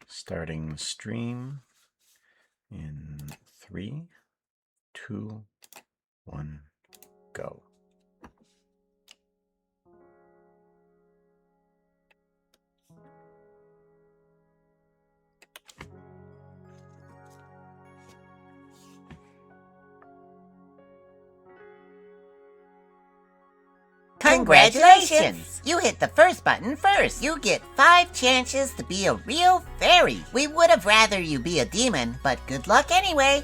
Starting the stream in 3, 2, 1, go. Congratulations! You hit the first button first. You get 5 chances to be a real fairy. We would have rather you be a demon, but good luck anyway.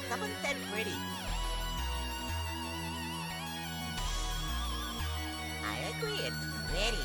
Someone said pretty. I agree, it's pretty.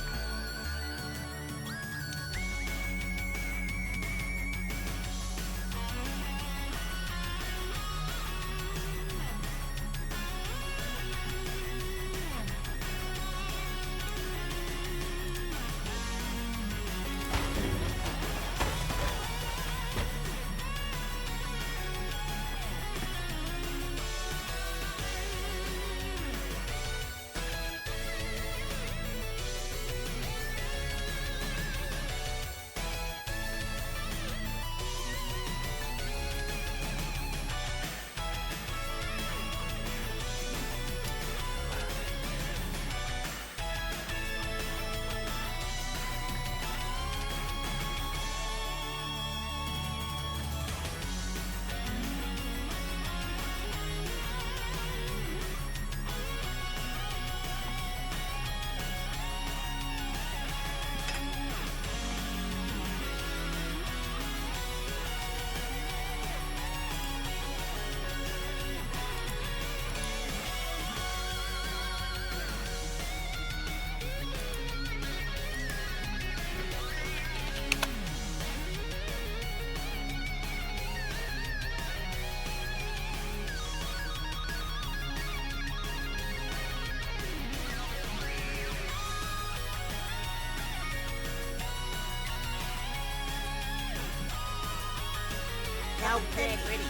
How pretty.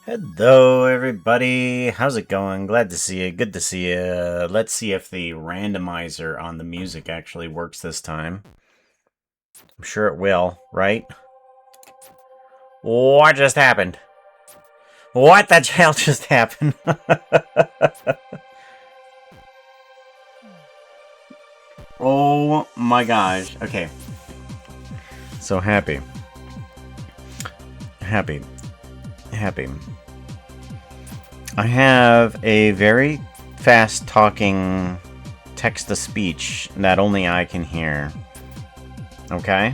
Hello, everybody. How's it going? Glad to see you. Good to see you. Let's see if the randomizer on the music actually works this time. I'm sure it will, right? What just happened? What the hell just happened? Oh my gosh. Okay. So happy. Happy. I have a very fast-talking text-to-speech that only I can hear. Okay?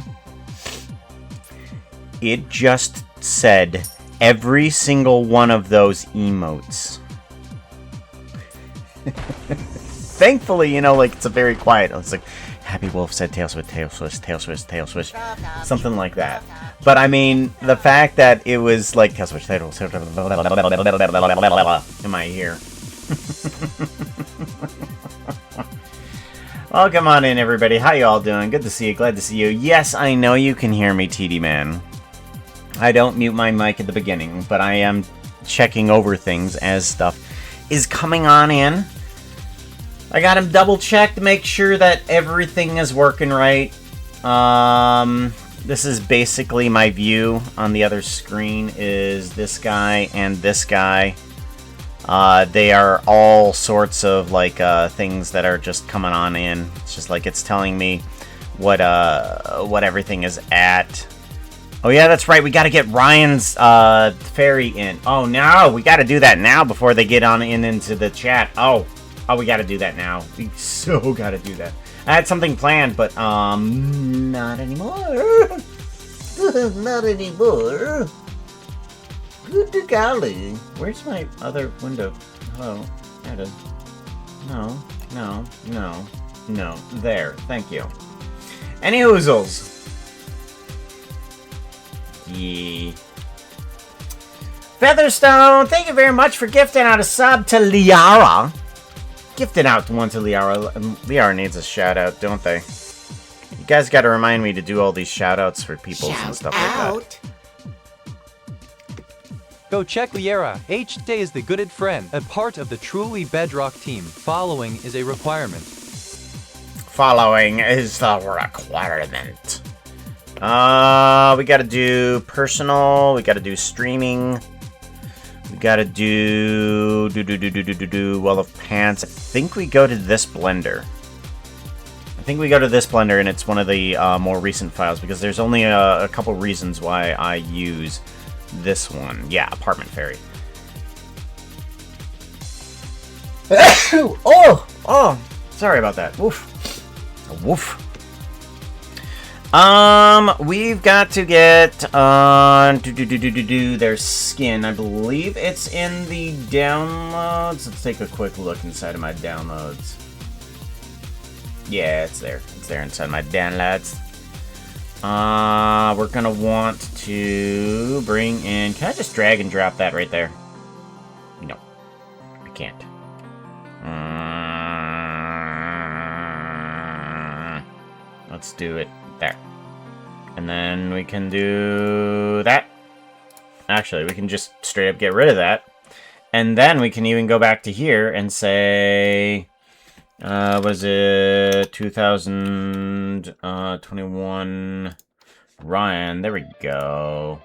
It just said every single one of those emotes. Thankfully, you know, like, it's a very quiet. It's like, Happy Wolf said tail switch, tail switch, tail switch, tail switch. Something like that. But I mean, the fact that it was like in my ear. Well, come on in, everybody. How you all doing? Good to see you. Glad to see you. Yes, I know you can hear me, TD Man. I don't mute my mic at the beginning, but I am checking over things as stuff is coming on in. I got him double checked to make sure that everything is working right. This is basically my view. On the other screen is this guy and this guy. They are all sorts of like things that are just coming on in. It's just like it's telling me what everything is at. Oh yeah, that's right. We got to get Ryan's fairy in. Oh no, we got to do that now before they get on into the chat. Oh, we got to do that now. We so got to do that. I had something planned, but not anymore. Not anymore. Good golly. Where's my other window? Hello. There it is. No. There. Thank you. Any hoozles? Yeah. Featherstone, thank you very much for gifting out a sub to Liara. Gifting out one to Liara. Liara needs a shout out, don't they? You guys got to remind me to do all these shout outs for people and stuff like that. Go check Liara. H-Day is the gooded friend, a part of the truly Bedrock team. Following is a requirement. Following is the requirement. We gotta do personal, we gotta do streaming, we gotta do well of pants. I think we go to this blender. And it's one of the more recent files because there's only a couple reasons why I use this one. Yeah, apartment fairy. Oh, sorry about that. Woof. Woof. We've got to get on their skin. I believe it's in the downloads. Let's take a quick look inside of my downloads. Yeah, it's there. It's there inside my downloads. We're gonna want to bring in... Can I just drag and drop that right there? No, I can't. Let's do it there. And then we can do that. Actually, we can just straight up get rid of that. And then we can even go back to here and say... was it 2021 Ryan? There we go.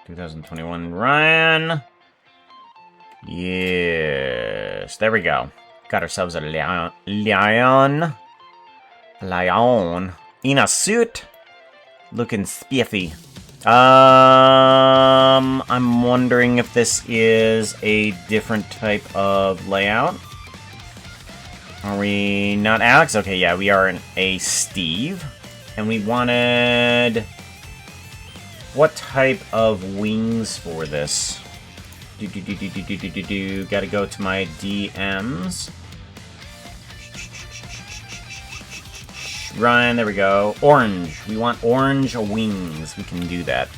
2021 Ryan. Yes, there we go. Got ourselves a lion in a suit, looking spiffy. I'm wondering if this is a different type of layout. Are we not Alex? Okay, yeah, we are a Steve. And we wanted... What type of wings for this? Gotta go to my DMs. Ryan, there we go. Orange. We want orange wings. We can do that.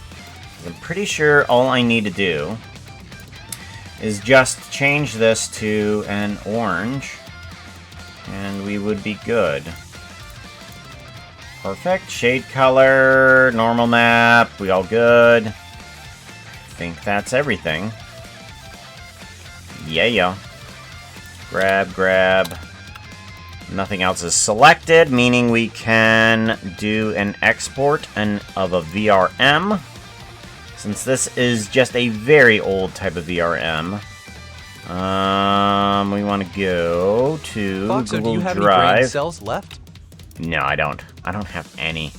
I'm pretty sure all I need to do is just change this to an orange. And we would be good. Perfect. Shade color, normal map, we all good. I think that's everything. Yeah. Grab. Nothing else is selected, meaning we can do an export of a VRM. Since this is just a very old type of VRM. We want to go to Foxo, Google do you have Drive. any brain cells left? No, I don't. I don't have any.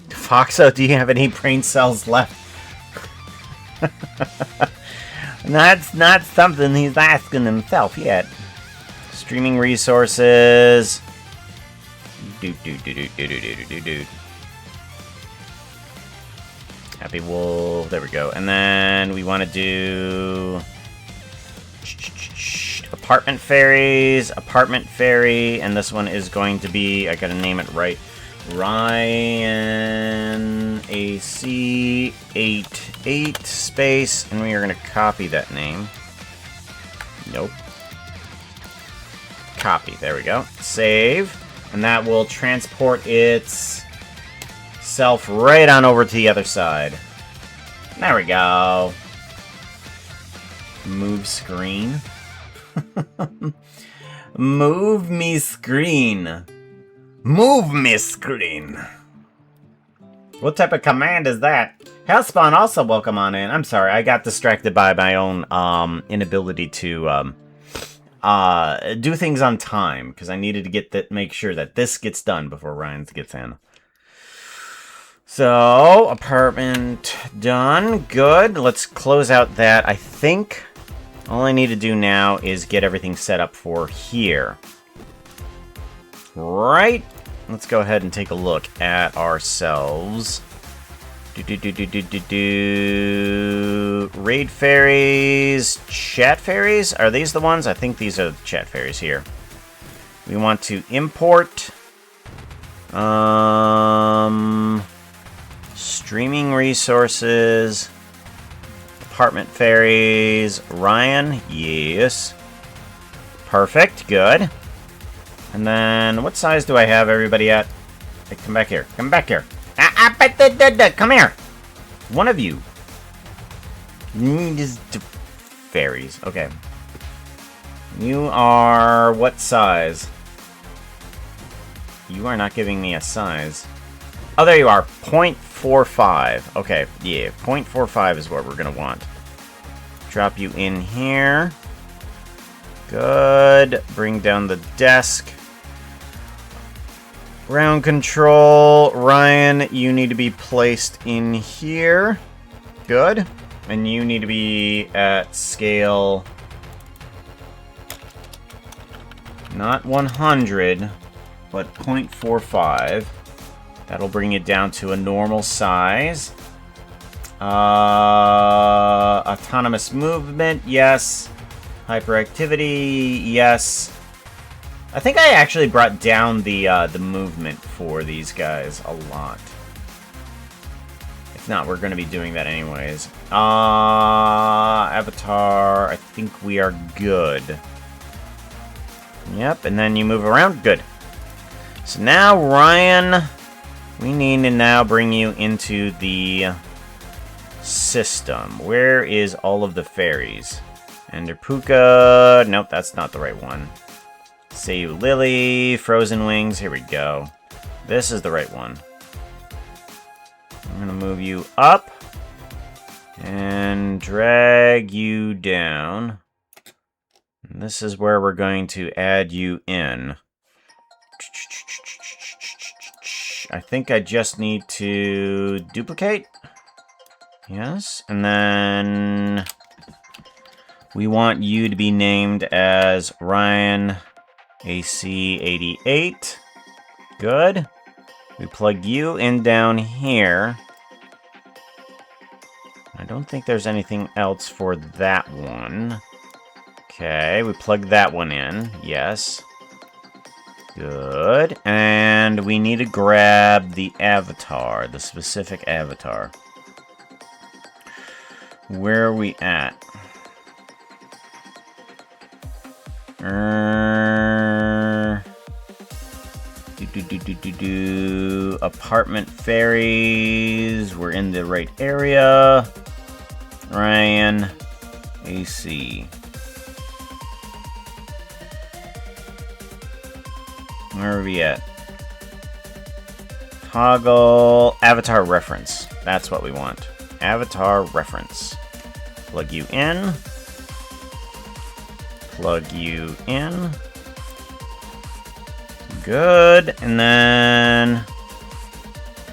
Foxo, do you have any brain cells left? That's not something he's asking himself yet. Streaming resources. Happy Wolf. There we go. And then we want to do... Apartment Fairies, Apartment Fairy, and this one is going to be, I gotta name it right, Ryan AC88 space, and we are going to copy that name. Nope. Copy. There we go. Save. And that will transport itself right on over to the other side. There we go. Move screen. Move me screen. Move me screen. What type of command is that? Hellspawn also welcome on in. I'm sorry, I got distracted by my own inability to do things on time because I needed to make sure that this gets done before Ryan's gets in. So, apartment done. Good. Let's close out that. I think all I need to do now is get everything set up for here. Right. Let's go ahead and take a look at ourselves. Raid fairies, chat fairies. Are these the ones? I think these are the chat fairies here. We want to import streaming resources, apartment fairies, Ryan, yes. Perfect, good. And then, what size do I have everybody at? Hey, come back here. Come back here. Come here. One of you. Fairies. Okay. You are what size? You are not giving me a size. Oh, there you are. 0.45. Okay, yeah. 0.45 is what we're going to want. Drop you in here. Good. Bring down the desk. Ground control. Ryan, you need to be placed in here. Good. And you need to be at scale... not 100, but 0.45. That'll bring it down to a normal size. Autonomous movement, yes. Hyperactivity, yes. I think I actually brought down the movement for these guys a lot. If not, we're going to be doing that anyways. Avatar, I think we are good. Yep, and then you move around. Good. So now, Ryan, we need to now bring you into the system. Where is all of the fairies? Ender Pooka. Nope, that's not the right one. Seiyu Lily, Frozen Wings, here we go. This is the right one. I'm gonna move you up and drag you down. And this is where we're going to add you in. I think I just need to duplicate. Yes, and then we want you to be named as Ryan AC88. Good. We plug you in down here. I don't think there's anything else for that one. Okay, we plug that one in. Yes. Good. And we need to grab the avatar, the specific avatar. Where are we at? Apartment fairies. We're in the right area. Ryan AC. Where are we at? Toggle avatar reference. That's what we want. Avatar reference. Plug you in. Plug you in. Good. And then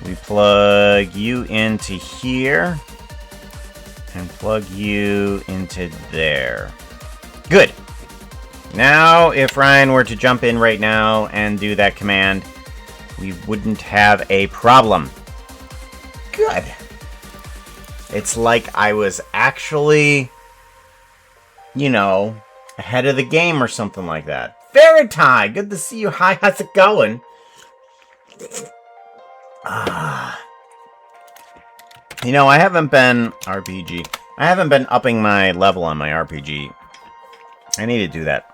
we plug you into here. And plug you into there. Good. Now, if Ryan were to jump in right now and do that command, we wouldn't have a problem. Good. It's like I was actually, you know, ahead of the game or something like that. Veritai, good to see you. Hi, how's it going? You know, I haven't been upping my level on my RPG. I need to do that.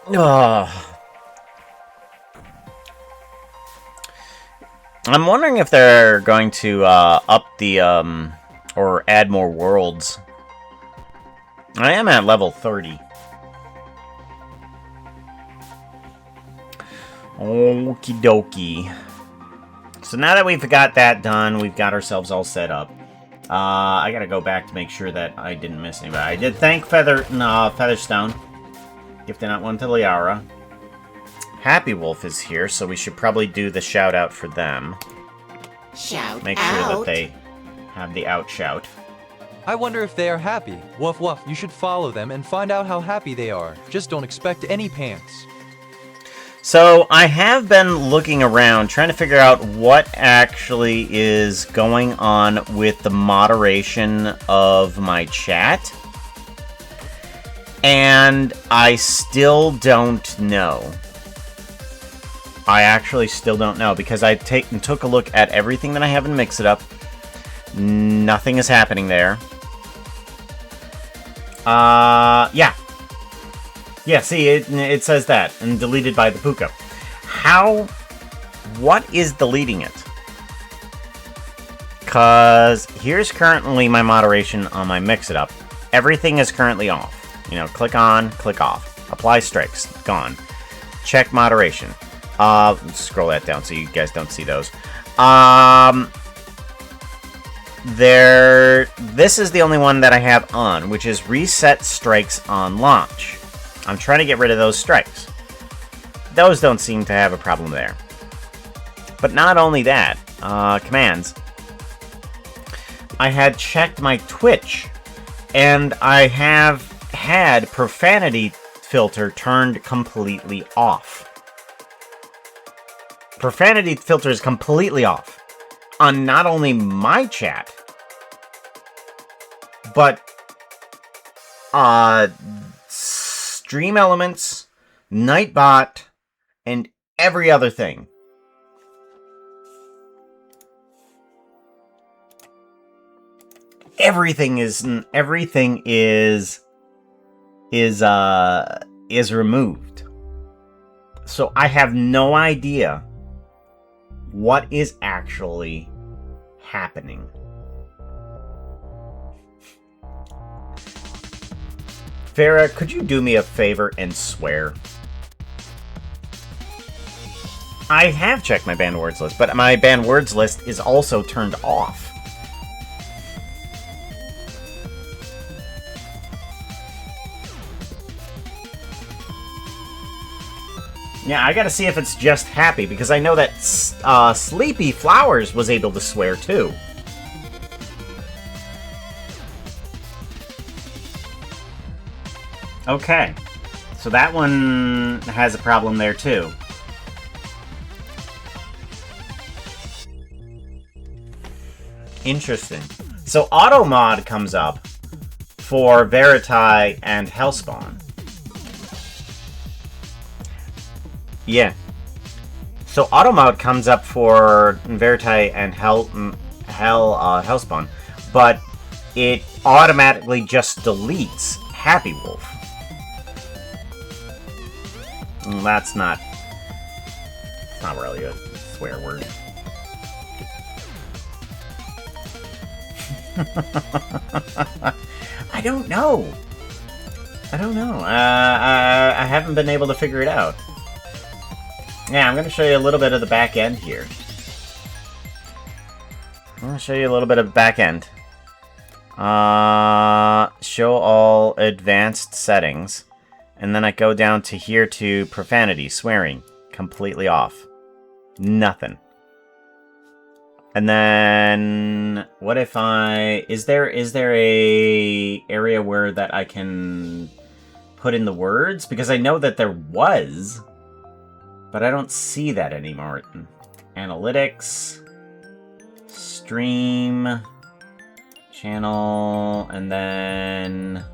Oh. I'm wondering if they're going to up the or add more worlds. I am at level 30. Okie dokie. So now that we've got that done, we've got ourselves all set up. I gotta go back to make sure that I didn't miss anybody. I did thank Featherstone. Gifting out one to Liara. Happy Wolf is here, so we should probably do the shout out for them. Make sure that they have the out shout. I wonder if they are happy. Woof woof, you should follow them and find out how happy they are. Just don't expect any pants. So, I have been looking around, trying to figure out what actually is going on with the moderation of my chat. And I still don't know. I actually still don't know, because I took a look at everything that I have in Mix It Up. Nothing is happening there. Yeah. Yeah, see, it says that, and deleted by the Pooka. What is deleting it? Because here's currently my moderation on my Mix It Up. Everything is currently off. You know, click on, click off. Apply strikes, gone. Check moderation. Scroll that down so you guys don't see those. This is the only one that I have on, which is reset strikes on launch. I'm trying to get rid of those strikes. Those don't seem to have a problem there. But not only that, commands. I had checked my Twitch, and I have had profanity filter turned completely off. Profanity filter is completely off on not only my chat, but Stream Elements, Nightbot, and every other thing. Everything is removed. So I have no idea what is actually happening. Farah, could you do me a favor and swear? I have checked my banned words list, but my banned words list is also turned off. Yeah, I gotta see if it's just happy, because I know that Sleepy Flowers was able to swear too. Okay, so that one has a problem there too. Interesting. So auto mod comes up for Veritae and Hellspawn. Yeah. So auto mod comes up for Veritae and Hellspawn, but it automatically just deletes Happy Wolf. That's not really a swear word. I don't know. I haven't been able to figure it out. Yeah, I'm going to show you a little bit of the back end here. I'm going to show you a little bit of back end. Show all advanced settings. And then I go down to here to profanity, swearing. Completely off. Nothing. And then what if is there a area where that I can put in the words? Because I know that there was, but I don't see that anymore. Analytics, stream, channel, and then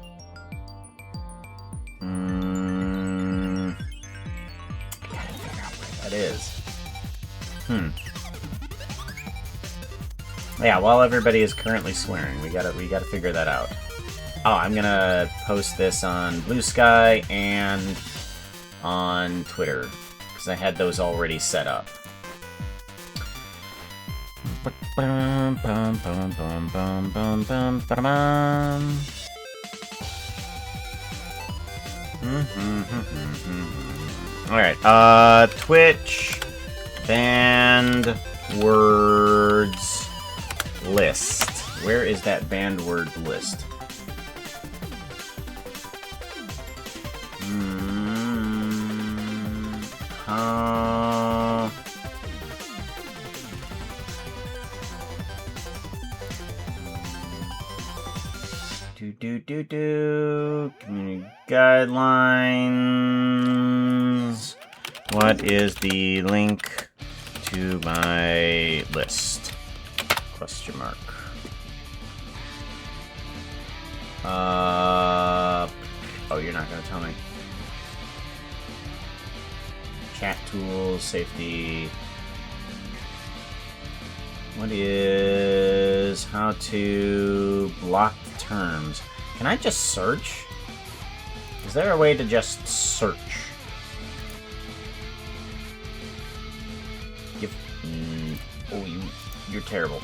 I gotta figure out where that is. Yeah, while everybody is currently swearing, we gotta figure that out. Oh, I'm gonna post this on Blue Sky and on Twitter, because I had those already set up. Alright, Twitch, banned words list. Where is that banned word list? Community guidelines. What is the link to my list? Question mark. Oh, you're not gonna tell me. Chat tools, safety. What is how to block terms? Can I just search? Is there a way to just search? You're terrible.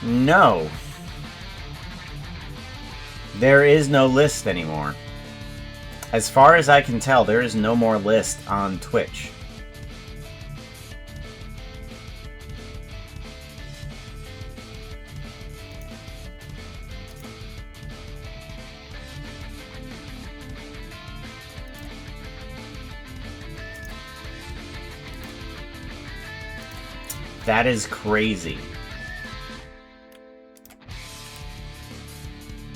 No. There is no list anymore. As far as I can tell, there is no more list on Twitch. That is crazy.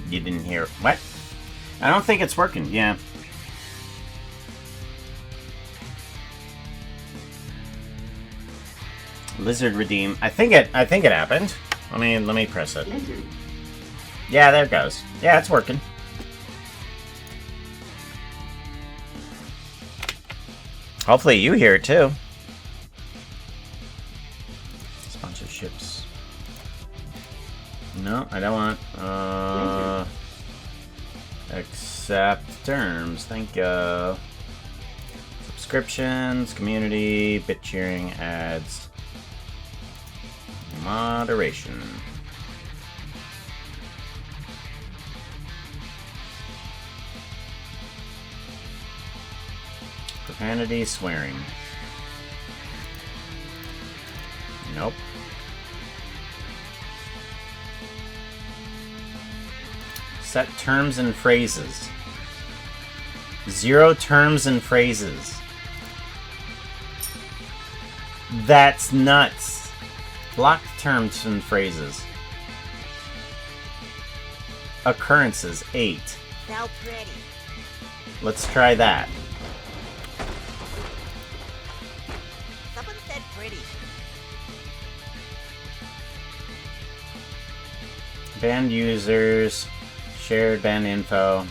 You didn't hear it. What? I don't think it's working. Yeah. Lizard redeem. I think it happened. Let me press it. Yeah, there it goes. Yeah, it's working. Hopefully you hear it too. Sponsorships. No, I don't want. Accept terms. Thank you. Subscriptions, community, bit cheering, ads, moderation. Profanity, swearing. Nope. Set terms and phrases. 0 terms and phrases. That's nuts. Block terms and phrases. Occurrences, 8. So pretty. Let's try that. Someone said pretty. Banned users. Shared banned info.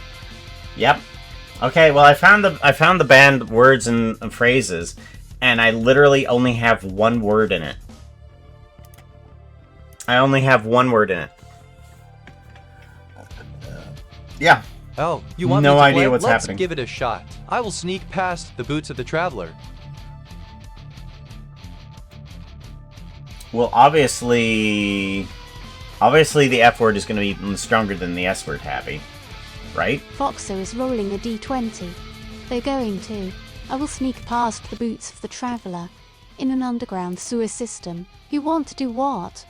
Yep. Okay, well I found the banned words and phrases, and I literally only have one word in it. I only have one word in it. Yeah. Oh, you want no me to idea play? what's Let's happening. give it a shot. I will sneak past the boots of the traveler. Well, obviously the F word is going to be stronger than the S word, Happy. Right? Foxer is rolling a d20. They're going to. I will sneak past the boots of the traveller in an underground sewer system. You want to do what?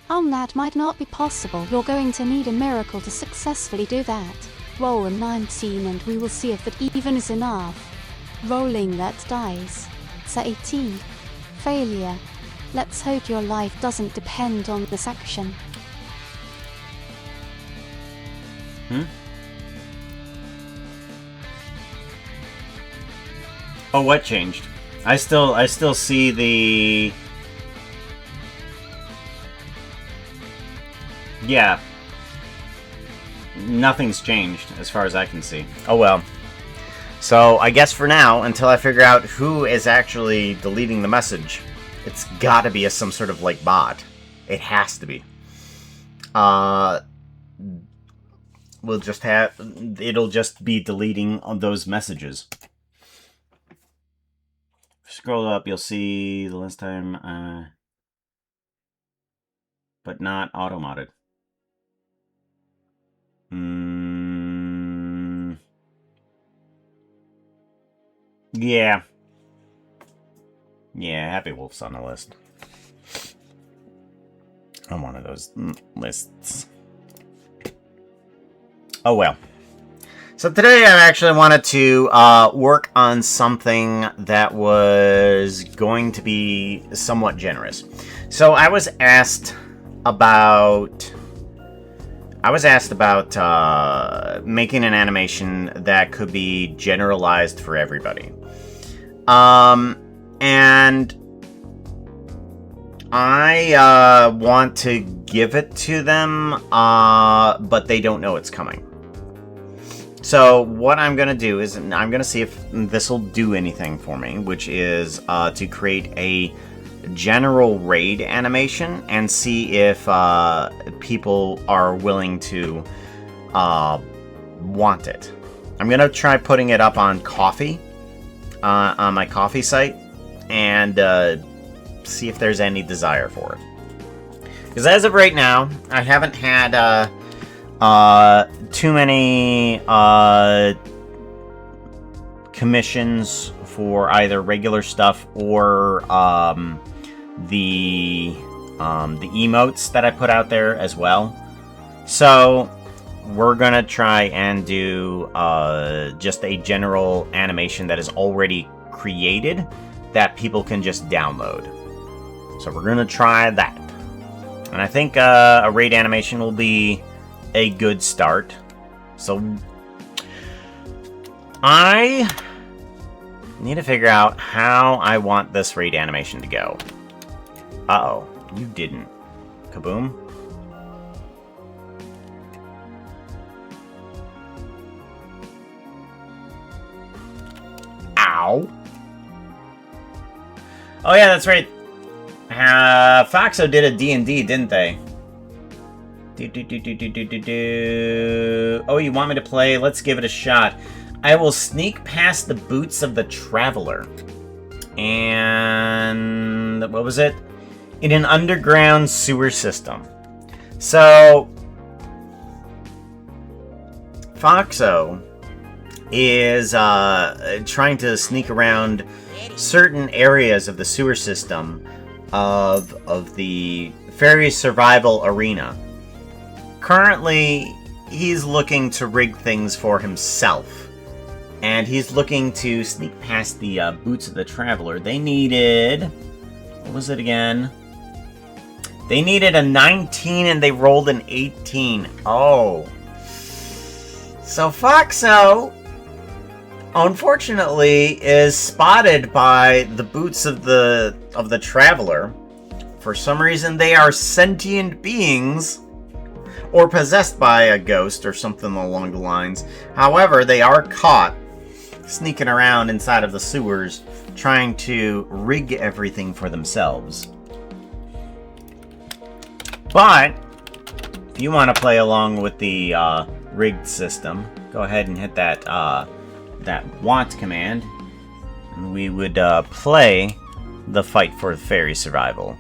That might not be possible. You're going to need a miracle to successfully do that. Roll a 19 and we will see if that even is enough. Rolling that dice. It's a 18. Failure. Let's hope your life doesn't depend on this action. Oh, what changed? I still see the... Yeah. Nothing's changed, as far as I can see. Oh well. So, I guess for now, until I figure out who is actually deleting the message, it's gotta be some sort of, like, bot. It has to be. We'll just have... It'll just be deleting those messages. Scroll up, you'll see the last time, but not auto-modded. Yeah. Yeah, Happy Wolf's on the list. On one of those lists. Oh well. So today I actually wanted to work on something that was going to be somewhat generous. So I was asked about making an animation that could be generalized for everybody. And I want to give it to them, but they don't know it's coming. So what I'm going to do is I'm going to see if this will do anything for me, which is to create a general raid animation and see if people are willing to want it. I'm going to try putting it up on Coffee, on my Coffee site, and see if there's any desire for it. Because as of right now, I haven't had too many commissions for either regular stuff or the emotes that I put out there as well. So we're gonna try and do just a general animation that is already created that people can just download. So we're gonna try that, and I think a raid animation will be a good start. So I need to figure out how I want this raid animation to go. Uh-oh, you didn't. Kaboom. Ow. Oh yeah, that's right. Foxo did a D&D, didn't they? Oh, you want me to play? Let's give it a shot. I will sneak past the boots of the traveler. And what was it? In an underground sewer system. So Foxo is trying to sneak around certain areas of the sewer system of the fairy survival arena. Currently, he's looking to rig things for himself. And he's looking to sneak past the boots of the traveler. They needed... What was it again? They needed a 19 and they rolled an 18. Oh. So Foxo, unfortunately, is spotted by the boots of the traveler. For some reason, they are sentient beings, or possessed by a ghost or something along the lines. However, they are caught sneaking around inside of the sewers, trying to rig everything for themselves. But if you want to play along with the rigged system, go ahead and hit that that want command, and we would play the fight for fairy survival.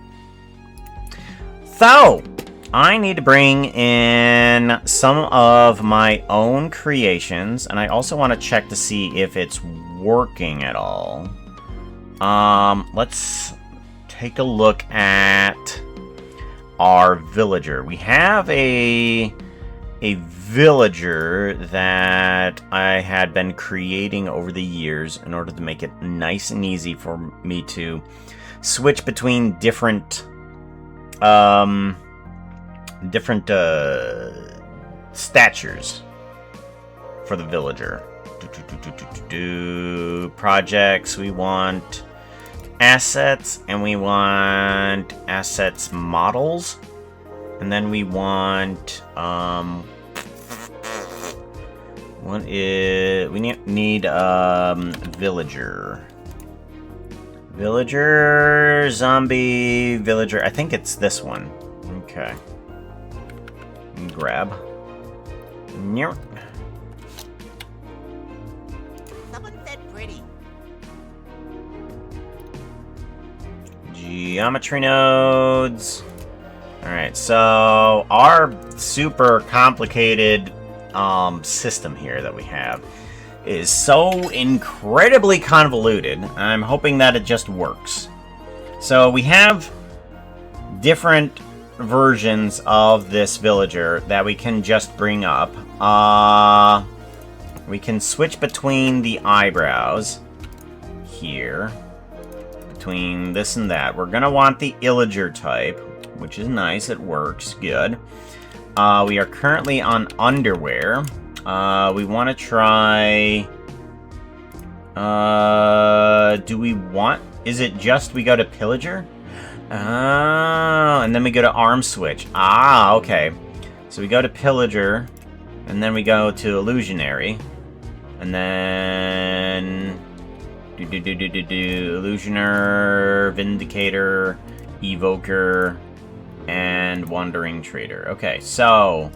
So I need to bring in some of my own creations, and I also want to check to see if it's working at all. Let's take a look at our villager. We have a villager that I had been creating over the years in order to make it nice and easy for me to switch between different statures for the villager. Projects, we want assets, and we want assets models, and then we want what is we need villager. Villager, zombie, villager. I think it's this one. Okay. Grab. Nope. Someone said pretty. Geometry nodes. Alright, so our super complicated system here that we have is so incredibly convoluted. I'm hoping that it just works. So we have different versions of this villager that we can just bring up. We can switch between the eyebrows here, between this and that. We're gonna want the illager type, which is nice. It works good. We are currently on underwear. We want to try... do we want... Is it just we go to pillager? And then we go to arm switch. Ah, okay. So we go to pillager, and then we go to illusionary, and then... Illusioner, Vindicator, Evoker, and Wandering Trader. Okay, so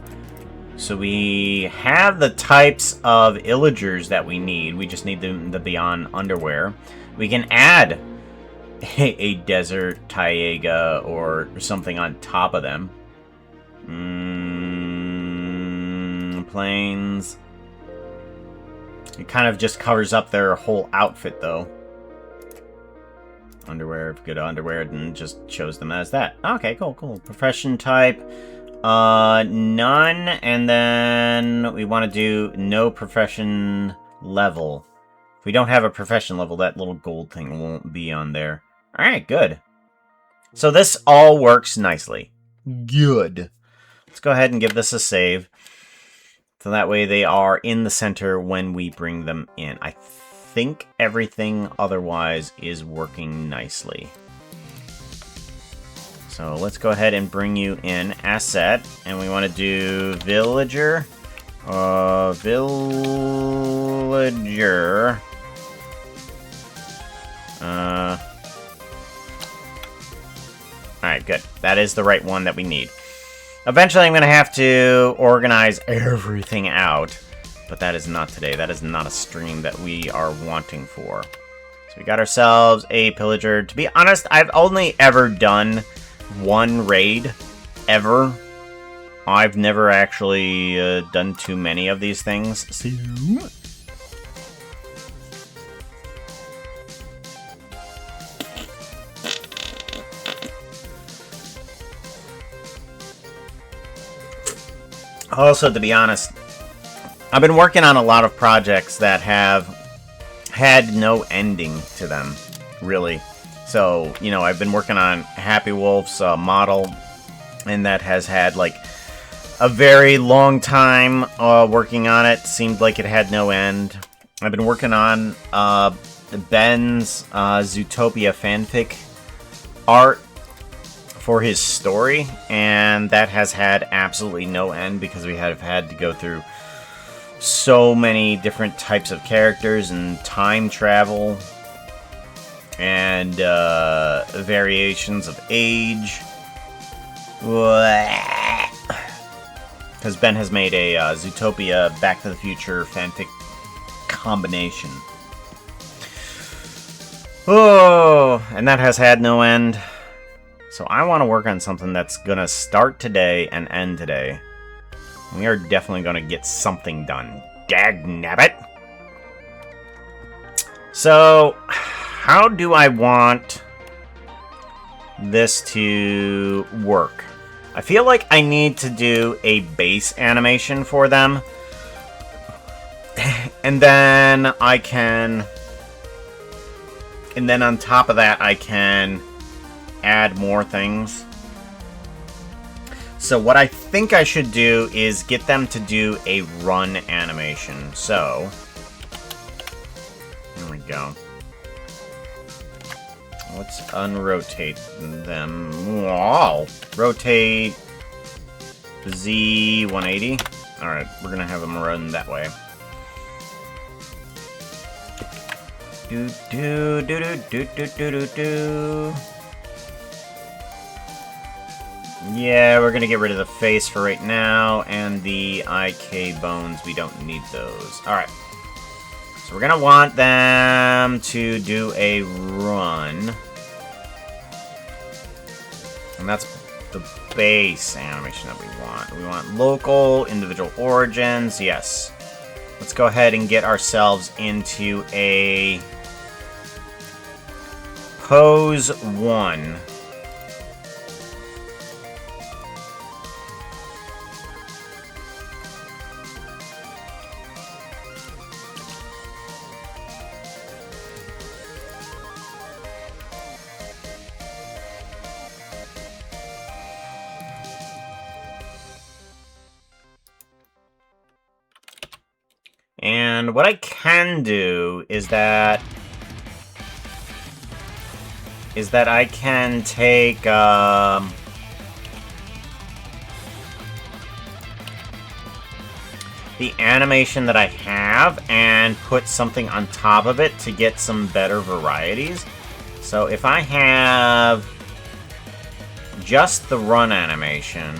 we have the types of illagers that we need. We just need them to be on underwear. We can add a desert taiga or something on top of them. Plains. It kind of just covers up their whole outfit, though. Underwear, if you go to underwear, then just shows them as that. Okay, cool. Profession type, none, and then we want to do no profession level. If we don't have a profession level, that little gold thing won't be on there. Alright, good. So this all works nicely. Good. Let's go ahead and give this a save. So that way they are in the center when we bring them in. I think everything otherwise is working nicely. So let's go ahead and bring you in. Asset. And we want to do villager. Villager. Alright, good. That is the right one that we need. Eventually I'm going to have to organize everything out. But that is not today. That is not a stream that we are wanting for. So we got ourselves a pillager. To be honest, I've only ever done one raid. Ever. I've never actually done too many of these things. So... Also, to be honest, I've been working on a lot of projects that have had no ending to them, really. So, you know, I've been working on Happy Wolf's model, and that has had, like, a very long time working on it. Seemed like it had no end. I've been working on Ben's Zootopia fanfic art for his story, and that has had absolutely no end because we have had to go through so many different types of characters and time travel and variations of age. Because Ben has made a Zootopia Back to the Future fanfic combination. Oh, and that has had no end. So I want to work on something that's going to start today and end today. We are definitely going to get something done. Dagnabbit! So, how do I want this to work? I feel like I need to do a base animation for them. And then I can... And then on top of that, I can add more things. So what I think I should do is get them to do a run animation. So, there we go. Let's unrotate them. Wow. Rotate Z 180. Alright, we're gonna have them run that way. Do do do do do do do do do. Yeah, we're gonna get rid of the face for right now, and the IK bones, we don't need those. Alright. So we're gonna want them to do a run. And that's the base animation that we want. We want local, individual origins, yes. Let's go ahead and get ourselves into a pose 1. And what I can do is that I can take the animation that I have and put something on top of it to get some better varieties. So if I have just the run animation,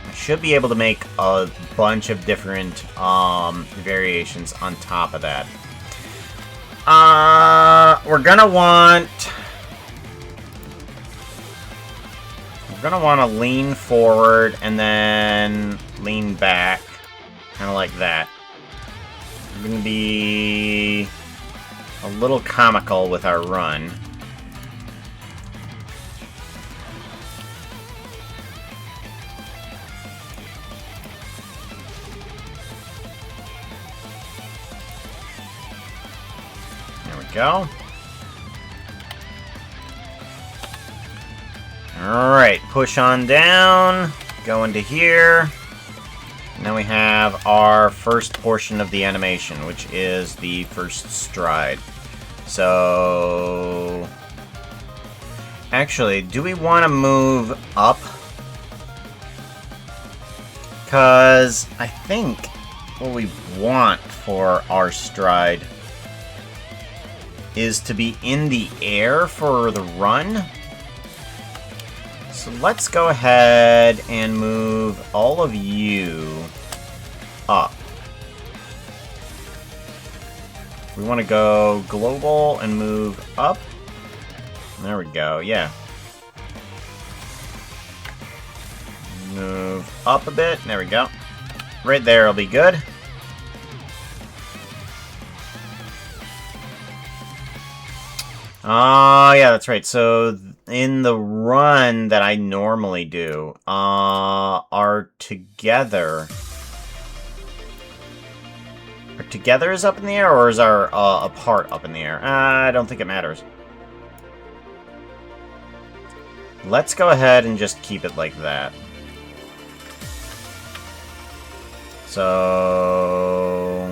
I should be able to make a bunch of different variations on top of that. We're gonna want to lean forward and then lean back, kind of like that. We're gonna be a little comical with our run. Go. Alright, push on down, go into here. And then we have our first portion of the animation, which is the first stride. So... actually, do we want to move up? Because I think what we want for our stride is to be in the air for the run. So let's go ahead and move all of you up. We want to go global and move up. There we go, yeah. Move up a bit, there we go. Right there will be good. Oh, yeah, that's right. So, in the run that I normally do, our together is up in the air, or is our apart up in the air? I don't think it matters. Let's go ahead and just keep it like that. So,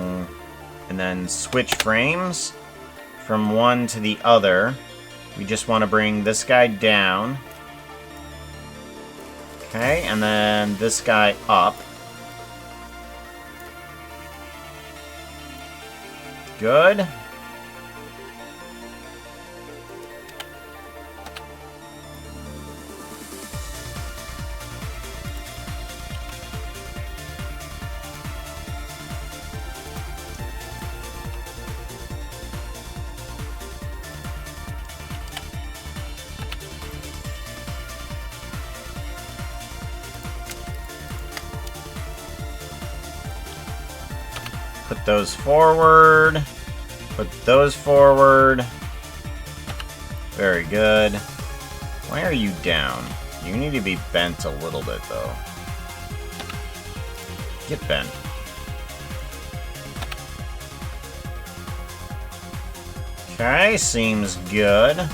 and then switch frames from one to the other. We just want to bring this guy down. Okay, and then this guy up. Good. Put those forward. Put those forward. Very good. Why are you down? You need to be bent a little bit, though. Get bent. Okay, seems good.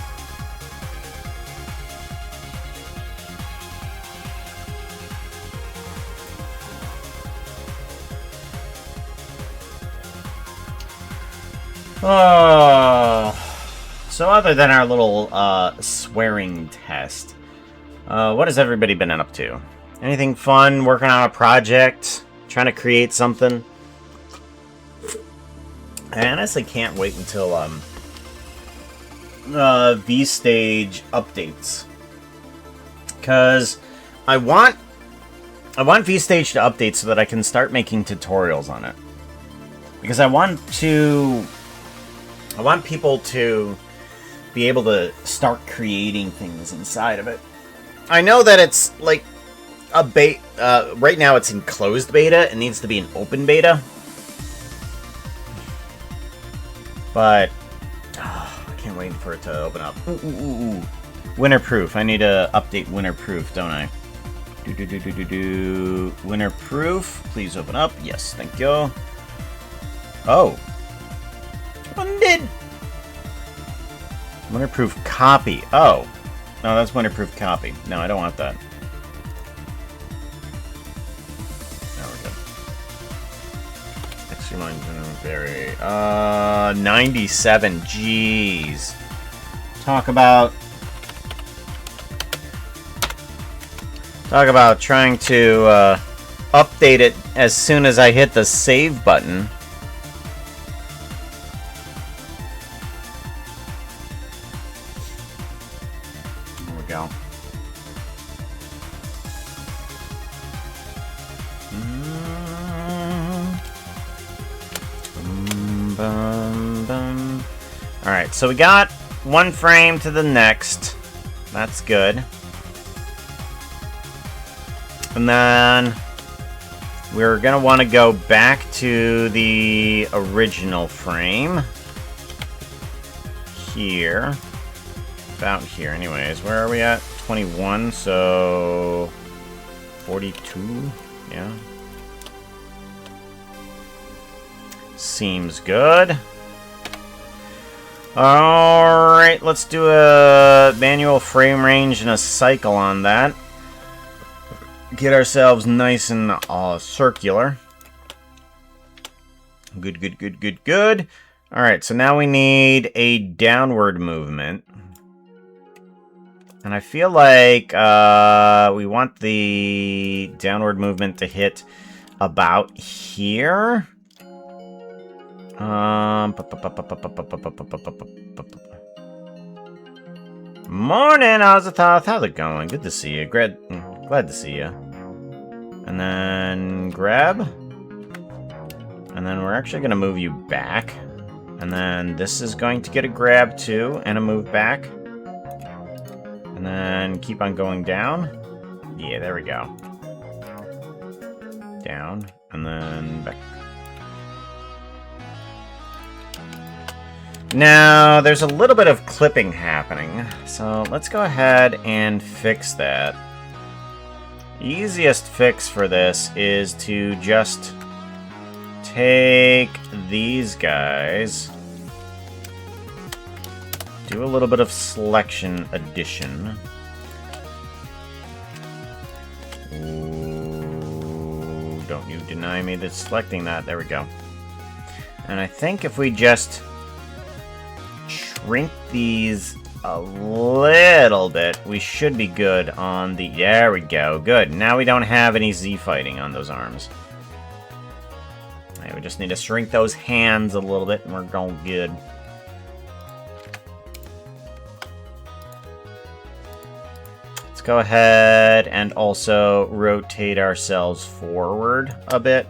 So other than our little swearing test, what has everybody been up to? Anything fun? Working on a project? Trying to create something? I honestly can't wait until V-Stage updates, because I want V-Stage to update so that I can start making tutorials on it, because I want people to be able to start creating things inside of it. I know that it's like a beta. Right now it's in closed beta. It needs to be an open beta. But I can't wait for it to open up. Ooh. Winterproof. I need to update Winterproof, don't I? Winterproof. Please open up. Yes, thank you. Oh. Funded. Winterproof copy. Oh. No, that's winterproof copy. No, I don't want that. There we go. Extra mine very 97. Jeez. Talk about trying to update it as soon as I hit the save button. There we go. Alright, so we got one frame to the next. That's good. And then we're going to want to go back to the original frame. Here. About here, anyways. Where are we at? 21, so 42. Yeah. Seems good. Alright, let's do a manual frame range and a cycle on that. Get ourselves nice and circular. Good. Alright, so now we need a downward movement. And I feel like we want the downward movement to hit about here. Morning, Azathoth. How's it going? Good to see you. Glad to see you. And then grab. And then we're actually going to move you back. And then this is going to get a grab too, and a move back. And then keep on going down. Yeah, there we go. Down, and then back. Now, there's a little bit of clipping happening, so let's go ahead and fix that. Easiest fix for this is to just take these guys, do a little bit of selection addition. Ooh, don't you deny me that selecting that. There we go. And I think if we just shrink these a little bit, we should be good on the... There we go. Good. Now we don't have any Z fighting on those arms. We just need to shrink those hands a little bit, and we're going good. Let's go ahead and also rotate ourselves forward a bit.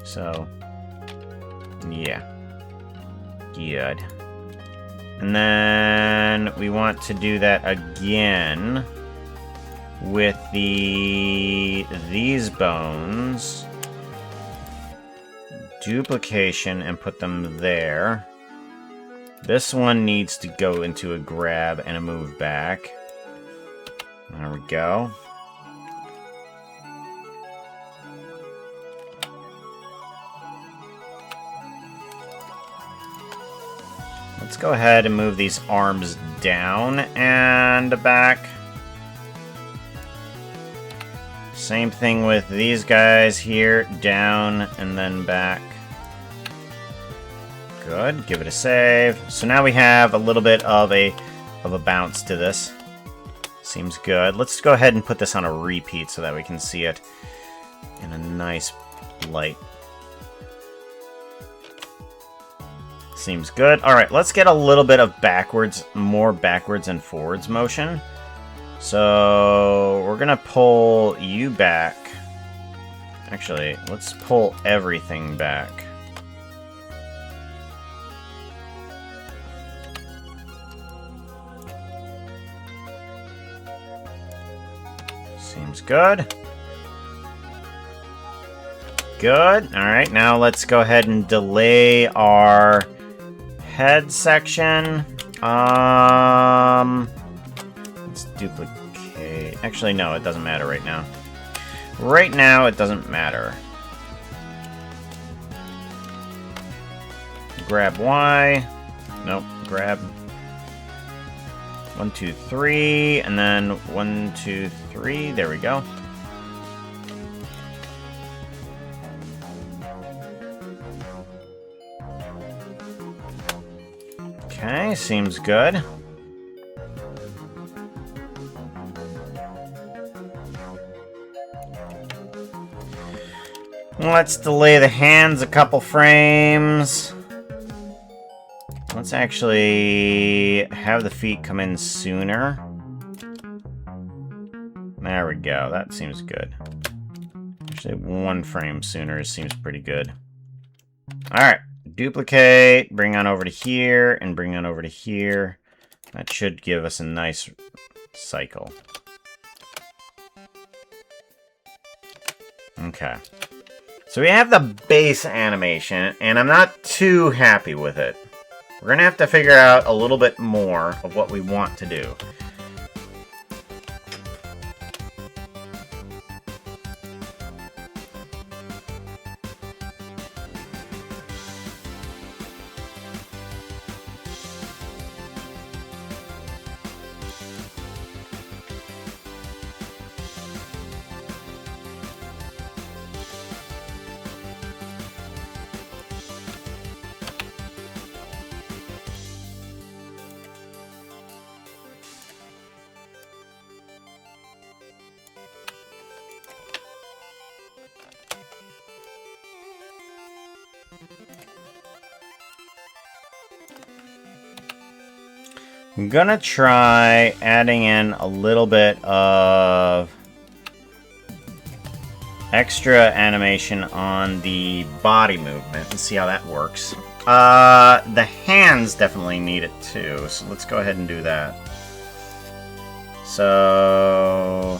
So, yeah. Good. And then we want to do that again with these bones. Duplication and put them there. This one needs to go into a grab and a move back. There we go. Let's go ahead and move these arms down and back. Same thing with these guys here, down and then back. Good. Give it a save. So now we have a little bit of a bounce to this. Seems good. Let's go ahead and put this on a repeat so that we can see it in a nice light. Seems good. Alright, let's get a little bit of more backwards and forwards motion. So, we're gonna pull you back. Actually, let's pull everything back. Seems good. Good. Alright, now let's go ahead and delay our head section. Let's duplicate. Actually, no, it doesn't matter right now. Right now, it doesn't matter. Grab Y. Nope, grab 1, 2, 3, and then 1, 2, 3. There we go. Okay, seems good. Let's delay the hands a couple frames. Let's actually have the feet come in sooner. There we go. That seems good. Actually, 1 frame sooner seems pretty good. Alright. Duplicate, bring on over to here, and bring on over to here. That should give us a nice cycle. Okay. So we have the base animation, and I'm not too happy with it. We're going to have to figure out a little bit more of what we want to do. I'm gonna try adding in a little bit of extra animation on the body movement and see how that works. The hands definitely need it too, so let's go ahead and do that. So...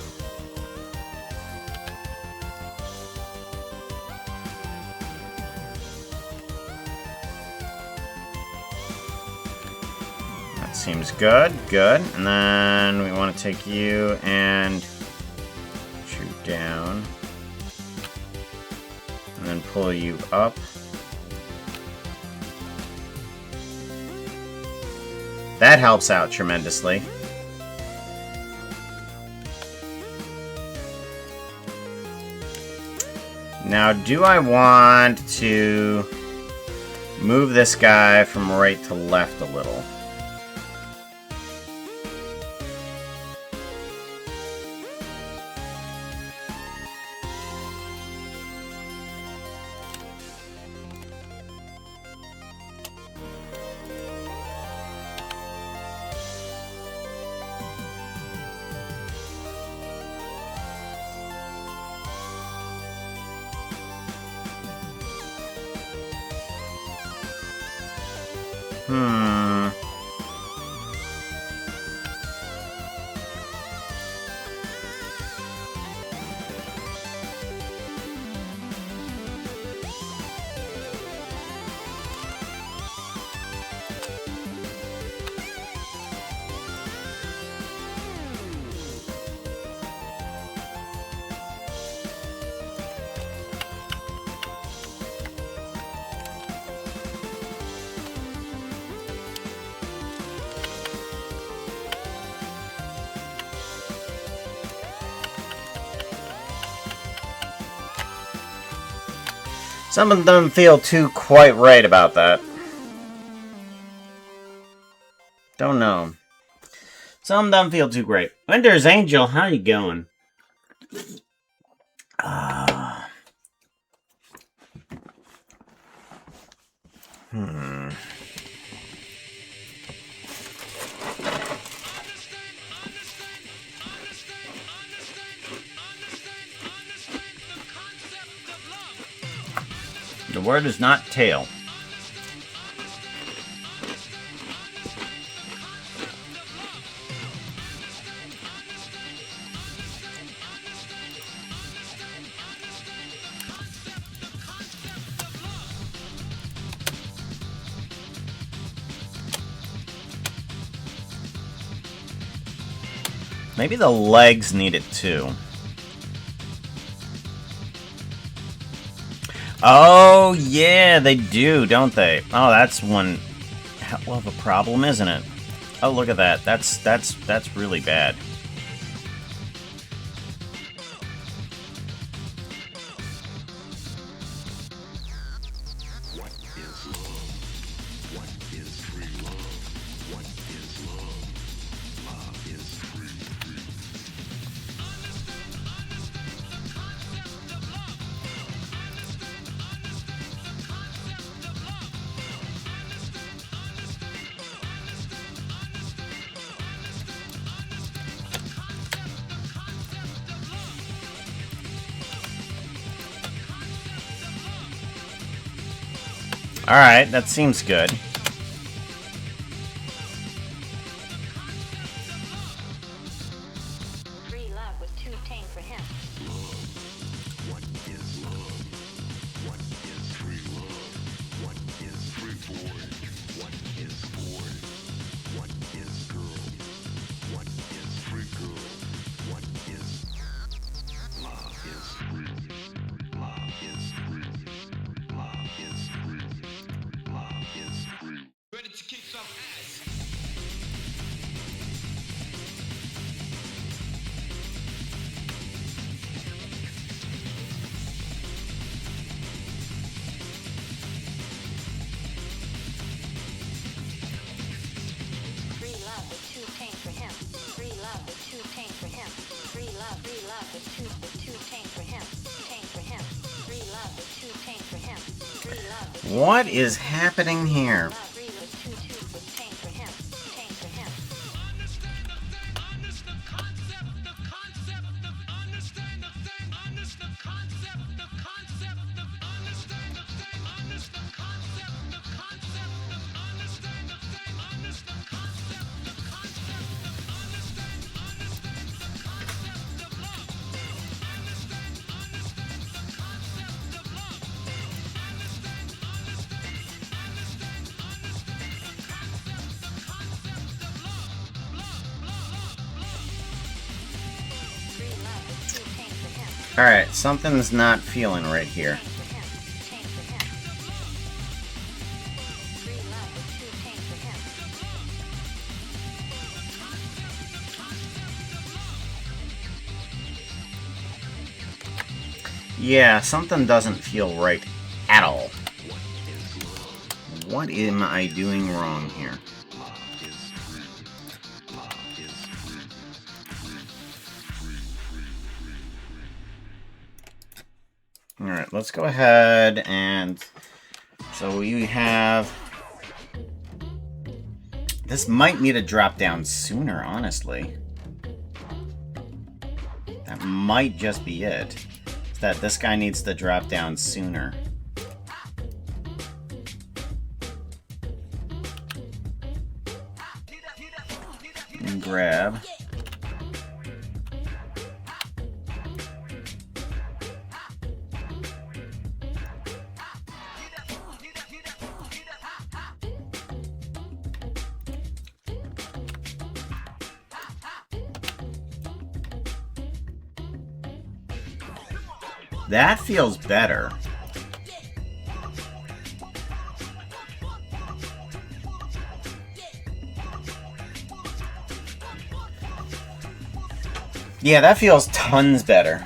seems good, good. And then we want to take you and shoot down. And then pull you up. That helps out tremendously. Now, do I want to move this guy from right to left a little? Some of them feel too quite right about that. Don't know. Some don't feel too great. Winter's Angel, how you going? The word is not tail. Maybe the legs need it too. Oh, yeah, they do, don't they? Oh, that's one hell of a problem, isn't it? Oh, look at that. That's really bad. Alright, that seems good. Free love was too tame for him. What is love? What is free love? What is free boy? What is boy? What is girl? What is free girl? What is love is free. Love is free. Love is free. Love is free. Ready to kick some ass. Free love was too tame for him. Free love was too tame for him. Free love was too tame for him. Tame for him. Free love was too tame for him. Free love was too What tame is for him. happening here? Free was too tame for him. Tame for him. Free love was too tame for him. Alright, something's not feeling right here. Tame for him. Tame for him. Free love was too tame for him. Yeah, something doesn't feel right at all. What am I doing wrong here? Alright, let's go ahead and... So we have... This might need a drop down sooner, honestly. That might just be it. That this guy needs to drop down sooner. And grab. That feels better. Yeah, that feels tons better.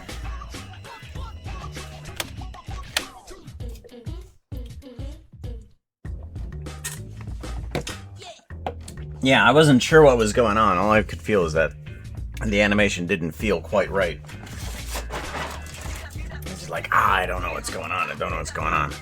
Yeah, I wasn't sure what was going on. All I could feel is that the animation didn't feel quite right. It's like, I don't know what's going on. I don't know what's going on.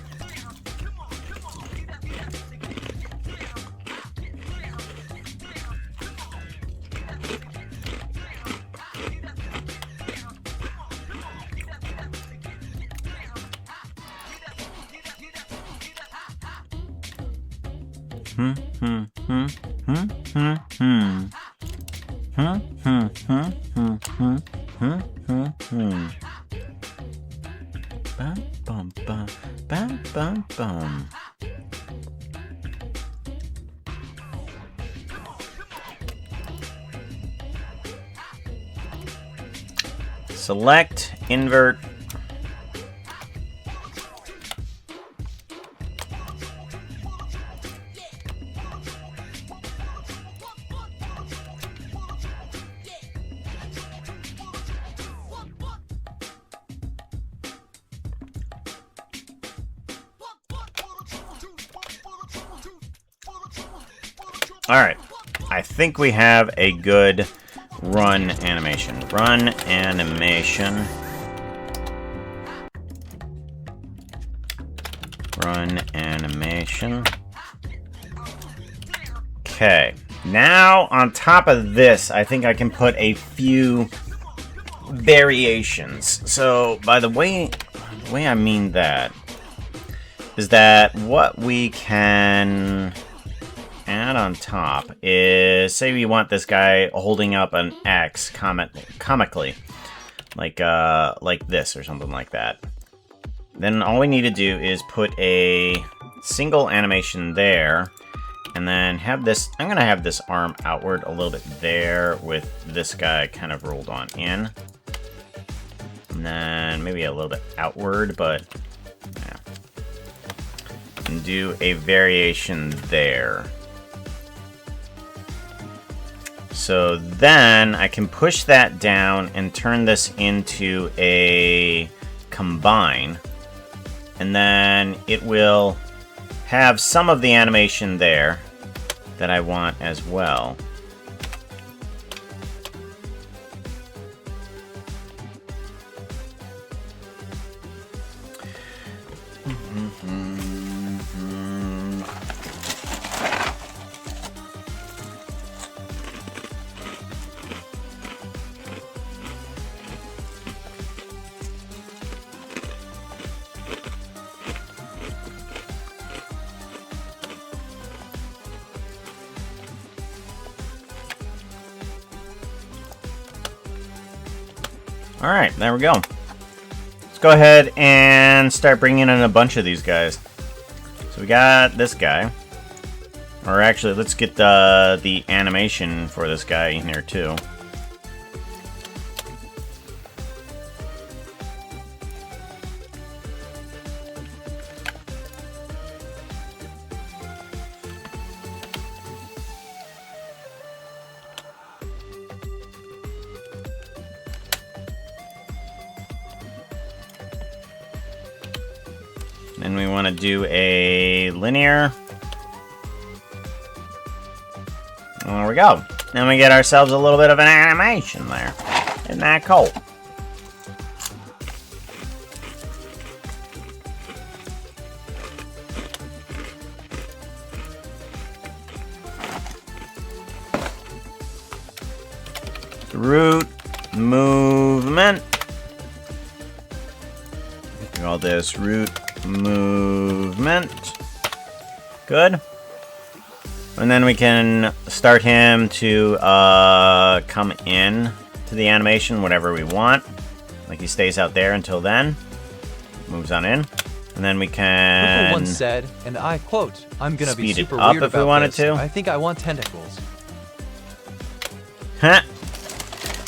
Bum, bum, bum, bum, bum, bum. Select, invert. Alright, I think we have a good run animation. Run animation. Run animation. Okay, now on top of this, I think I can put a few variations. So, by the way I mean that is that what we can add on top is, say we want this guy holding up an X comically, like this or something like that. Then all we need to do is put a single animation there, and then have this. I'm gonna have this arm outward a little bit there, with this guy kind of rolled on in, and then maybe a little bit outward, but yeah. And do a variation there. So then I can push that down and turn this into a combine. And then it will have some of the animation there that I want as well. Alright, there we go. Let's go ahead and start bringing in a bunch of these guys. So we got this guy. Or actually, let's get the animation for this guy in here too. Then we want to do a linear. There we go. Then we get ourselves a little bit of an animation there. Isn't that cool? Root movement. We call this root movement. Good. And then we can start him to come in to the animation, whatever we want. Like he stays out there until then. Moves on in. And then we can... Pooka once said, and I quote, "I'm gonna be speed it super up weird if we about wanted this. to." I think I want tentacles." Huh?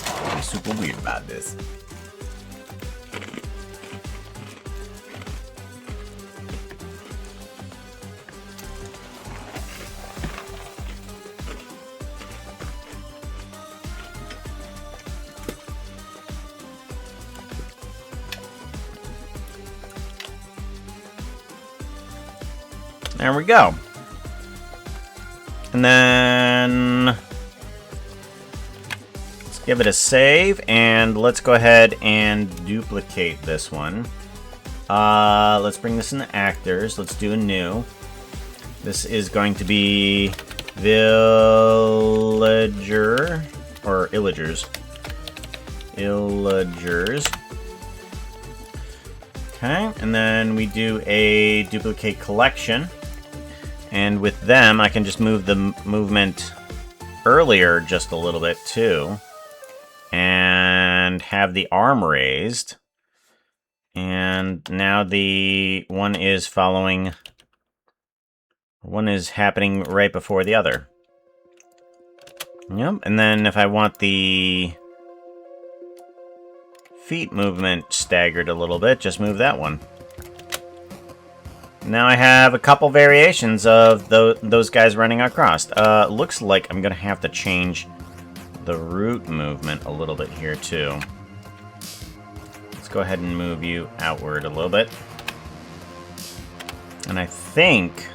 I'm super weird about this. There we go. And then let's give it a save, and let's go ahead and duplicate this one. Let's bring this into actors. Let's do a new. This is going to be villager or illagers. Illagers. Okay, and then we do a duplicate collection. And with them, I can just move the movement earlier just a little bit too. And have the arm raised. And now the one is following... One is happening right before the other. Yep, and then if I want the feet movement staggered a little bit, just move that one. Now I have a couple variations of those guys running across. Looks like I'm going to have to change the root movement a little bit here too. Let's go ahead and move you outward a little bit. And I think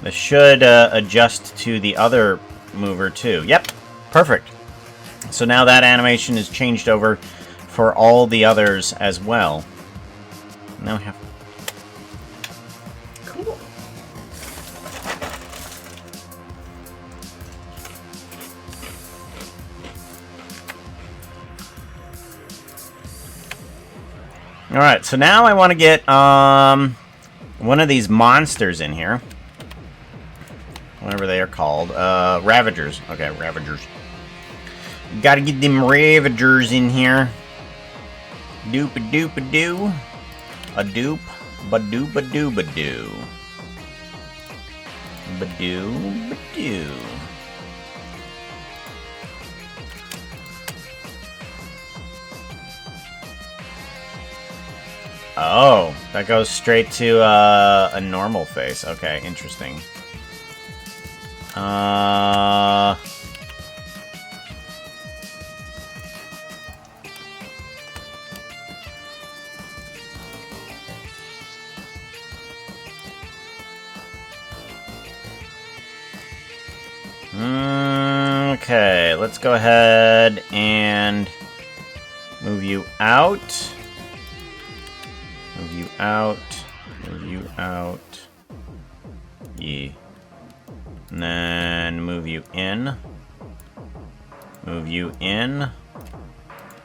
this should adjust to the other mover too. Yep, perfect. So now that animation is changed over for all the others as well. Now we have... Cool. Alright, so now I want to get one of these monsters in here. Whatever they are called. Ravagers. Okay, Ravagers. Gotta get them Ravagers in here. Doop-a-doop-a-doo. A doop. Ba-doop-a-doo-ba-doo. Ba-doo-ba-doo. Oh, that goes straight to a normal face. Okay, interesting. Okay, let's go ahead and move you out. Move you out. Move you out. Yeah. And then move you in. Move you in.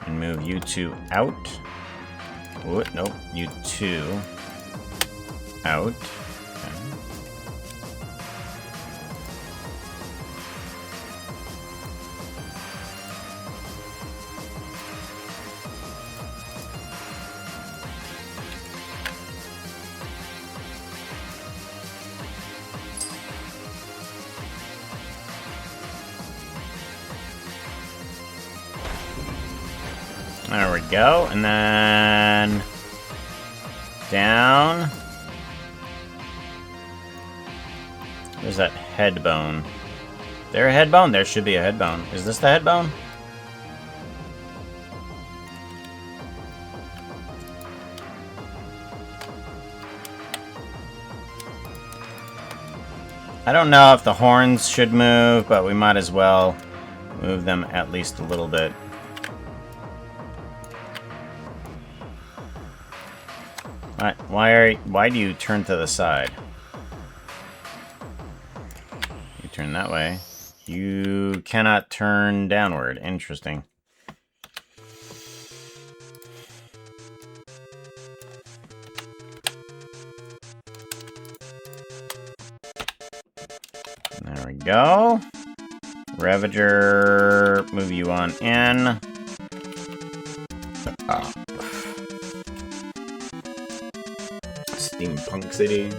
And move you two out. Oh, nope. You two out. Okay. There we go, and then down. Where's that head bone? There a head bone? There should be a head bone. Is this the head bone? I don't know if the horns should move, but we might as well move them at least a little bit. Why do you turn to the side? You turn that way. You cannot turn downward. Interesting. There we go. Ravager, move you on in. Steampunk City.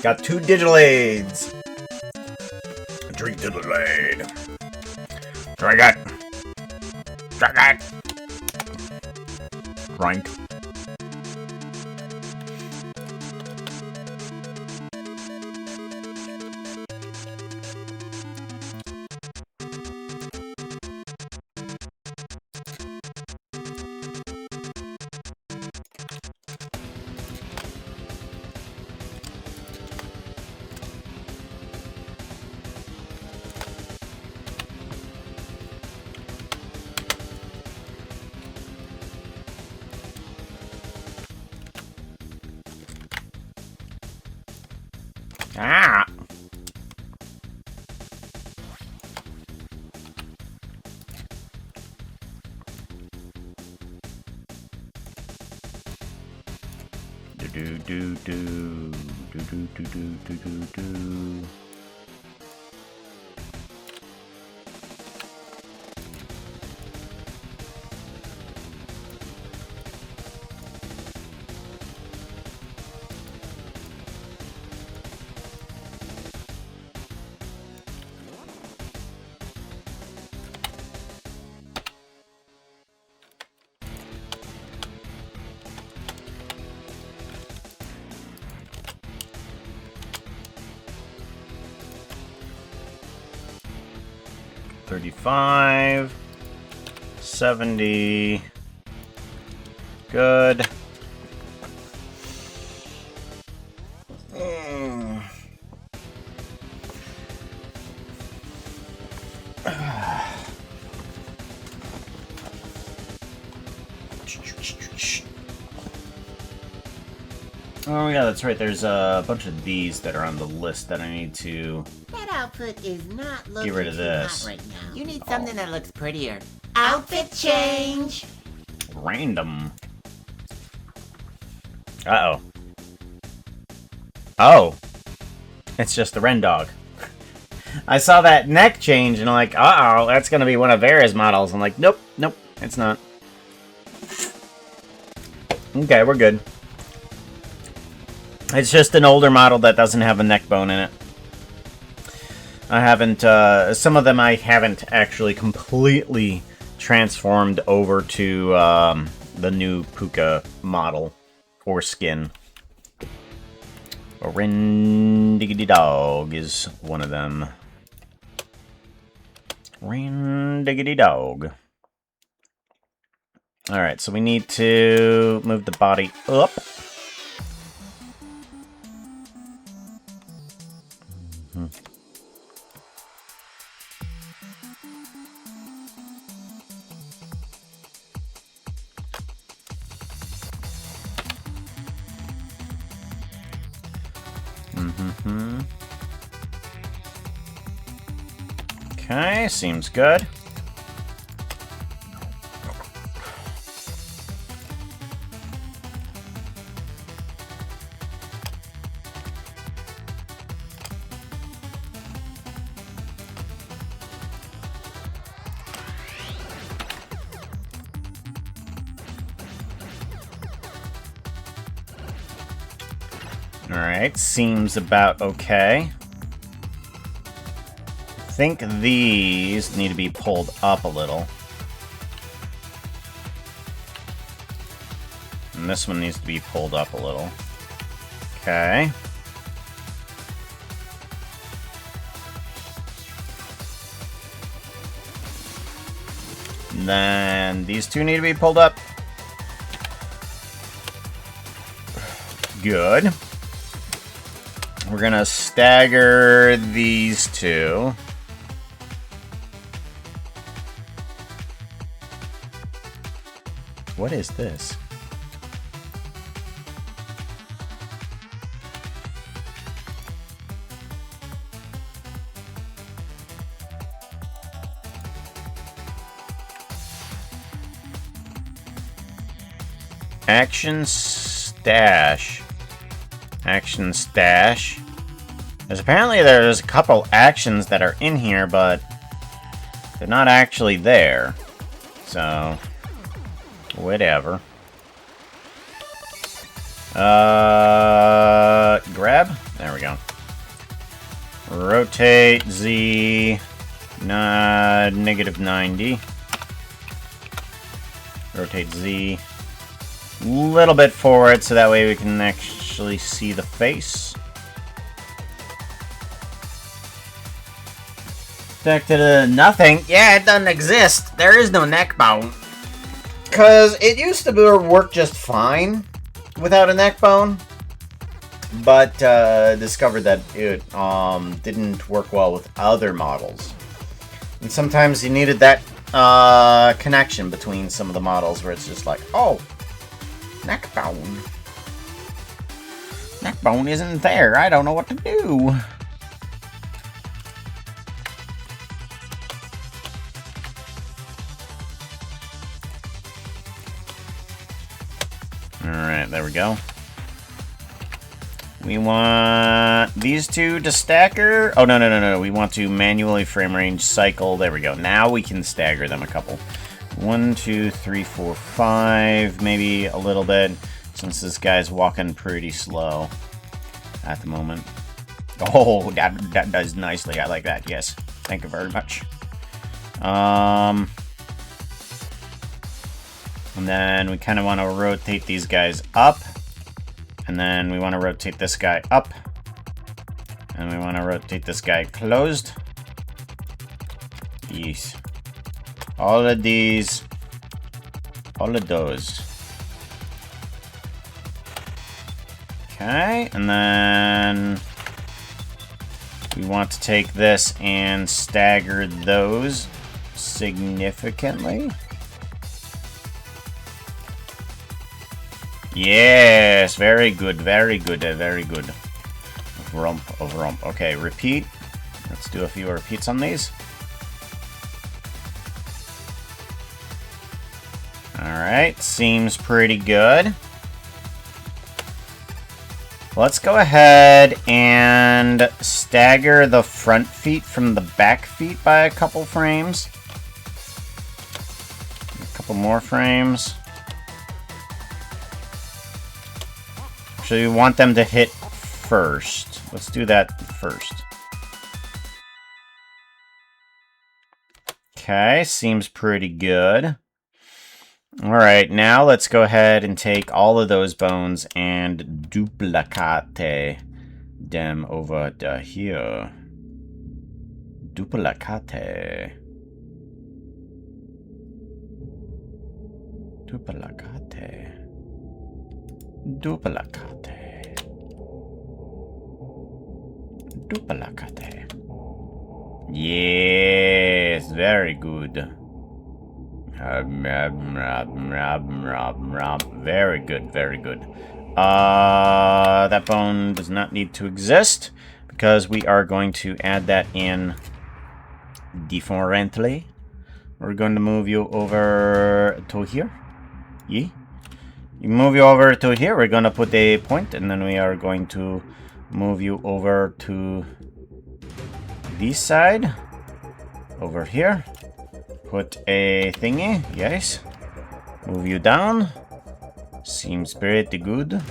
Got 2 digital aids. Drink digital aid. Drink it. Drink it. Drink. do do do do do do do do do. $35, $70, good. Oh yeah, that's right. There's a bunch of these that are on the list that I need to... That outfit is not looking rid of too this. hot right now. You need something that looks prettier. Outfit change! Random. Uh-oh. Oh. It's just the Ren Dog. I saw that neck change and I'm like, uh-oh, that's gonna be one of Vera's models. I'm like, nope, nope, it's not. Okay, we're good. It's just an older model that doesn't have a neck bone in it. I haven't, some of them I haven't actually completely transformed over to the new Pooka model or skin. A Ren-diggity dog is one of them. Ren-diggity dog. Alright, so we need to move the body up. Okay, seems good. Alright, seems about okay. I think these need to be pulled up a little. And this one needs to be pulled up a little. Okay. And then these two need to be pulled up. Good. We're gonna stagger these two. What is this? Action stash. Action stash. There's a couple actions that are in here, but they're not actually there. So, whatever. Grab? There we go. Rotate Z, negative 90. Rotate Z a little bit forward so that way we can actually see the face. Back to the nothing. Yeah, it doesn't exist. There is no neck bone. Because it used to work just fine without a neck bone. But discovered that it didn't work well with other models. And sometimes you needed that connection between some of the models where it's just like, oh, neck bone. Neck bone isn't there. I don't know what to do. Alright, there we go. We want these two to stagger. Oh, no. We want to manually frame range cycle. There we go. Now we can stagger them a couple. 1, 2, 3, 4, 5. Maybe a little bit, since this guy's walking pretty slow at the moment. Oh, that does nicely. I like that. Yes. Thank you very much. And then we kind of want to rotate these guys up. And then we want to rotate this guy up. And we want to rotate this guy closed. Yes. All of these. All of those. Okay. And then we want to take this and stagger those significantly. Yes, very good, very good, very good. Rump. Okay, repeat. Let's do a few repeats on these. Alright, seems pretty good. Let's go ahead and stagger the front feet from the back feet by a couple frames. A couple more frames. So we want them to hit first. Let's do that first. Okay, seems pretty good. Alright, now let's go ahead and take all of those bones and duplicate them over to here. Duplicate. Yes, very good. Very good, very good. That bone does not need to exist because we are going to add that in differently. We're going to move you over to here. Yeah. You move you over to here. We're going to put a point, and then we are going to move you over to this side. Over here. Put a thingy. Yes. Move you down. Seems pretty good.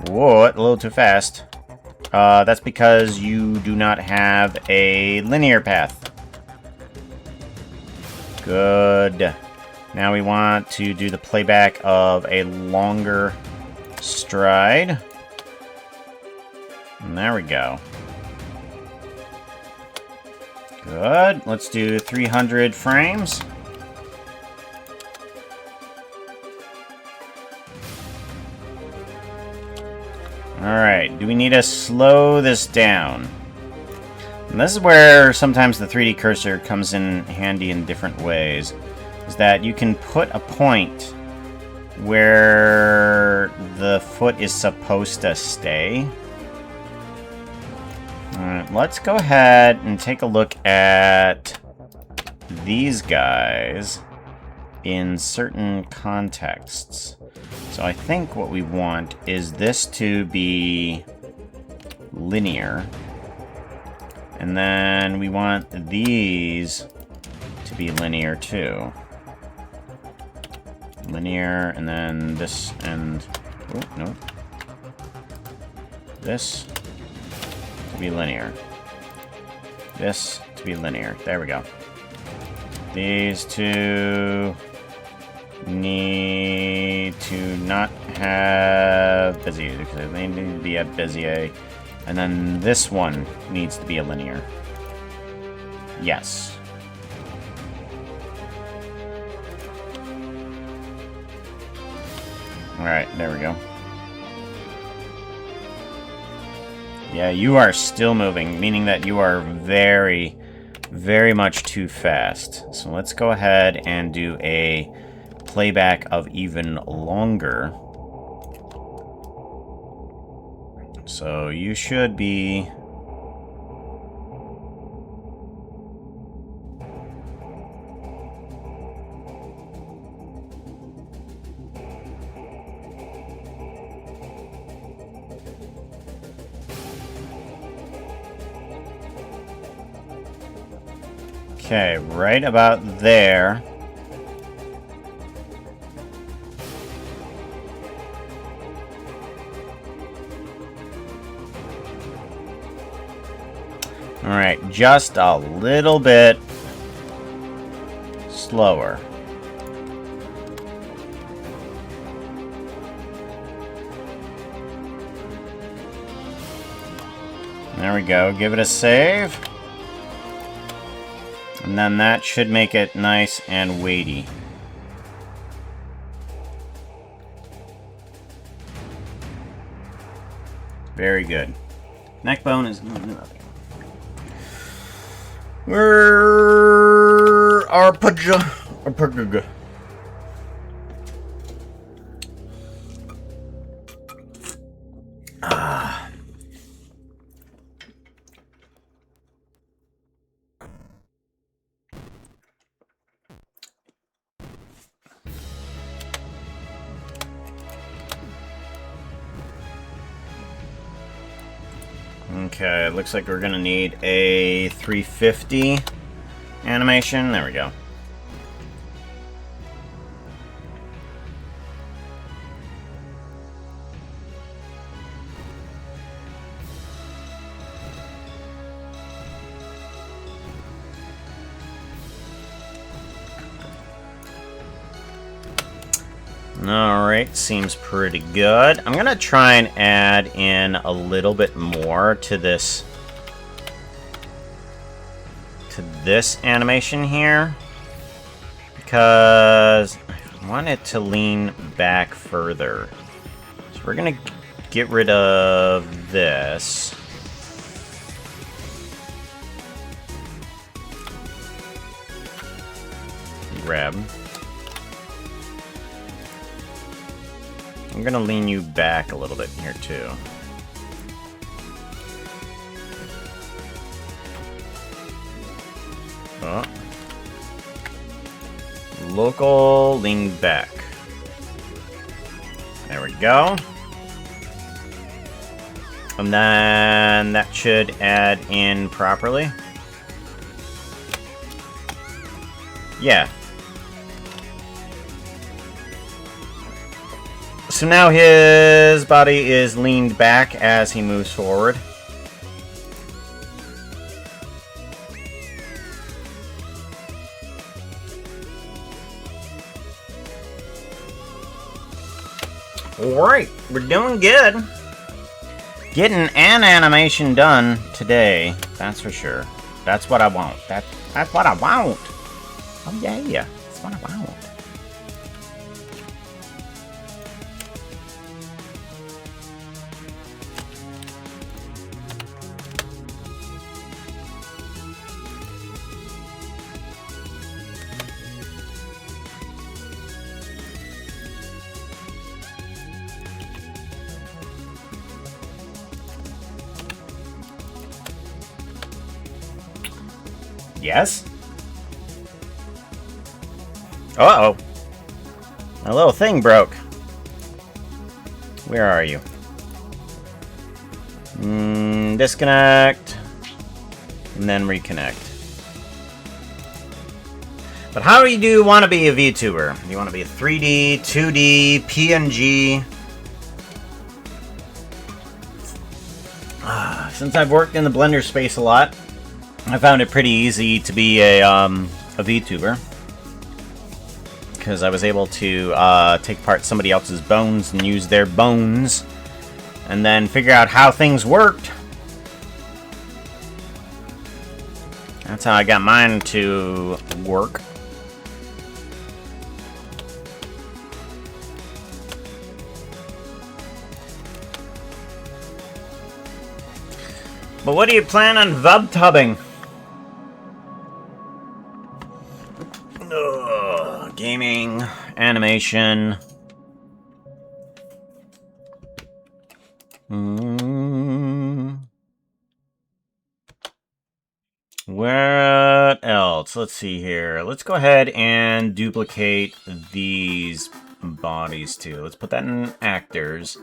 Whoa, a little too fast. That's because you do not have a linear path. Good. Now we want to do the playback of a longer stride. And there we go. Good. Let's do 300 frames. Alright, do we need to slow this down? And this is where sometimes the 3D cursor comes in handy in different ways. Is that you can put a point where the foot is supposed to stay. Alright, let's go ahead and take a look at these guys in certain contexts. So I think what we want is this to be linear. And then we want these to be linear too. Linear, and then this and... oh, no. This to be linear. This to be linear. There we go. These two need to not have Bezier, because they need to be at Bezier. And then this one needs to be a linear. Yes. Alright, there we go. Yeah, you are still moving, meaning that you are very, very much too fast. So let's go ahead and do a playback of even longer. So you should be... Okay, right about there. Alright, just a little bit slower. There we go, give it a save. And then that should make it nice and weighty. Very good. Neck bone is nothing. Where are Pooka? Okay, looks like we're gonna need a 350 animation. There we go. Alright, seems pretty good. I'm gonna try and add in a little bit more to this animation here, because I want it to lean back further. So we're gonna get rid of this. Grab. I'm gonna lean you back a little bit here too. Oh. Local lean back. There we go. And then that should add in properly. Yeah. So now his body is leaned back as he moves forward. Alright, we're doing good. Getting an animation done today, that's for sure. That's what I want. That's what I want. Oh yeah, that's what I want. Yes? Uh-oh. My little thing broke. Where are you? Disconnect. And then reconnect. But how do you want to be a VTuber? Do you want to be a 3D, 2D, PNG? Since I've worked in the Blender space a lot, I found it pretty easy to be a VTuber, because I was able to take apart somebody else's bones and use their bones, and then figure out how things worked. That's how I got mine to work. But what do you plan on VubTubbing? Gaming, animation. What else? Let's see here. Let's go ahead and duplicate these bodies too. Let's put that in actors.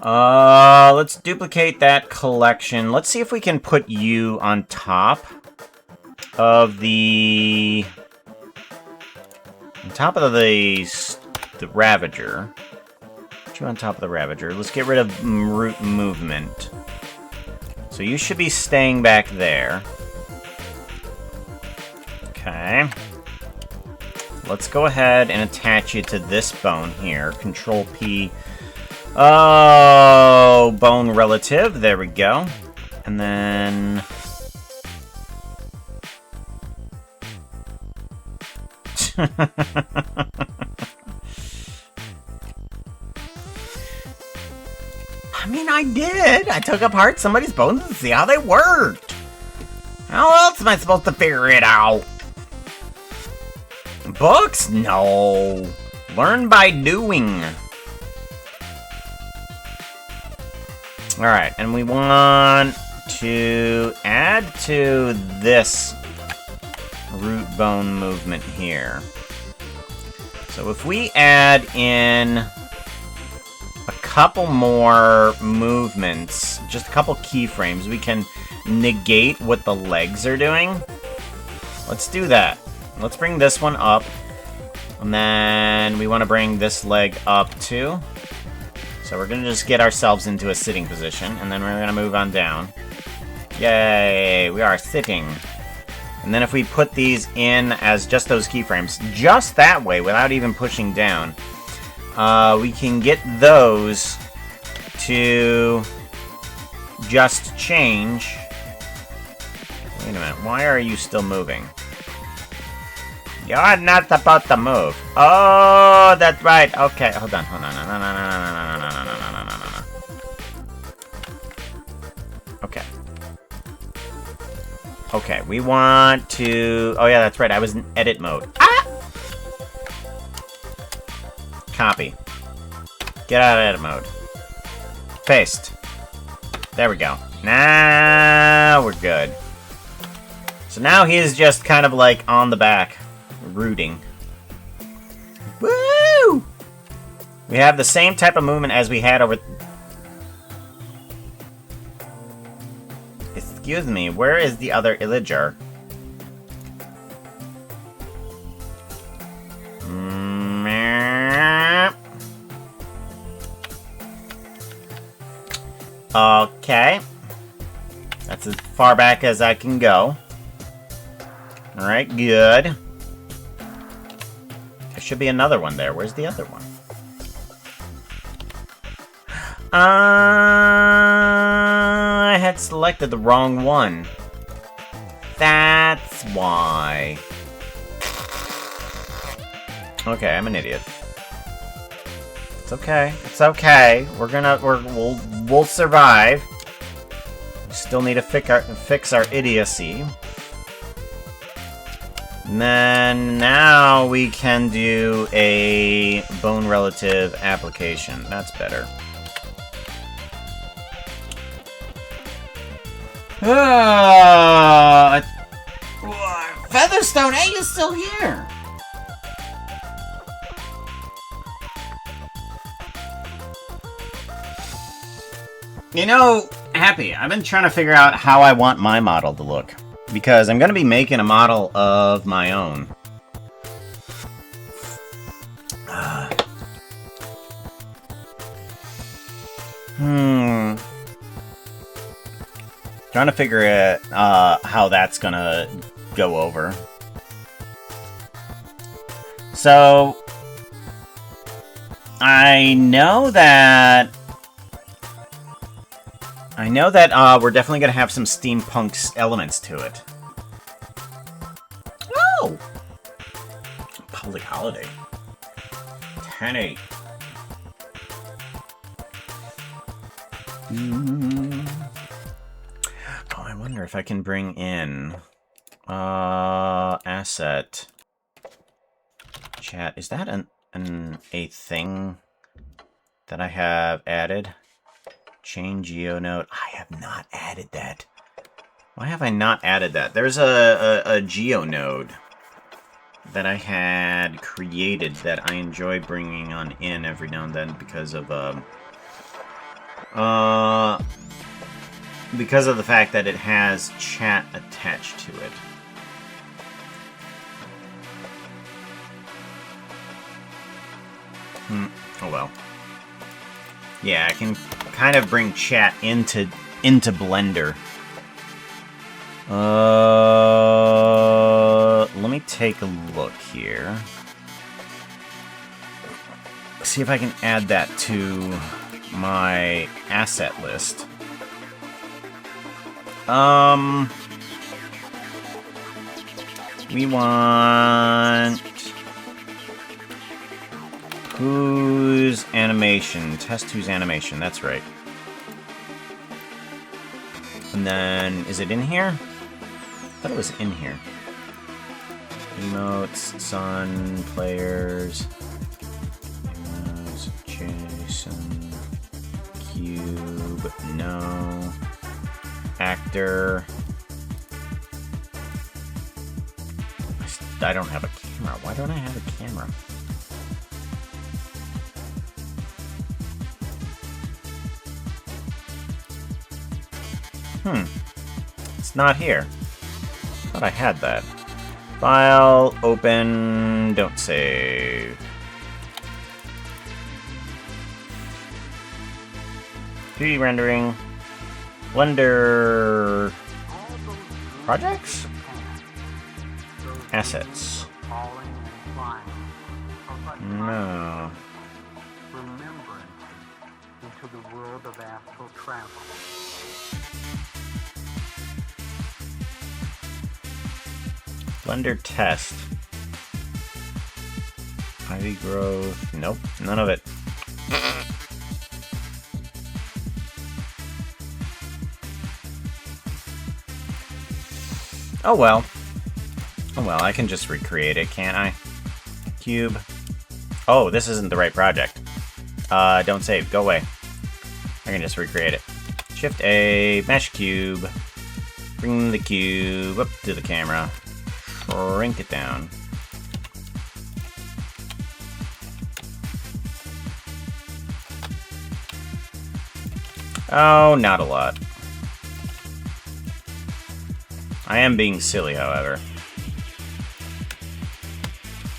Let's duplicate that collection. Let's see if we can put you on top of the... On top of the Ravager. Put you on top of the Ravager. Let's get rid of root movement. So you should be staying back there. Okay. Let's go ahead and attach you to this bone here. Control P. Oh, bone relative. There we go. And then... I mean, I did. I took apart somebody's bones to see how they worked. How else am I supposed to figure it out? Books? No. Learn by doing. Alright, and we want to add to this root bone movement here. So if we add in a couple more movements, just a couple keyframes, we can negate what the legs are doing. Let's do that. Let's bring this one up. And then we want to bring this leg up too. So we're going to just get ourselves into a sitting position, and then we're going to move on down. Yay, we are sitting. And then if we put these in as just those keyframes, just that way, without even pushing down, we can get those to just change. Wait a minute, why are you still moving? You're not supposed to move. Oh, that's right. Okay, hold on. No. Okay. Okay, we want to... Oh, yeah, that's right. I was in edit mode. Ah! Copy. Get out of edit mode. Paste. There we go. Now we're good. So now he's just kind of like on the back, rooting. Woo! We have the same type of movement as we had over... Excuse me, where is the other illager? Okay. That's as far back as I can go. Alright, good. There should be another one there. Where's the other one? I had selected the wrong one. That's why. Okay, I'm an idiot. It's okay. It's okay. We'll survive. We still need to fix our idiocy. And then now we can do a bone relative application. That's better. Featherstone, hey, you still here? You know, Happy, I've been trying to figure out how I want my model to look. Because I'm going to be making a model of my own. Trying to figure it how that's going to go over. So, I know that we're definitely going to have some steampunk elements to it. Oh! Public holiday. 10-8. Oh, I wonder if I can bring in... asset. Chat. Is that a thing that I have added? Chain GeoNode. I have not added that. Why have I not added that? There's a GeoNode that I had created that I enjoy bringing on in every now and then because of the fact that it has chat attached to it. Oh well. Yeah, I can kind of bring chat into Blender. Let me take a look here. See if I can add that to my asset list. We want whose animation? Test whose animation, that's right. And then, is it in here? I thought it was in here. Emotes, sun, players, Jason, cube, no, actor. I don't have a camera. Why don't I have a camera? It's not here. Thought I had that. File, open, don't save. 3D rendering. Blender. Projects? Assets. No. Remembrance into the world of astral travel. Blender test. Ivy growth. Nope, none of it. Oh well. Oh well, I can just recreate it, can't I? Cube. Oh, this isn't the right project. Don't save. Go away. I can just recreate it. Shift A, mesh cube. Bring the cube up to the camera. Shrink it down. Oh, not a lot. I am being silly, however.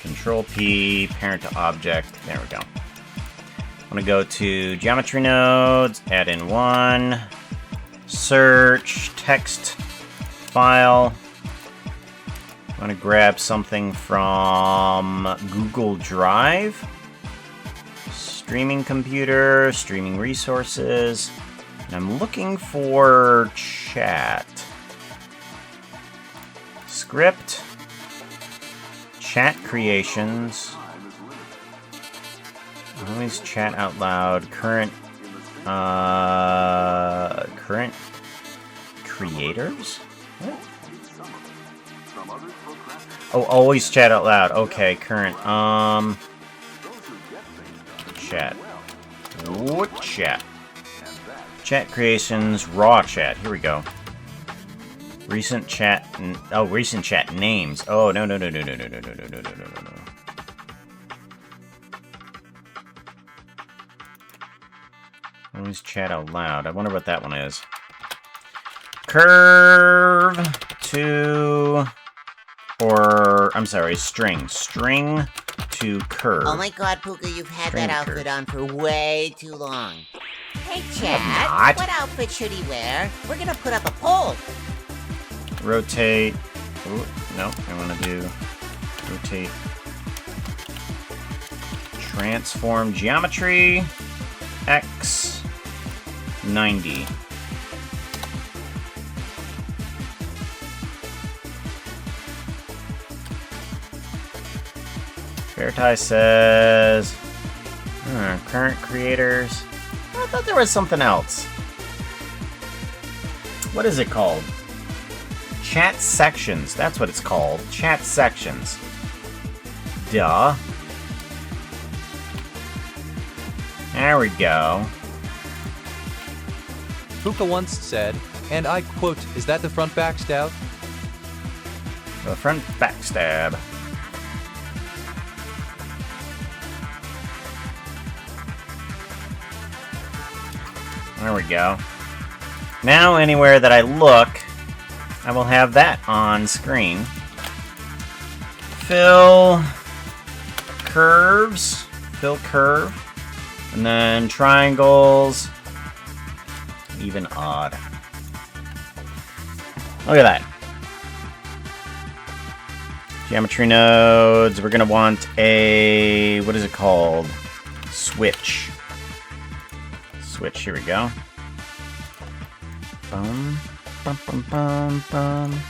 Control P, parent to object. There we go. I'm gonna go to geometry nodes, add in one, search, text, file. I'm gonna grab something from Google Drive, streaming computer, streaming resources, and I'm looking for chat. Script, chat creations, always chat out loud, current creators? What? Oh, always chat out loud. Okay, current, chat. What chat? Chat creations, raw chat. Here we go. Recent chat. Oh, recent chat names. Oh, no. Always chat out loud. I wonder what that one is. Curve to, or I'm sorry, string. String to curve. Oh my god, Pooka, you've had String that outfit curve. on for way too long. Hey, have Chad, not. what outfit should he wear? We're gonna put up a poll. Rotate. Ooh, no, I want to do rotate. Transform geometry. X 90. Veritai says current creators. I thought there was something else. What is it called? Chat sections. That's what it's called. Chat sections. Duh. There we go. Pooka once said, and I quote, "Is that the front backstab?" The front backstab. There we go. Now, anywhere that I look, I will have that on screen. Fill curves fill curve. And then triangles. Even odd. Look at that. Geometry nodes. We're going to want a... what is it called? Switch. Switch. Here we go. Bum, bum, bum, bum, bum.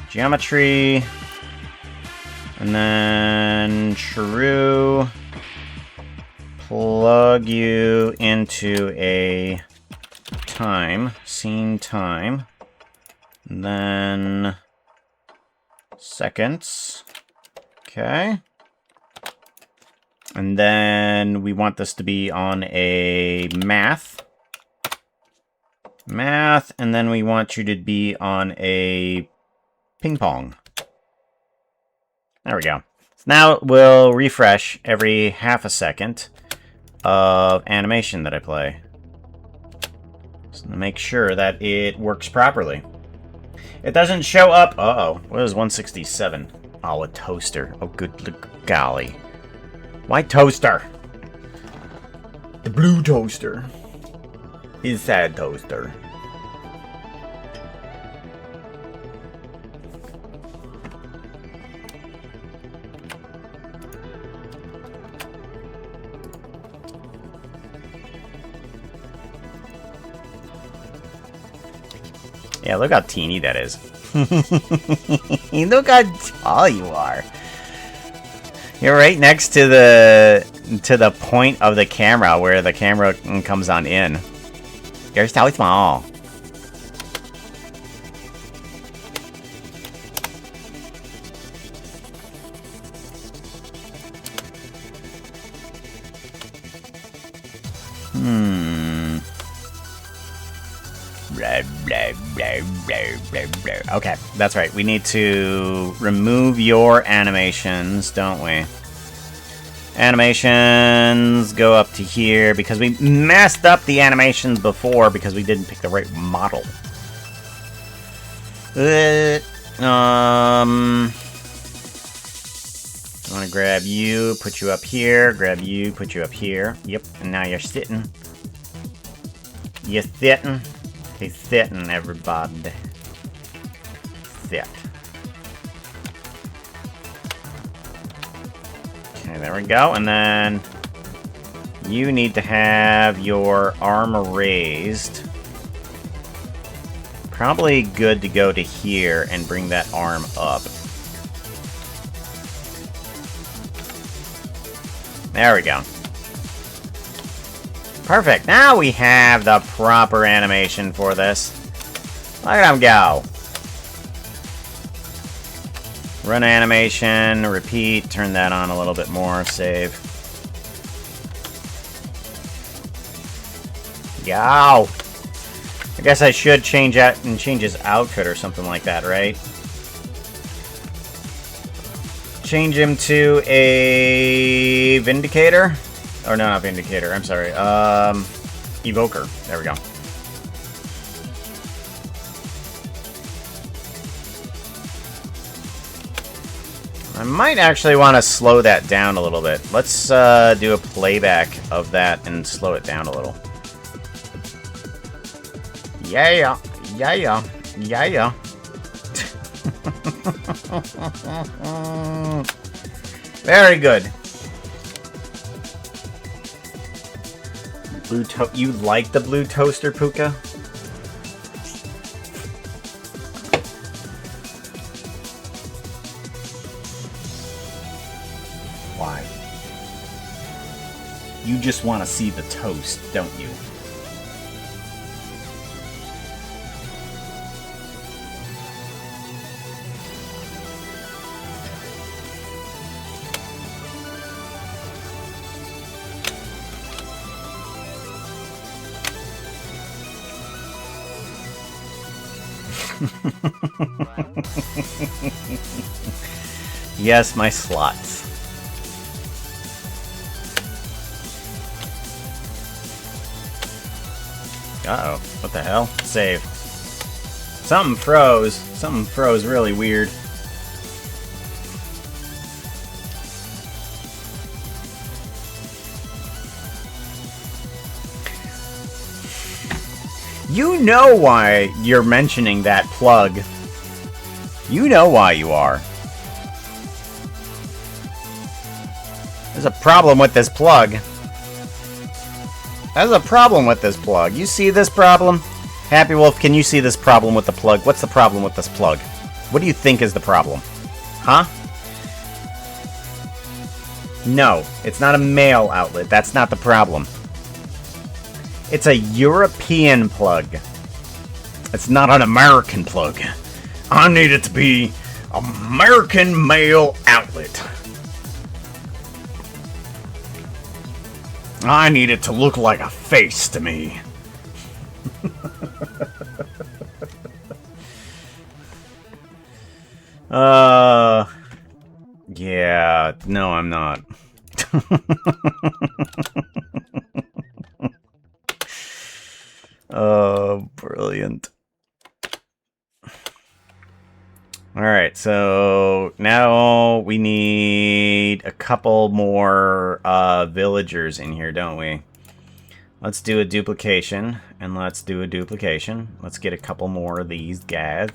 Geometry. And then true. Plug you into a time. Scene time. And then seconds. Okay. And then we want this to be on a math. Math, and then we want you to be on a ping pong. There we go. So now we'll refresh every half a second of animation that I play. So to make sure that it works properly. It doesn't show up. Uh-oh. What is 167? Oh, a toaster. Oh, good golly. Why toaster? The blue toaster. Is sad toaster. Yeah, look how teeny that is. Look how tall you are. You're right next to the point of the camera where the camera comes on in. You're so small. Okay, that's right. We need to remove your animations, don't we? Animations go up to here because we messed up the animations before because we didn't pick the right model. I want to grab you, put you up here, grab you, put you up here. Yep, and now you're sitting. You're sitting. He's sitting, everybody. Sit. Okay, there we go. And then you need to have your arm raised. Probably good to go to here and bring that arm up. There we go. Perfect. Now we have the proper animation for this. Look at him go. Run animation, repeat, turn that on a little bit more, save. Yow! I guess I should change out and change his outfit or something like that, right? Change him to a Vindicator? Or no, not Vindicator, I'm sorry. Evoker. There we go. I might actually want to slow that down a little bit. Let's do a playback of that and slow it down a little. Yeah, yeah, yeah, yeah, yeah. Very good. You like the blue toaster, Pooka? Why? You just want to see the toast, don't you? Yes, my slots. Uh-oh. What the hell? Save. Something froze. Something froze really weird. You know why you're mentioning that plug. You know why you are. There's a problem with this plug. There's a problem with this plug. You see this problem? Happy Wolf, can you see this problem with the plug? What's the problem with this plug? What do you think is the problem? Huh? No, it's not a male outlet. That's not the problem. It's a European plug. It's not an American plug. I need it to be American male outlet. I need it to look like a face to me. Yeah, no, I'm not. Oh, brilliant. Alright, so now we need a couple more villagers in here, don't we? Let's do a duplication, and let's do a duplication. Let's get a couple more of these guys.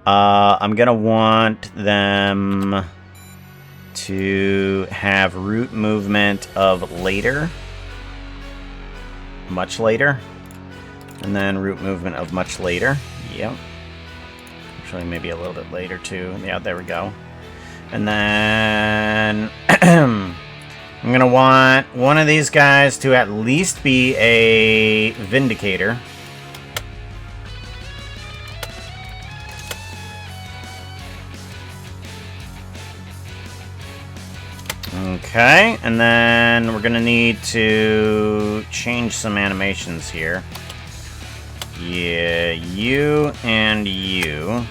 I'm gonna want them to have route movement of later. Much later. And then route movement of much later. Yep. Actually, maybe a little bit later, too. Yeah, there we go. And then I'm going to want one of these guys to at least be a Vindicator. Okay, and then we're going to need to change some animations here. Yeah, you and you.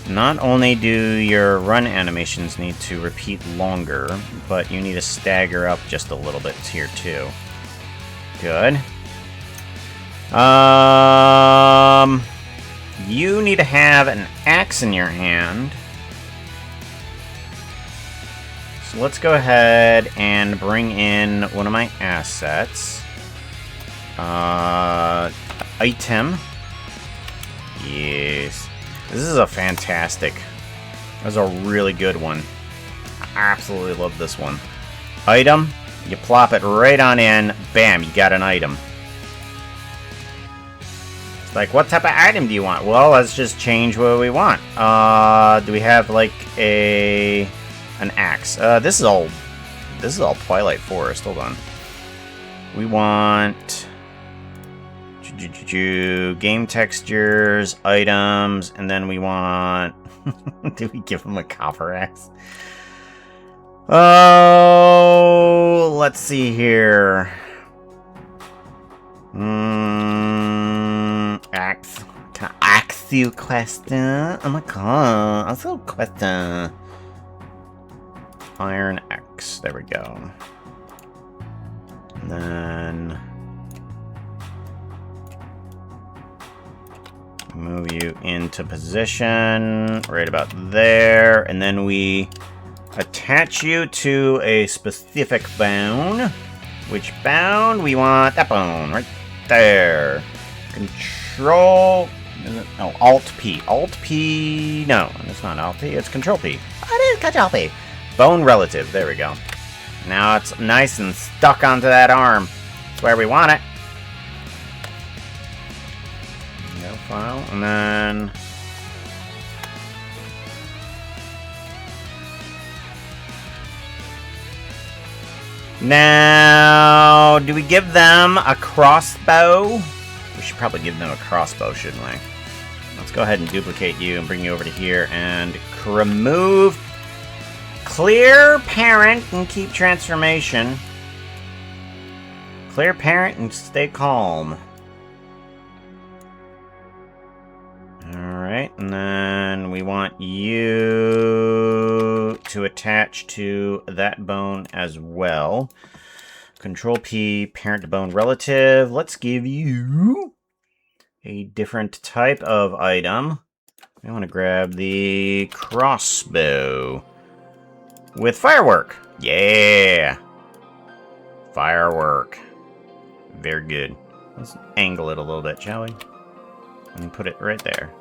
Not only do your run animations need to repeat longer, but you need to stagger up just a little bit here too. Good. You need to have an axe in your hand. So let's go ahead and bring in one of my assets. Item. Yes. This is a fantastic. This is a really good one. I absolutely love this one. Item. You plop it right on in. Bam, you got an item. It's like, what type of item do you want? Well, let's just change what we want. Do we have like an axe? This is all Twilight Forest. Hold on. We want game textures, items, and then we want... Do we give him a copper axe? Oh, let's see here. Axe. Can I ask you a question? Oh my god, ask you a question. Iron axe. There we go. And then move you into position right about there, and then we attach you to a specific bone. Which bone? We want that bone right there. Control. No, Alt P. Alt P. No, it's not Alt P. It's Control P. Oh, it is Control P. Bone relative. There we go. Now it's nice and stuck onto that arm. That's where we want it. File, and then now, do we give them a crossbow? We should probably give them a crossbow, shouldn't we? Let's go ahead and duplicate you and bring you over to here and remove clear parent and keep transformation. Clear parent and stay calm. Alright, and then we want you to attach to that bone as well. Control P, parent to bone relative. Let's give you a different type of item. I want to grab the crossbow with firework. Yeah! Firework. Very good. Let's angle it a little bit, shall we? And put it right there.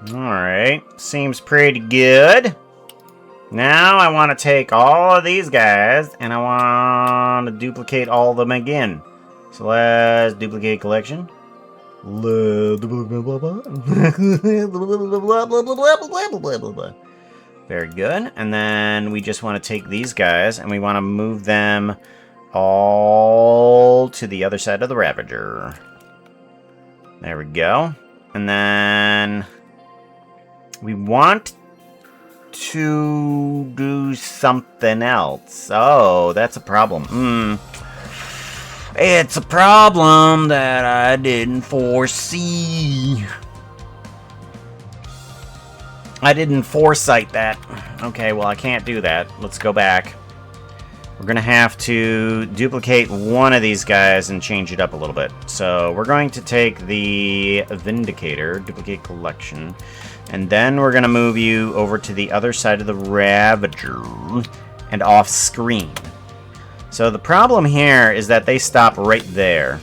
Alright, seems pretty good. Now I want to take all of these guys and I want to duplicate all of them again. So let's duplicate collection. Very good. And then we just want to take these guys and we want to move them all to the other side of the Ravager. There we go. And then we want to do something else. Oh, that's a problem. It's a problem that I didn't foresee. I didn't foresight that. Okay, well, I can't do that. Let's go back. We're going to have to duplicate one of these guys and change it up a little bit. So we're going to take the Vindicator, duplicate collection, and then we're going to move you over to the other side of the Ravager and off screen. So the problem here is that they stop right there.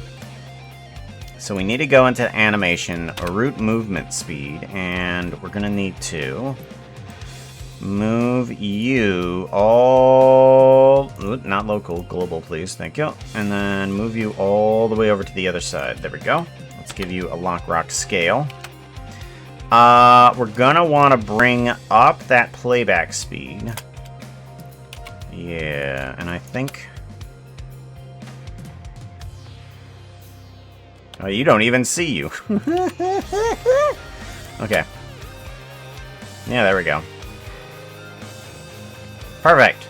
So we need to go into animation, root movement speed, and we're going to need to move you all, not local, global please, thank you. And then move you all the way over to the other side. There we go. Let's give you a lock rock scale. We're gonna want to bring up that playback speed. Yeah, and I think... Oh, you don't even see you. Okay. Yeah, there we go. Perfect.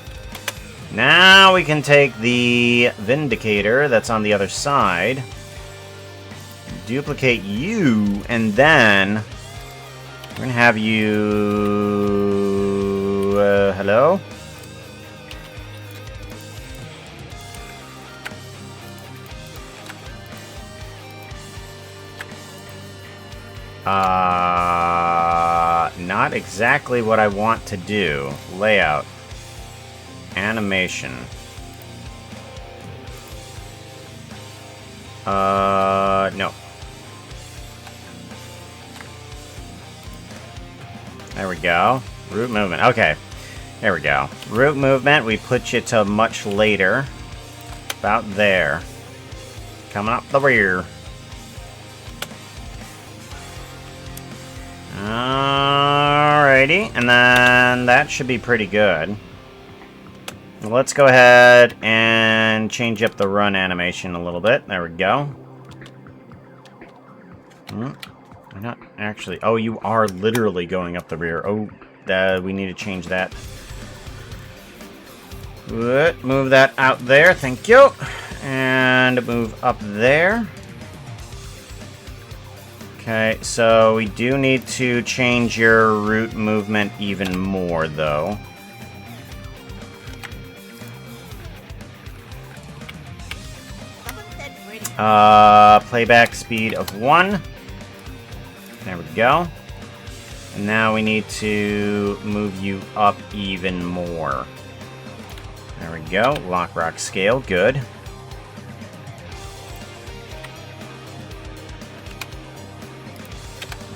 Now we can take the Vindicator that's on the other side, duplicate you, and then we're going to have you... hello? Not exactly what I want to do. Layout. Animation. No. There we go. Root movement. Okay. There we go. Root movement, we put you to much later. About there. Coming up the rear. Alrighty, and then that should be pretty good. Let's go ahead and change up the run animation a little bit. There we go. We're not actually... Oh, you are literally going up the rear. Oh, we need to change that. Good. Move that out there. Thank you. And move up there. Okay, so we do need to change your root movement even more, though. Playback speed of 1. There we go. And now we need to move you up even more. There we go. Lock rock scale. Good.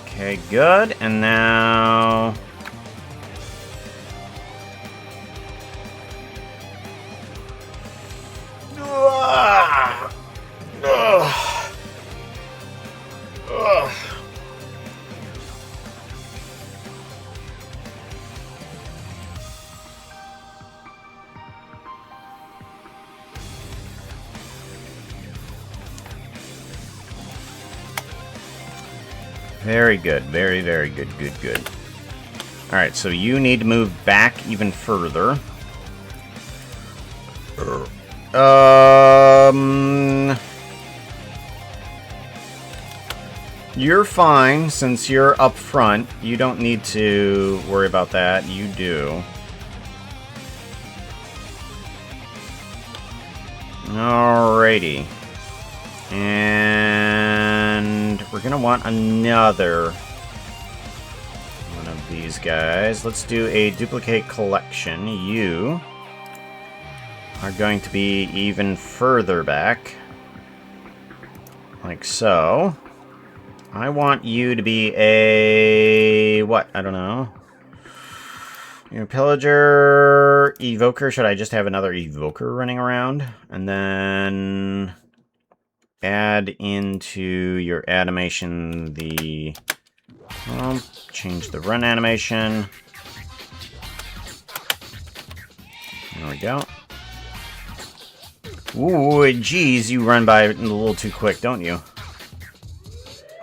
Okay, good. And now... Very good. Very, very good. Good. Alright, so you need to move back even further. You're fine, since you're up front. You don't need to worry about that. You do. Alrighty. And we're gonna want another one of these guys. Let's do a duplicate collection. You are going to be even further back. Like so. I want you to be a... what? I don't know. You're a pillager, evoker. Should I just have another evoker running around? And then add into your animation the... well, change the run animation. There we go. Ooh, geez, you run by a little too quick, don't you?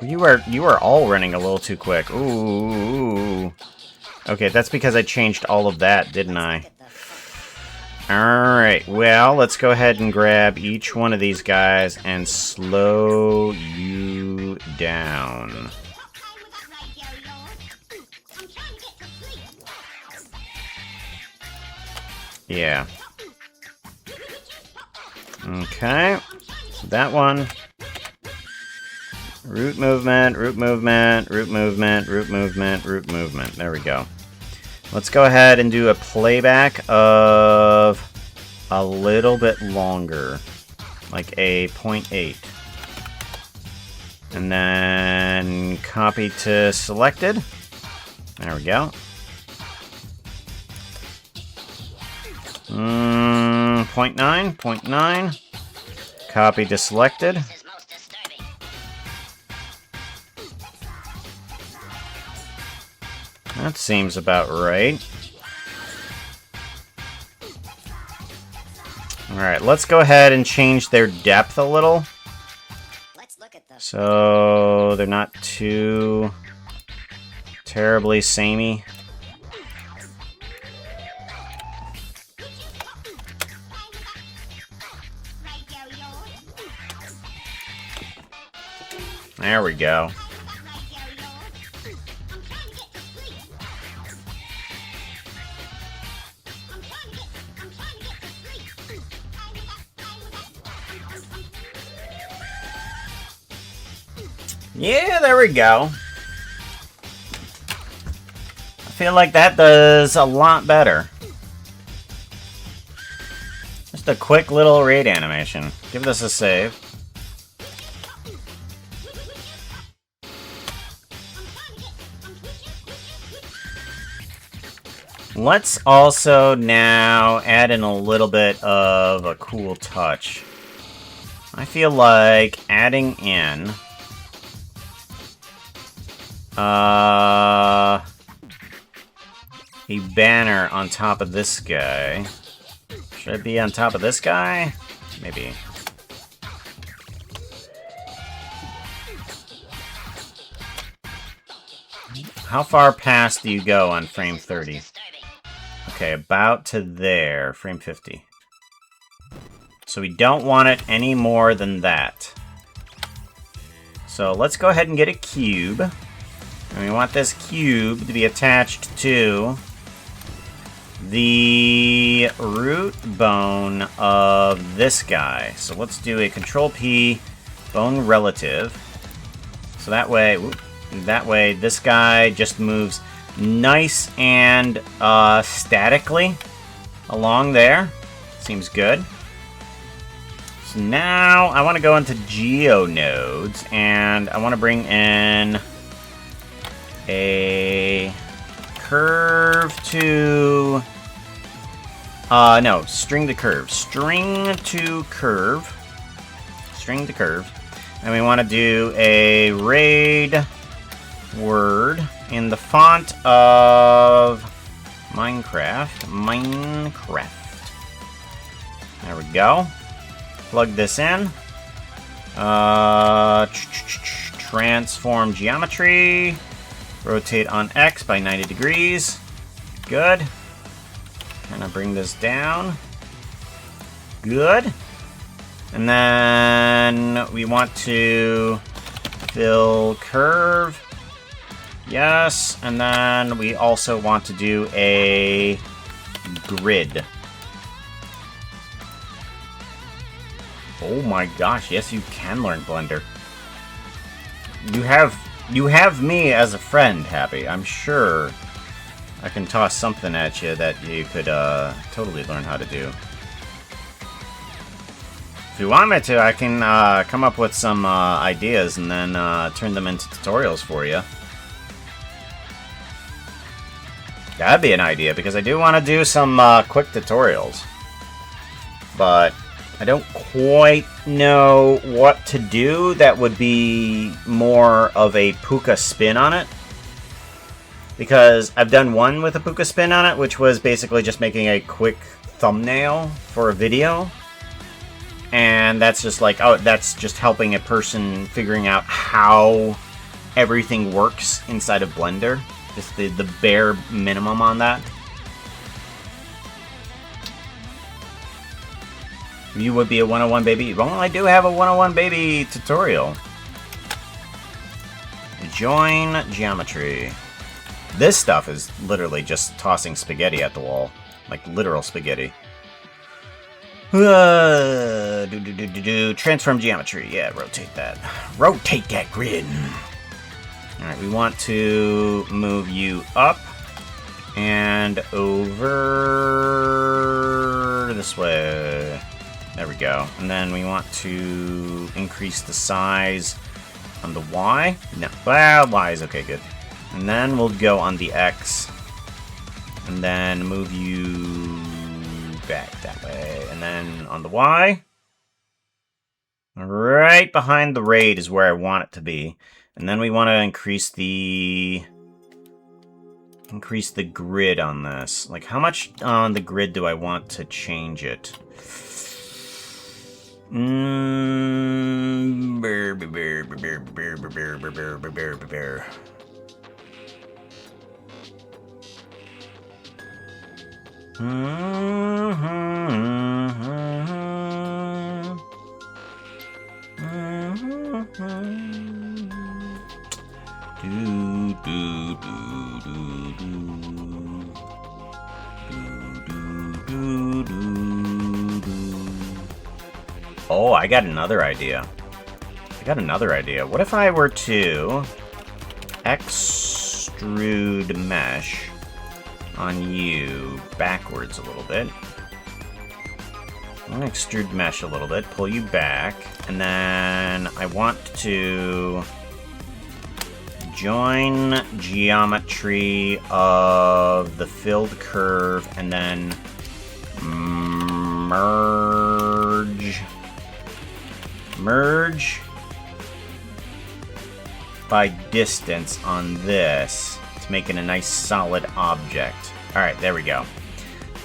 You are all running a little too quick. Ooh. Okay, that's because I changed all of that, didn't I? Alright, well, let's go ahead and grab each one of these guys and slow you down. Yeah. Okay. So that one. Root movement, root movement, root movement, root movement, root movement. There we go. Let's go ahead and do a playback of a little bit longer. Like a 0.8. And then copy to selected. There we go. 0.9, 0.9. Copy to selected. That seems about right. Alright, let's go ahead and change their depth a little. So they're not too terribly samey. There we go. Yeah, there we go. I feel like that does a lot better. Just a quick little raid animation. Give this a save. Let's also now add in a little bit of a cool touch. I feel like adding in a banner on top of this guy. Should it be on top of this guy? Maybe. How far past do you go on frame 30? Okay, about to there, frame 50. So we don't want it any more than that. So let's go ahead and get a cube. And we want this cube to be attached to the root bone of this guy. So let's do a Control P bone relative. So that way, this guy just moves nice and statically along there. Seems good. So now I want to go into geo nodes and I want to bring in a curve to no, string to curve. String to curve. String to curve. And we want to do a raid word in the font of Minecraft. There we go. Plug this in. Transform geometry. Rotate on X by 90 degrees. Good. Kind of bring this down. Good. And then we want to fill curve. Yes. And then we also want to do a grid. Oh my gosh, yes you can learn Blender. you have me as a friend, Happy. I'm sure I can toss something at you that you could totally learn how to do. If you want me to, I can come up with some ideas and then turn them into tutorials for you. That'd be an idea, because I do want to do some quick tutorials. But I don't quite know what to do that would be more of a Pooka spin on it. Because I've done one with a Pooka spin on it, which was basically just making a quick thumbnail for a video. And that's just like, oh, that's just helping a person figuring out how everything works inside of Blender. Just the bare minimum on that. You would be a 101 baby. Well, I do have a 101 baby tutorial. Join geometry. This stuff is literally just tossing spaghetti at the wall. Like literal spaghetti. Transform geometry. Yeah, rotate that. Rotate that grid. Alright, we want to move you up and over this way. There we go. And then we want to increase the size on the Y. No, well, Y is okay, good. And then we'll go on the X. And then move you back that way. And then on the Y. Right behind the raid is where I want it to be. And then we want to increase the grid on this. Like, how much on the grid do I want to change it? Oh, I got another idea. What if I were to extrude mesh on you backwards a little bit? I'm gonna extrude mesh a little bit, pull you back, and then I want to join geometry of the filled curve and then merge by distance on this to make it a nice solid object. Alright, there we go.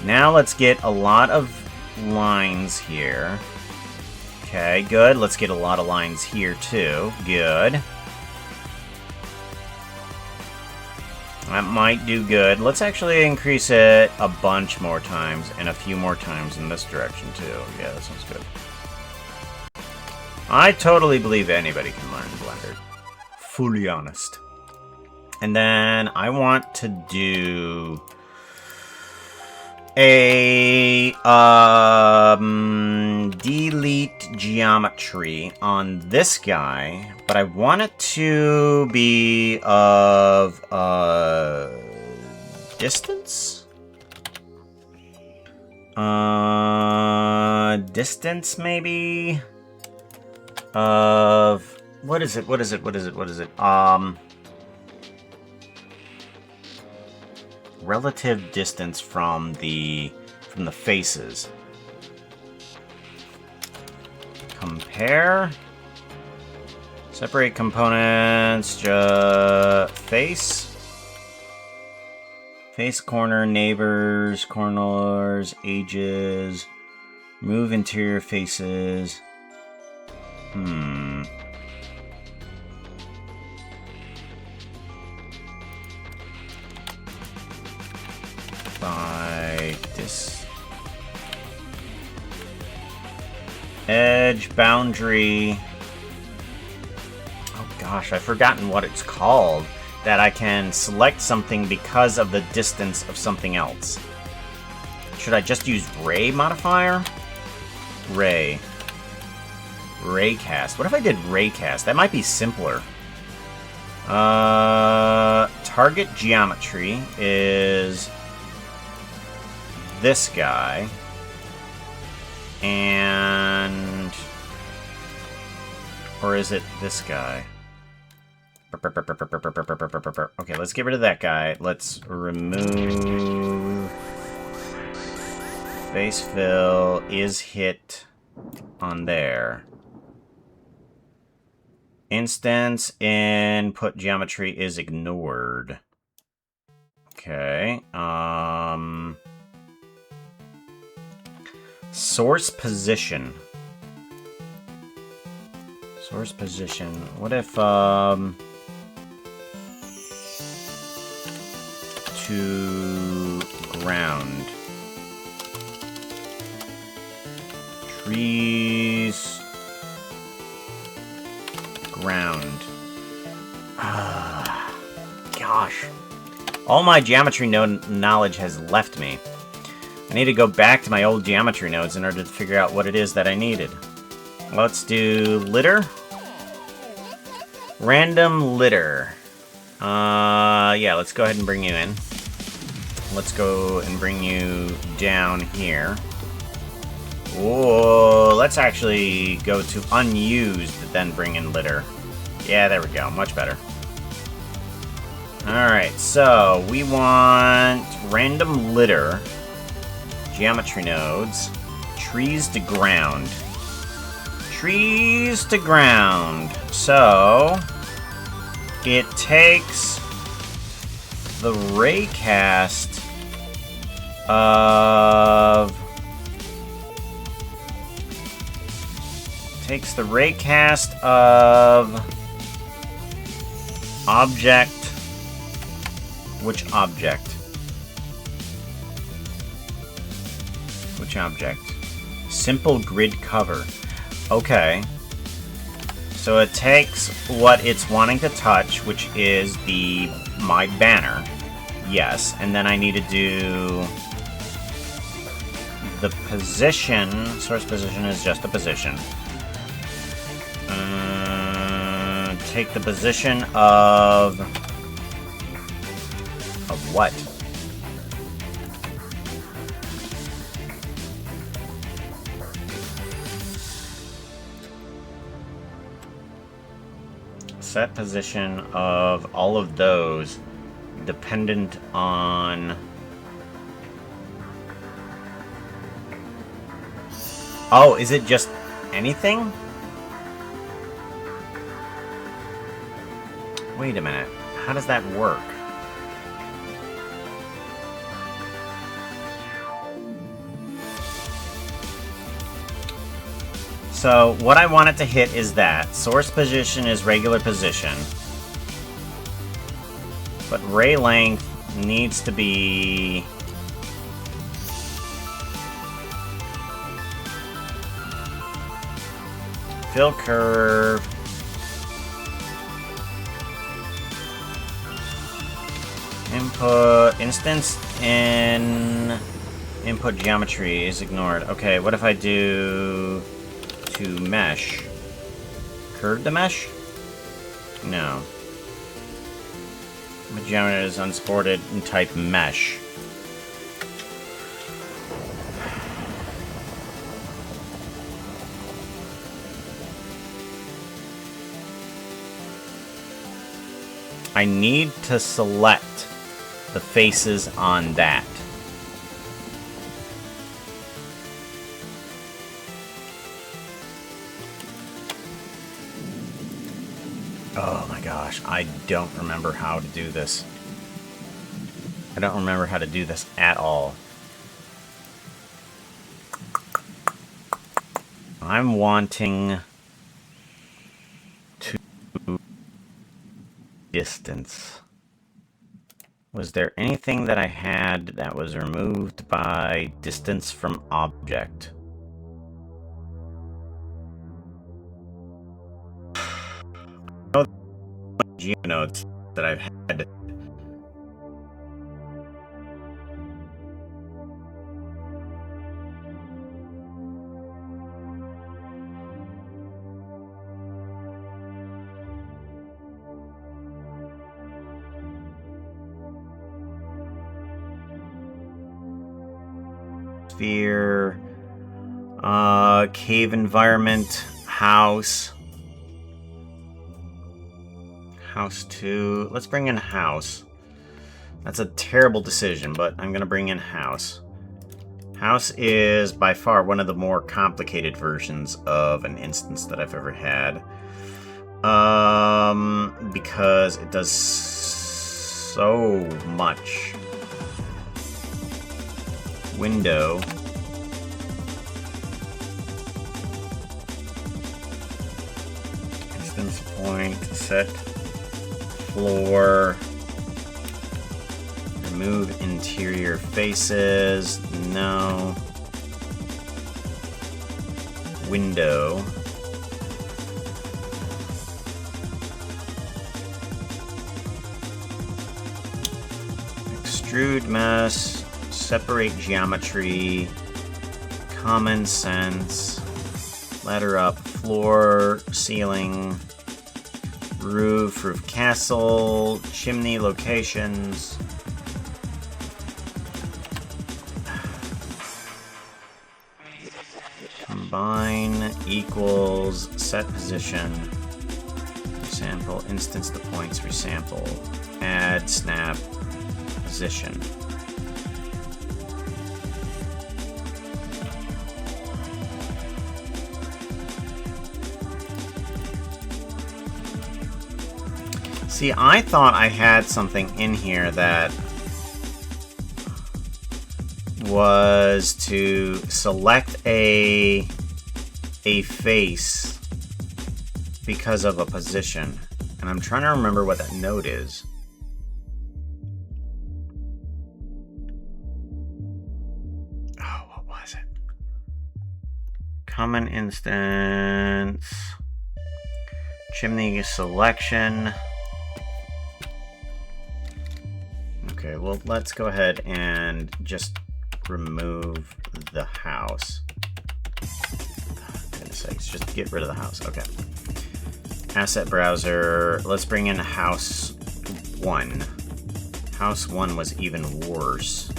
Now let's get a lot of lines here. Okay, good. Let's get a lot of lines here too. Good. That might do good. Let's actually increase it a bunch more times and a few more times in this direction too. Yeah, that sounds good. I totally believe anybody can learn Blender. Fully honest. And then I want to do a delete geometry on this guy, but I want it to be of distance? Distance maybe? Of what is it? Relative distance from the faces. Compare. Separate components. Face. Face, corner, neighbors, corners, edges. Move interior faces. By this edge boundary. Oh gosh, I've forgotten what it's called. That I can select something because of the distance of something else. Should I just use ray modifier? Raycast. What if I did raycast? That might be simpler. Target geometry is this guy. And... Or is it this guy? Okay, let's get rid of that guy. Let's remove... Face fill is hit on there. Instance input geometry is ignored. Okay, source position. Source position. What if, to ground. Trees. Ground. Gosh. All my geometry node knowledge has left me. I need to go back to my old geometry nodes in order to figure out what it is that I needed. Let's do litter. Random litter. Yeah, let's go ahead and bring you in. Let's go and bring you down here. Whoa, let's actually go to unused, then bring in litter. Yeah, there we go. Much better. Alright, so we want random litter, geometry nodes, trees to ground. Trees to ground. So, it takes the raycast of... Takes the raycast of object. Which object? Which object? Simple grid cover. Okay. So it takes what it's wanting to touch, which is my banner. Yes, and then I need to do the position. Source position is just a position. Take the position of what? Set position of all of those dependent on... Oh, is it just anything? Wait a minute. How does that work? So, what I want it to hit is that. Source position is regular position. But ray length needs to be... Fill curve. Input instance in input geometry is ignored. Okay, what if I do to mesh? Curve the mesh? No. My geometry is unsupported and type mesh. I need to select the faces on that. Oh my gosh, I don't remember how to do this. I don't remember how to do this at all. I'm wanting to distance. Was there anything that I had that was removed by distance from object? I know geonodes that I've had. atmosphere, cave environment, house. House 2. Let's bring in house. That's a terrible decision, but I'm gonna bring in house. House is by far one of the more complicated versions of an instance that I've ever had. Because it does so much. Window. Instance point, set, floor. Remove interior faces. No. Window. Extrude mesh. Separate geometry. Common sense. Ladder up. Floor. Ceiling. Roof castle. Chimney locations. Combine equals set position. Sample instance the points resample. Add snap position. See, I thought I had something in here that was to select a face because of a position. And I'm trying to remember what that node is. Oh, what was it? Common instance. Chimney selection. Okay, well, let's go ahead and just remove the house. Goodness sakes, just get rid of the house. Okay. Asset browser. Let's bring in house 1. House 1 was even worse.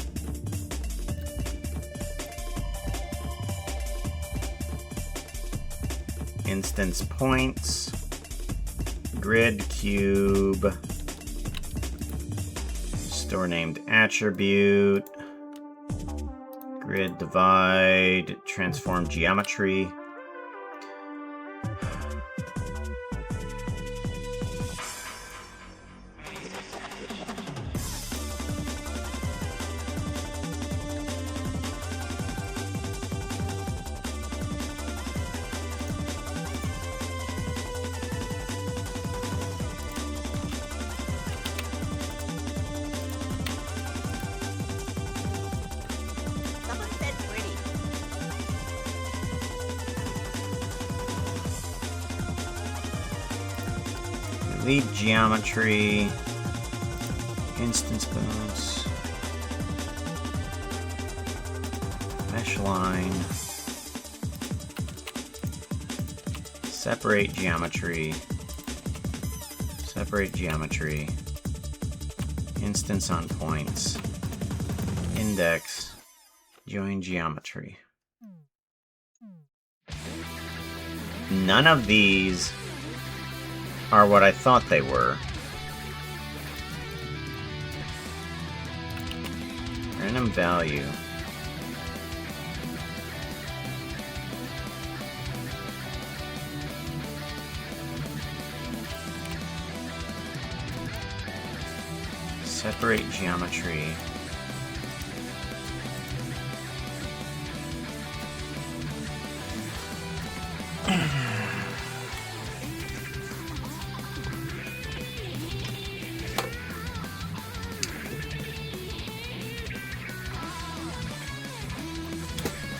Instance points. Grid cube. Store named attribute. Grid divide. Transform geometry. Someone said pretty. Delete geometry. Instance bonus. Mesh line. Separate geometry. Separate geometry. Instance on points. Index. Join geometry. None of these are what I thought they were. Random value. Separate geometry.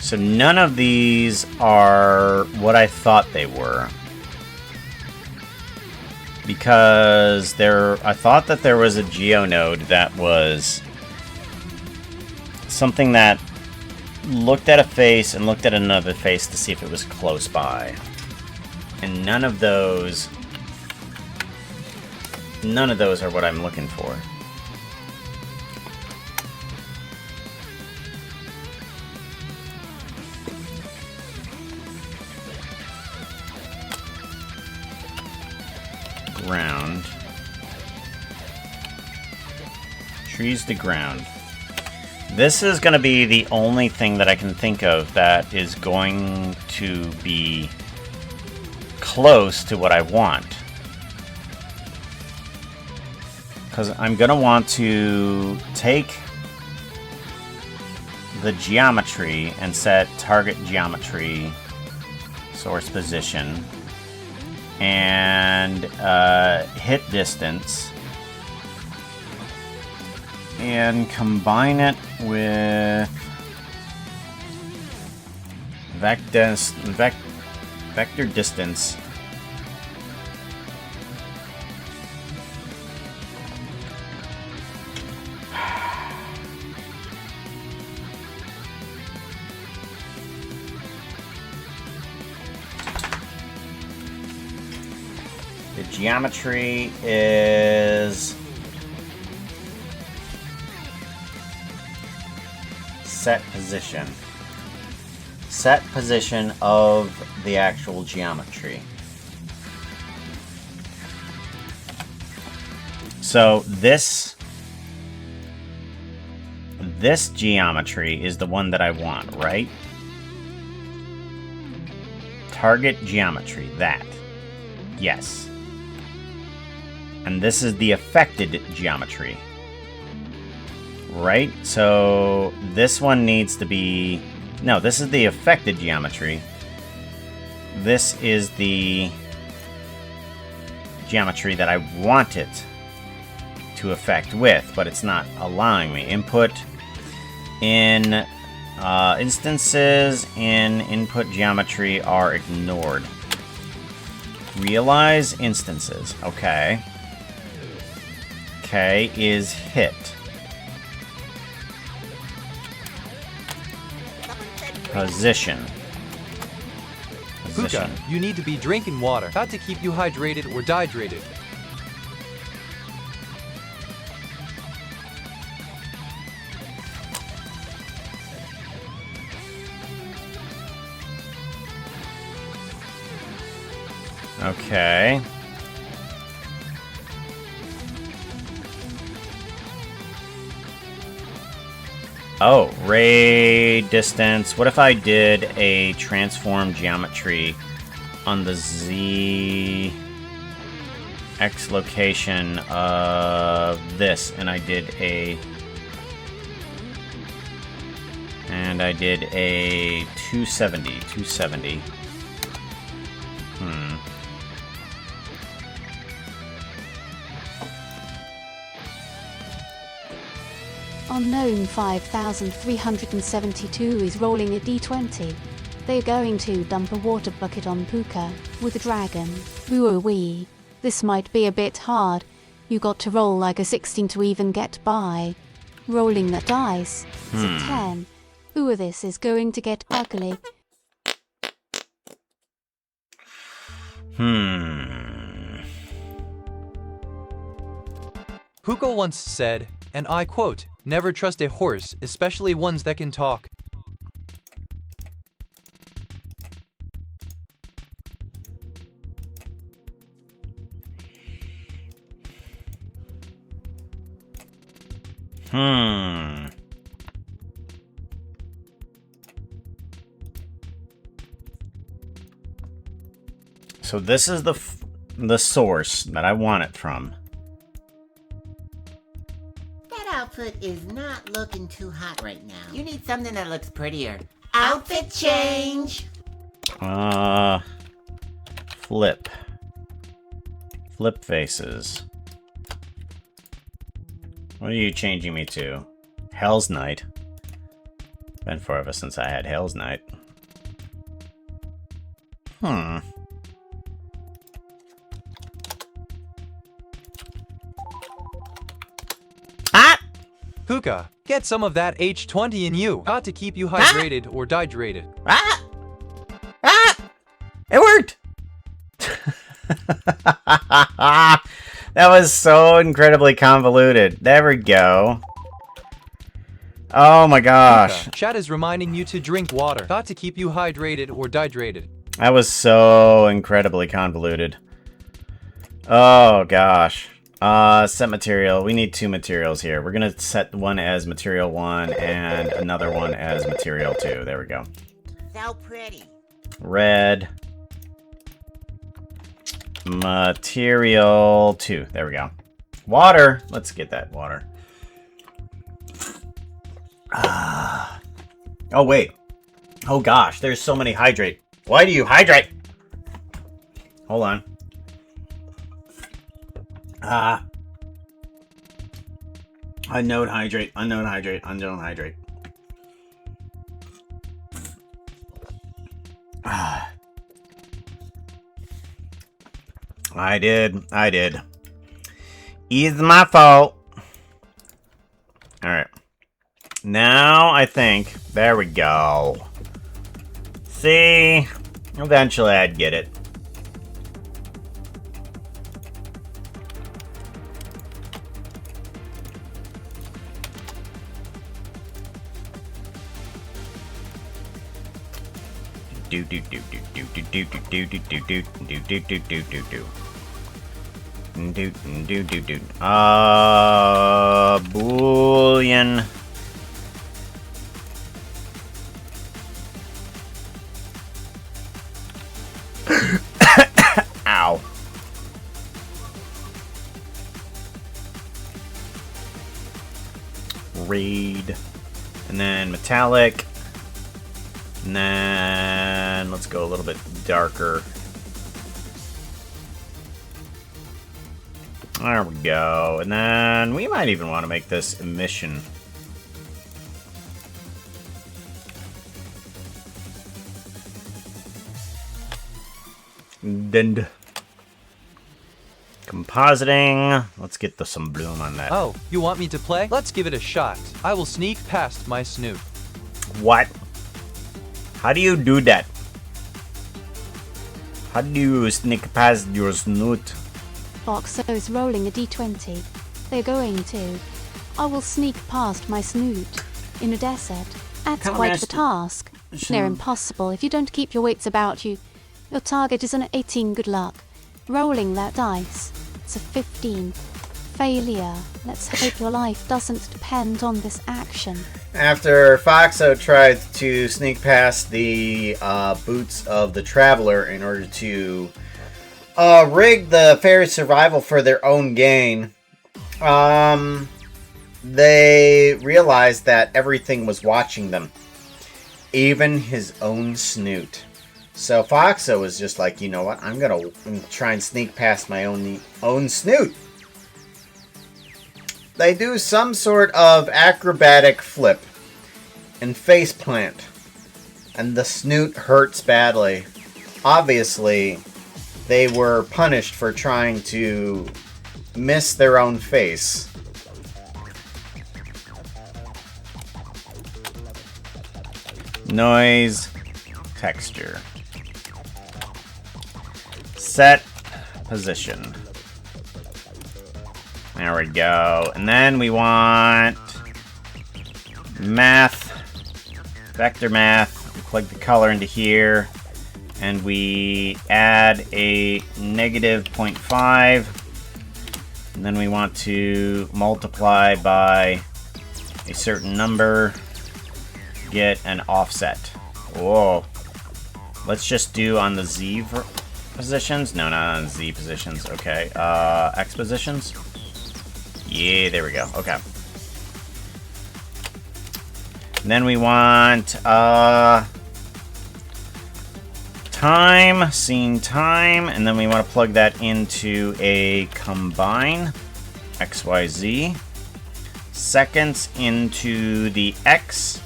So none of these are what I thought they were. Because I thought that there was a geonode that was something that looked at a face and looked at another face to see if it was close by. And none of those are what I'm looking for. ground. Trees to ground. This is going to be the only thing that I can think of that is going to be close to what I want. Because I'm going to want to take the geometry and set target geometry source position and hit distance and combine it with vector distance. The geometry is set position. Set position of the actual geometry. So this geometry is the one that I want, right? Target geometry, that. Yes. And this is the affected geometry. Right? So this one needs to be... No, this is the affected geometry. This is the geometry that I want it to affect with, but it's not allowing me. Input in instances in input geometry are ignored. Realize instances. Okay. Okay, is hit. Position. Pooka, you need to be drinking water. Got to keep you hydrated or dehydrated. Okay. Oh, ray distance. What if I did a transform geometry on the Z X location of this, and I did a 270. Unknown 5372 is rolling a d20. They're going to dump a water bucket on Pooka with a dragon. Woo-wee. This might be a bit hard. You got to roll like a 16 to even get by. Rolling the dice. It's a 10. Ooh, this is going to get ugly. Pooka once said, and I quote, "Never trust a horse, especially ones that can talk." So this is the source that I want it from. That outfit is not looking too hot right now. You need something that looks prettier. Outfit change! Flip. Flip faces. What are you changing me to? Hell's Night. Been forever since I had Hell's Night. Pooka, get some of that H20 in you. Got to keep you hydrated or dehydrated. It worked! That was so incredibly convoluted. There we go. Oh my gosh. Pooka, chat is reminding you to drink water. Got to keep you hydrated or dehydrated. That was so incredibly convoluted. Oh, gosh. Set material. We need 2 materials here. We're gonna set one as material 1 and another one as material 2. There we go. So pretty. Red. Material 2. There we go. Water. Let's get that water. Oh, wait. Oh, gosh. There's so many hydrate. Why do you hydrate? Hold on. Unknown hydrate. Unknown hydrate. Unknown hydrate. I did. It's my fault. Alright. Now, I think... There we go. See? Eventually I'd get it. Do do do do do do do do do do do do do do do do do. Do. Boolean. Ow. Read. And then metallic. And then let's go a little bit darker. There we go. And then we might even want to make this emission. Then compositing. Let's get some bloom on that. Oh, you want me to play? Let's give it a shot. I will sneak past my snoot. What? How do you do that? How do you sneak past your snoot? Foxo's rolling a d20. They're going to. I will sneak past my snoot. In a desert. That's Come quite on, the task. They're impossible if you don't keep your wits about you. Your target is an 18, good luck. Rolling that dice. It's a 15. Failure. Let's hope your life doesn't depend on this action. After Foxo tried to sneak past the boots of the Traveler in order to rig the fairy's survival for their own gain, they realized that everything was watching them. Even his own snoot. So Foxo was just like, you know what, I'm gonna try and sneak past my own snoot. They do some sort of acrobatic flip and face plant, and the snoot hurts badly. Obviously, they were punished for trying to miss their own face. Noise, texture. Set position. There we go. And then we want math, vector math. We plug the color into here, and we add a -0.5. And then we want to multiply by a certain number, get an offset. Whoa. Let's just do on the Z positions. No, not on Z positions. Okay. X positions. Yeah, there we go. Okay. And then we want time, scene time, and then we want to plug that into a combine, XYZ. Seconds into the X,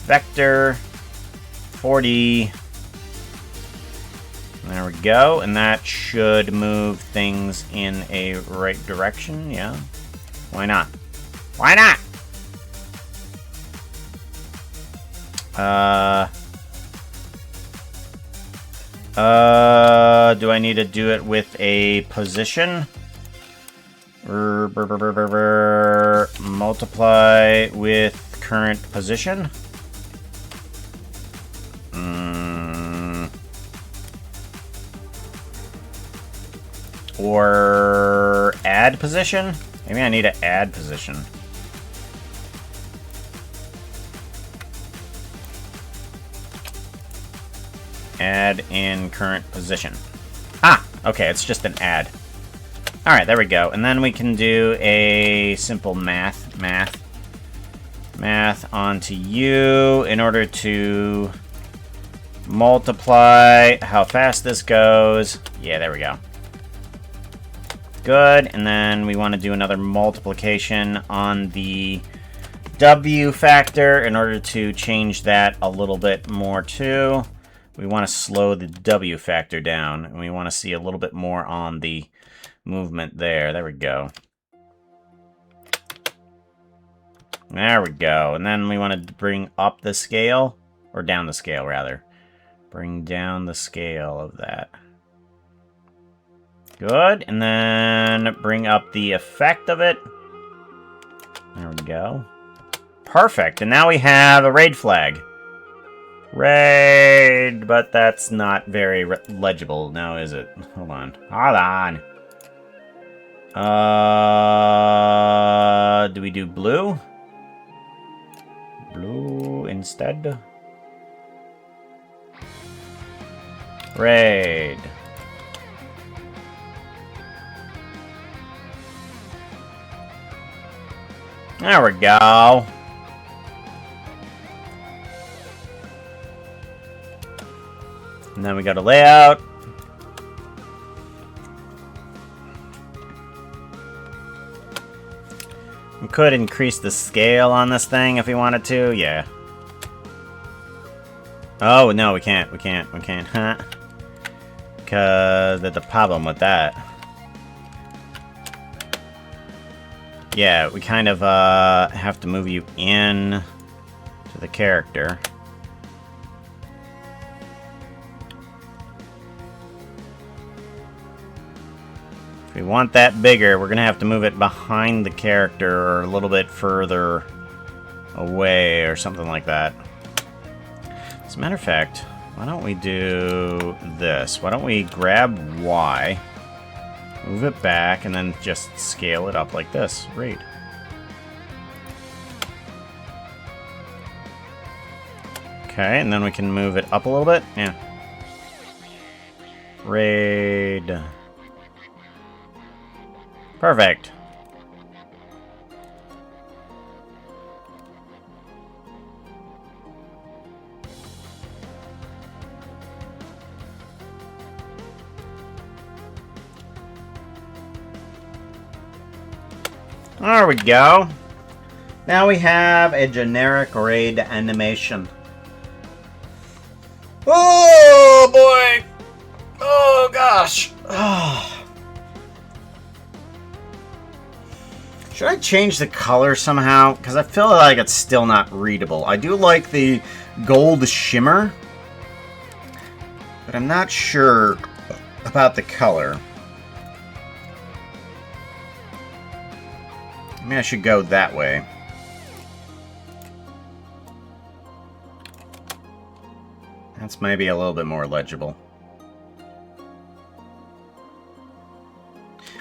vector, 40. There we go, and that should move things in a right direction, yeah? Why not? Why not? Do I need to do it with a position? Multiply with current position? Or add position? Maybe I need to add position. Add in current position. Ah, okay, it's just an add. Alright, there we go. And then we can do a simple math onto you in order to multiply how fast this goes. Yeah, there we go. Good, and then we want to do another multiplication on the W factor in order to change that a little bit more too. We want to slow the W factor down, and we want to see a little bit more on the movement there. There we go. There we go. And then we want to bring up the scale, or down the scale, rather. Bring down the scale of that. Good. And then bring up the effect of it. There we go. Perfect. And now we have a raid flag. Raid, but that's not very legible now, is it? Hold on. Hold on. Do we do blue? Blue instead? Raid. There we go. And then we go to layout. We could increase the scale on this thing if we wanted to, yeah. Oh, no, we can't, huh? Because there's a problem with that. Yeah, we kind of have to move you in to the character. If we want that bigger, we're going to have to move it behind the character or a little bit further away or something like that. As a matter of fact, why don't we do this? Why don't we grab Y, move it back, and then just scale it up like this. Raid. Okay, and then we can move it up a little bit. Yeah. Raid. Perfect. There we go. Now we have a generic raid animation. Oh boy! Oh gosh! Should I change the color somehow? Because I feel like it's still not readable. I do like the gold shimmer, but I'm not sure about the color. Maybe I should go that way. That's maybe a little bit more legible.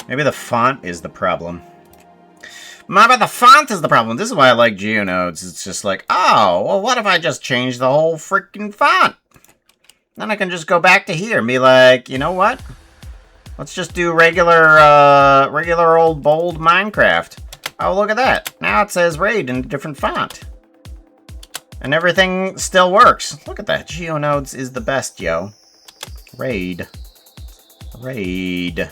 Maybe the font is the problem. Maybe the font is the problem. This is why I like GeoNodes. It's just like, oh, well, what if I just change the whole freaking font? Then I can just go back to here and be like, you know what? Let's just do regular old bold Minecraft. Oh, look at that. Now it says raid in a different font. And everything still works. Look at that. GeoNodes is the best, yo. Raid. Raid.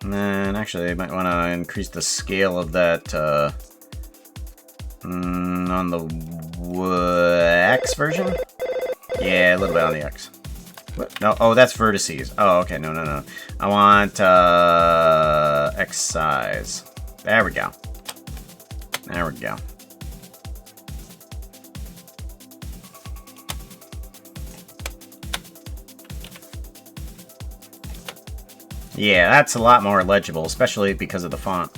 And then, actually, I might want to increase the scale of that on the X version? Yeah, a little bit on the X. What? No, oh, that's vertices. Oh, okay, no. I want X size. There we go. There we go. Yeah, that's a lot more legible, especially because of the font.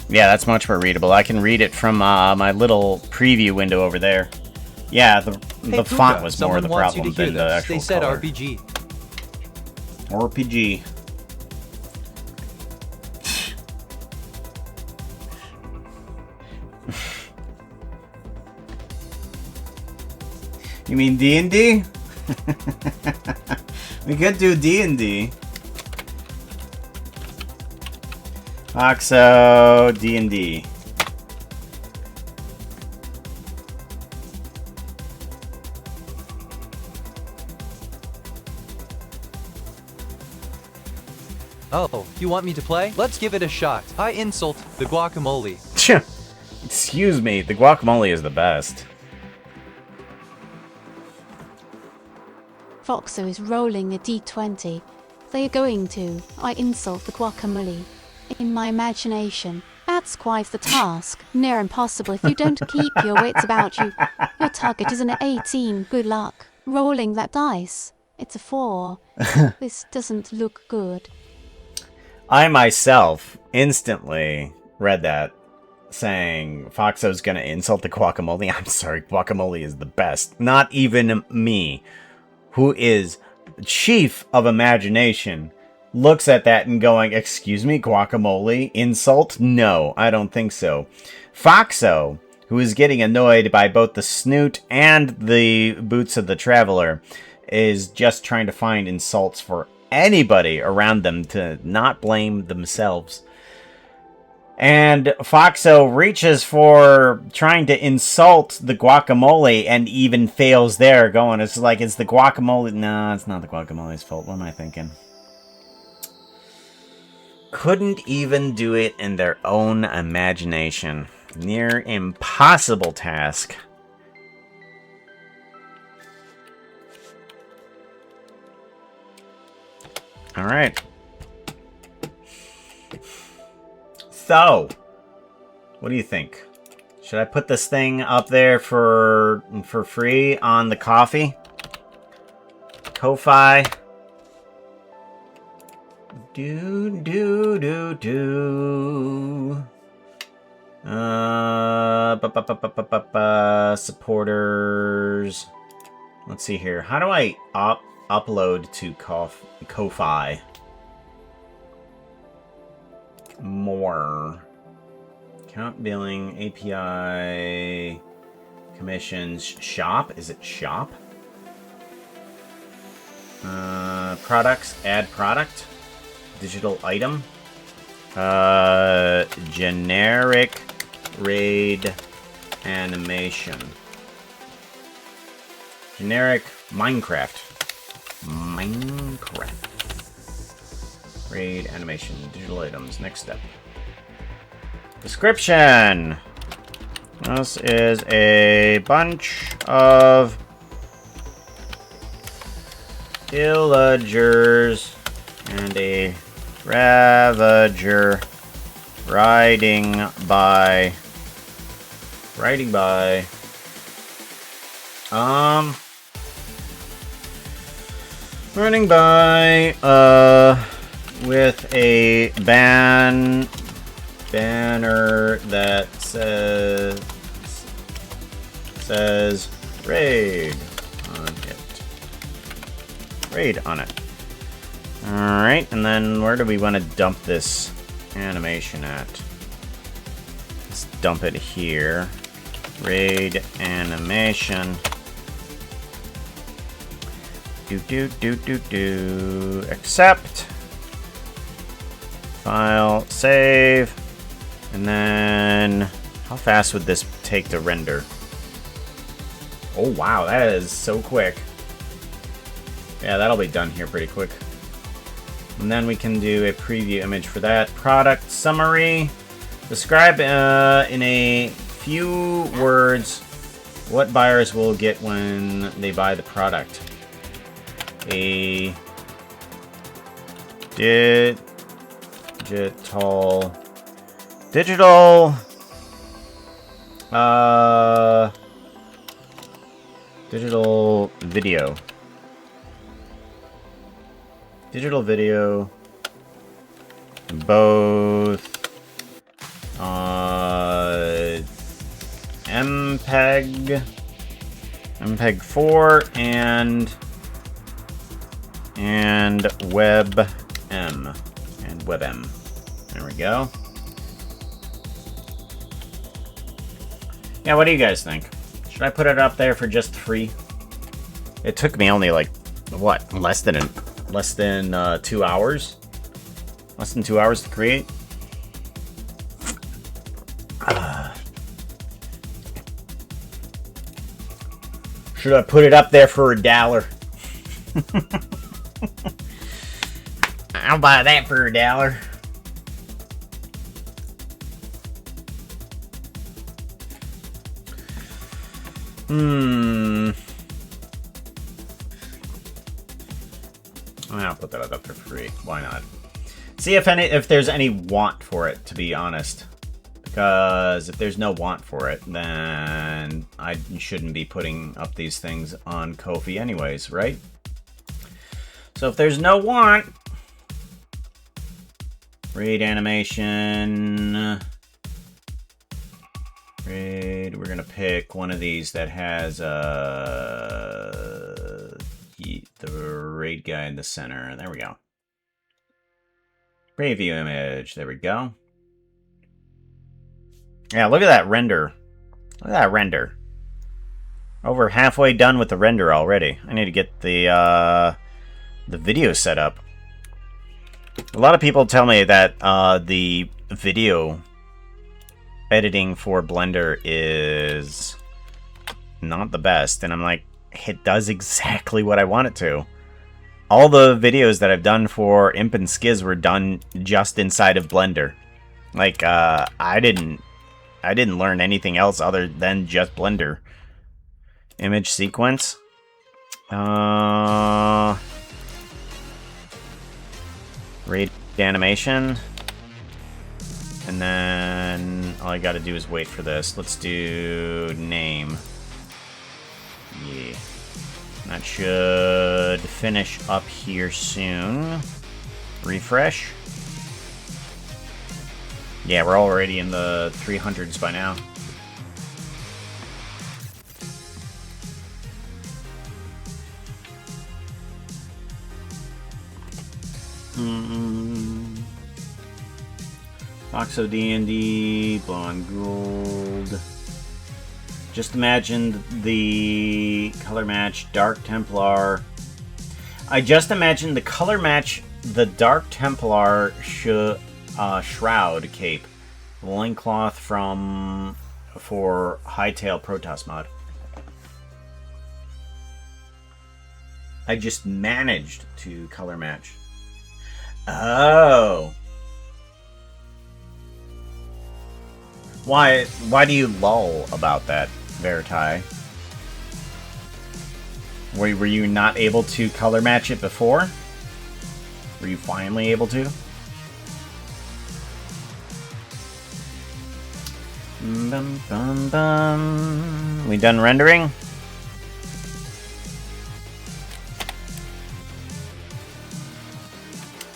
Yeah, that's much more readable. I can read it from my little preview window over there. Yeah, the Hey, font Pooka, was more someone the wants you problem to hear than the this. actual They said color. RPG. RPG. You mean D&D? We could do D&D. Oxo D&D. Oh, you want me to play? Let's give it a shot. I insult the guacamole. Excuse me, the guacamole is the best. Foxo is rolling a d20. They are going to. I insult the guacamole. In my imagination, that's quite the task. Near impossible if you don't keep your wits about you. Your target is an 18. Good luck. Rolling that dice. It's a 4. This doesn't look good. I myself instantly read that saying Foxo's gonna insult the guacamole. I'm sorry, guacamole is the best. Not even me, who is chief of imagination, looks at that and going, excuse me, guacamole? Insult? No, I don't think so. Foxo, who is getting annoyed by both the snoot and the boots of the traveler, is just trying to find insults for anybody around them to not blame themselves. And Foxo reaches for trying to insult the guacamole and even fails there, going, it's like, it's the guacamole. No, it's not the guacamole's fault. What am I thinking? Couldn't even do it in their own imagination. Near impossible task. Alright. So, what do you think? Should I put this thing up there for free on the coffee? Ko-Fi. Supporters. Let's see here. How do I upload to Ko-Fi? More. Account billing, API, commissions, shop. Is it shop? Products, add product, digital item, generic raid animation, generic Minecraft, raid animation, digital items, next step. Description. This is a bunch of villagers and a ravager riding by with a banner that says raid on it. Raid on it. Alright, and then where do we want to dump this animation at? Let's dump it here. Raid animation. Accept. File, save. And then, how fast would this take to render? Oh wow, that is so quick. Yeah, that'll be done here pretty quick. And then we can do a preview image for that. Product summary. Describe in a few words what buyers will get when they buy the product. A digital digital video. Digital video both on MPEG, MPEG 4, and WebM, and WebM. There we go. Yeah, what do you guys think? Should I put it up there for just free? It took me only like, what, less than 2 hours? Less than 2 hours to create? Should I put it up there for $1? I'll buy that for $1. I'll put that up for free. Why not? See if there's any want for it, to be honest. Because if there's no want for it, then I shouldn't be putting up these things on Ko-fi anyways, right? So if there's no want, raid animation, raid, we're gonna pick one of these that has the raid guy in the center. There we go. Preview image. There we go. Yeah, look at that render. Look at that render. Over halfway done with the render already. I need to get the video set up. A lot of people tell me that the video editing for Blender is not the best, and I'm like, it does exactly what I want it to. All the videos that I've done for Imp and Skiz were done just inside of Blender. Like, I didn't learn anything else other than just Blender. Image sequence. Raid animation. And then all I gotta do is wait for this. Let's do name. Yeah. That should finish up here soon. Refresh. Yeah, we're already in the 300s by now. Foxo D&D, Blonde Gold. Just imagine the color match, Dark Templar. I just imagined the color match, the Dark Templar Shroud cape. Loincloth for Hightail Protoss mod. I just managed to color match. Oh. Why do you lull about that, Vertai? Were you not able to color match it before? Were you finally able to? Bum, bum, bum. We done rendering?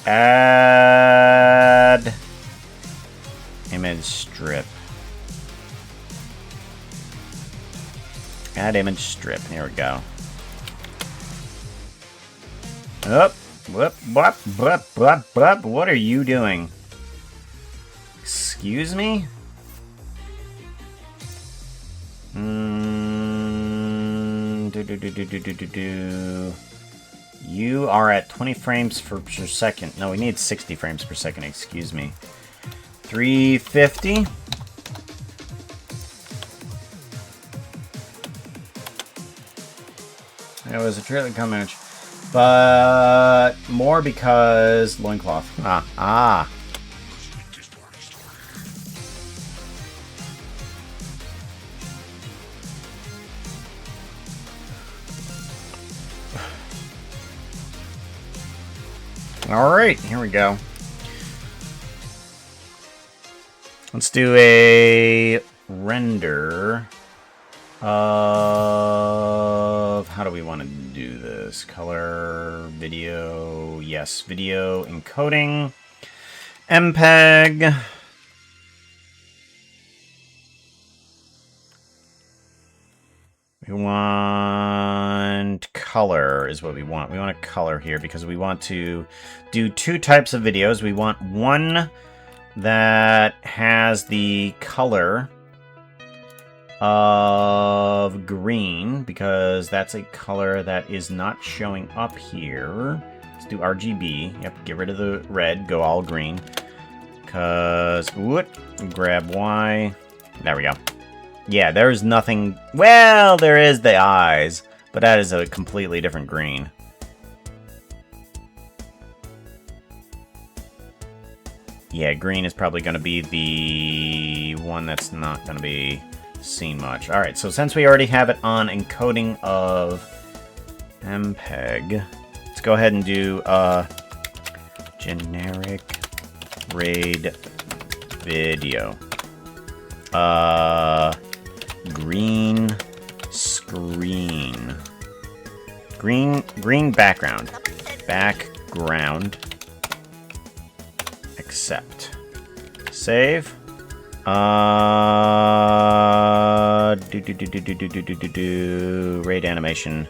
Add image strip. Add image strip. Here we go. Up, whoop, whoop, whoop, whoop, whoop. What are you doing? Excuse me? You are at 20 frames per second. No, we need 60 frames per second. Excuse me. 350. It was a trailer comment, but more because loincloth. Ah. Alright, here we go. Let's do a render of... How do we want to do this? Color, video, yes, video, encoding, MPEG. color is what we want. We want a color here because we want to do 2 types of videos. We want one that has the color of green because that's a color that is not showing up here. Let's do RGB. Yep, get rid of the red, go all green. Because, grab Y. There we go. Yeah, there's nothing. Well, there is the eyes, but that is a completely different green. Yeah, green is probably going to be the one that's not going to be seen much. Alright, so since we already have it on encoding of MPEG, let's go ahead and do generic RAID video. Green screen. Green background. Background. Accept. Save. RAID animation.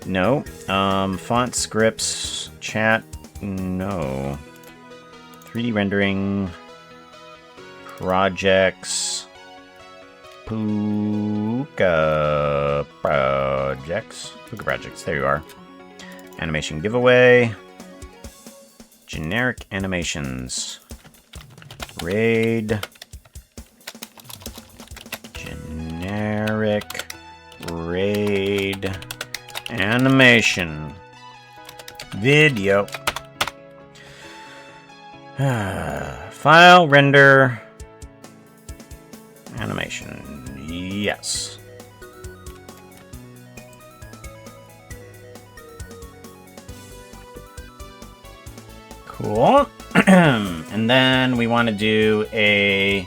No. Font scripts. Chat. No. 3D rendering. Projects. Pooka projects. Pooka projects. There you are. Animation giveaway. Generic animations. RAID. Generic RAID animation. Video. File render animation. Yes. Cool. And then we want to do a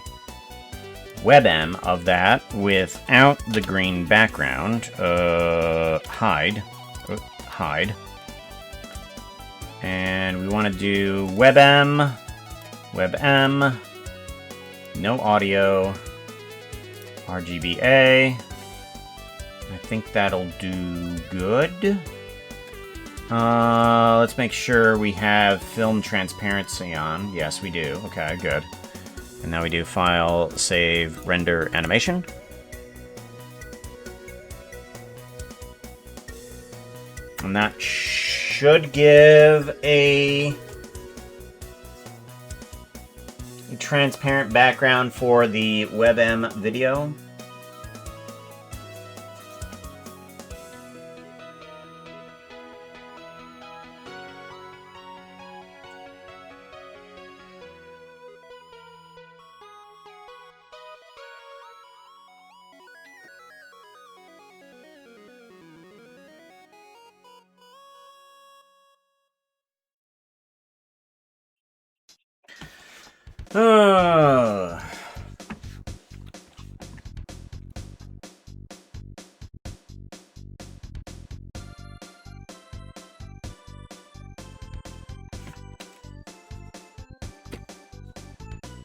WebM of that without the green background. Hide. Hide. And we want to do WebM. WebM. No audio. RGBA. I think that'll do good. Let's make sure we have film transparency on. Yes, we do. Okay, good. And now we do file, save, render, animation. And that should give a transparent background for the WebM video.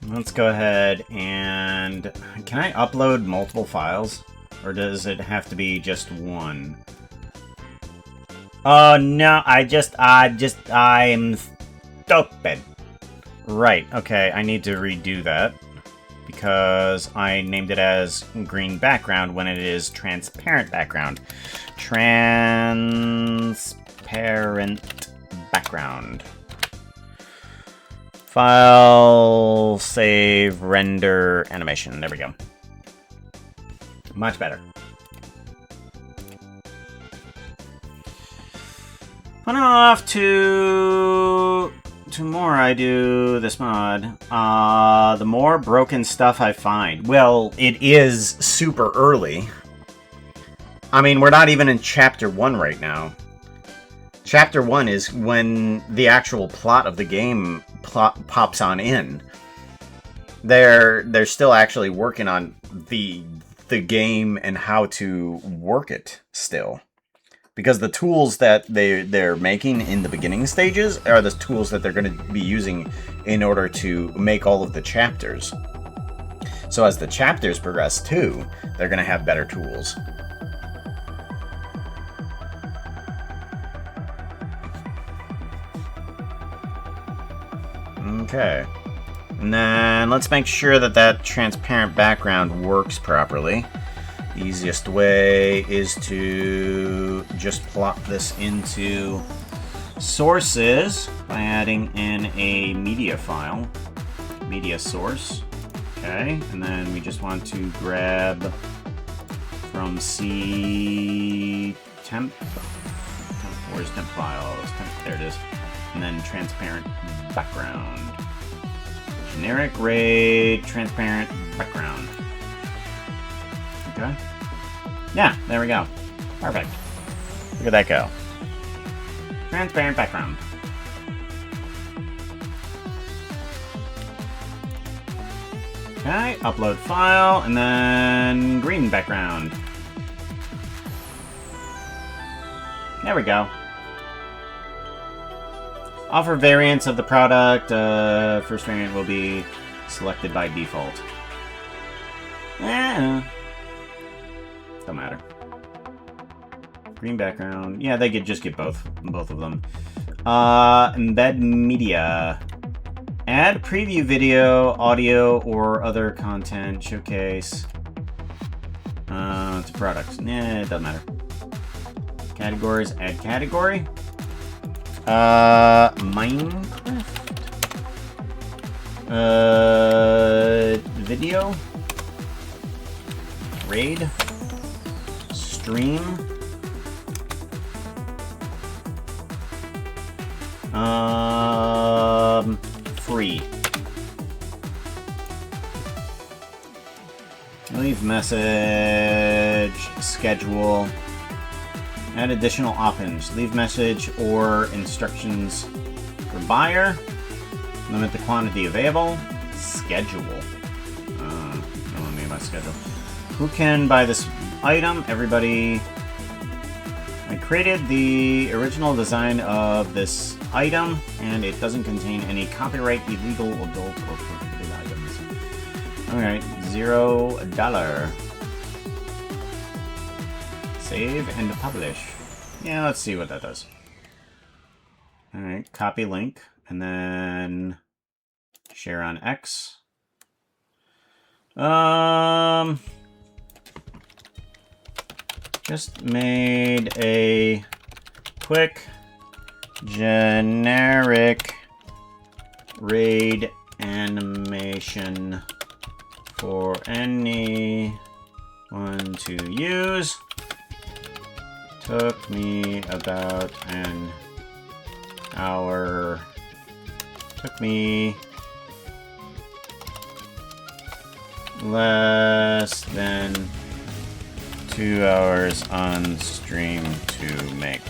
Let's go ahead and... Can I upload multiple files? Or does it have to be just one? Oh no, I'm stupid. Right, okay, I need to redo that. Because I named it as green background when it is transparent background. Transparent background. File, save, render, animation. There we go. Much better. On and off to more I do this mod, the more broken stuff I find. Well, it is super early. I mean, we're not even in Chapter 1 right now. Chapter 1 is when the actual plot of the game pops on in. They're still actually working on the game and how to work it still. Because the tools that they're making in the beginning stages are the tools that they're going to be using in order to make all of the chapters. So as the chapters progress too, they're going to have better tools. Okay. And then let's make sure that that transparent background works properly. The easiest way is to just plop this into sources by adding in a media file. Media source. Okay, and then we just want to grab from C temp. Where's temp files? There it is. And then transparent background. Generic RAID transparent background. Okay. Yeah, there we go. Perfect. Look at that go. Transparent background. Okay, upload file, and then green background. There we go. Offer variants of the product. First variant will be selected by default. Don't matter. Green background. Yeah, they could just get both of them. Embed media. Add preview video, audio, or other content. Showcase. To products. It doesn't matter. Categories. Add category. Minecraft. Video. Raid. Stream. Free. Leave message. Schedule. Add additional options. Leave message or instructions for buyer. Limit the quantity available. Schedule. Don't want me my schedule. Who can buy this item? Everybody. I created the original design of this item, and it doesn't contain any copyright, illegal, adult, or prohibited items. Alright, $0. Save and publish. Yeah, let's see what that does. Alright, copy link, and then share on X. Just made a quick generic raid animation for anyone to use. Took me about an hour. Took me less than 2 hours on stream to make.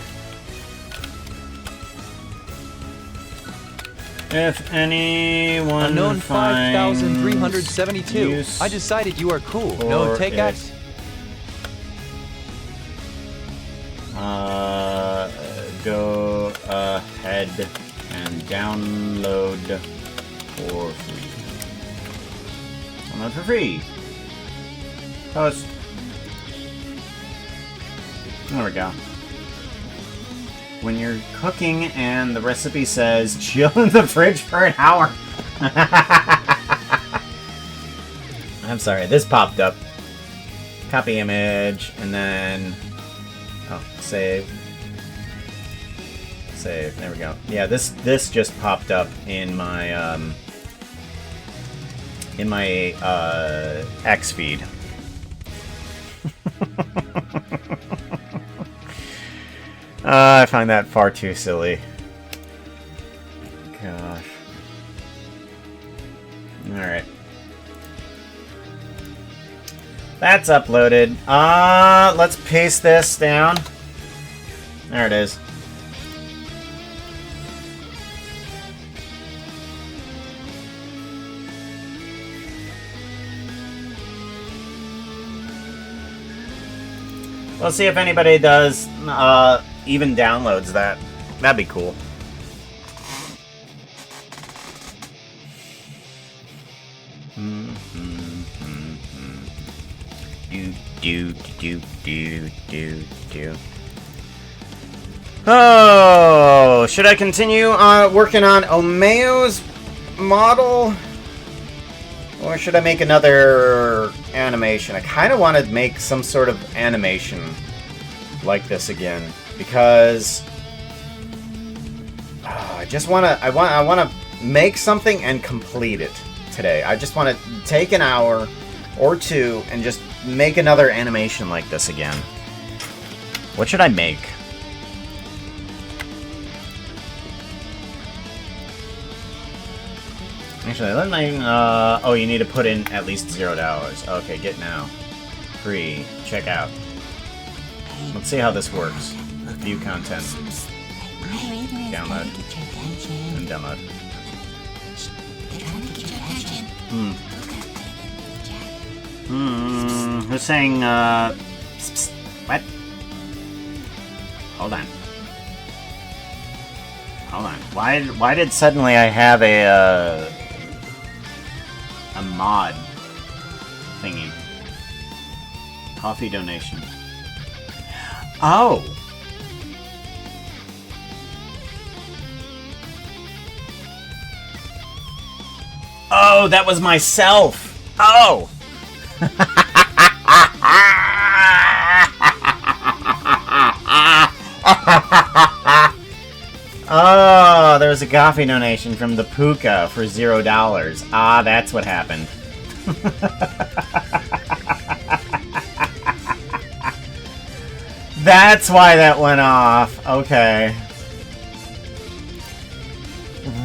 If anyone Unknown finds 5372. use I decided you are cool. for No, take it, X. Go ahead and download for free. Download for free. Post. There we go. When you're cooking and the recipe says chill in the fridge for an hour. I'm sorry, this popped up. Copy image, and then... Oh, save. Save, there we go. Yeah, this just popped up in my, X feed. I find that far too silly. Gosh. Alright. That's uploaded. Let's paste this down. There it is. We'll see if anybody does, even downloads that. That'd be cool. Do. Oh, should I continue working on Omeo's model? Or should I make another animation? I kind of want to make some sort of animation like this again, because I just want to. I want to make something and complete it today. I just want to take an hour or two and just make another animation like this again. What should I make? Actually, let me, oh, you need to put in at least $0. Okay, get now. Free. Check out. Let's see how this works. View content. Download. And download. Who's saying, what? Hold on. Hold on. Why did suddenly I have a mod thingy? Coffee donation. Oh! Oh, that was myself! Oh! Oh, there was a coffee donation from the Pooka for $0. Ah, that's what happened. That's why that went off. Okay.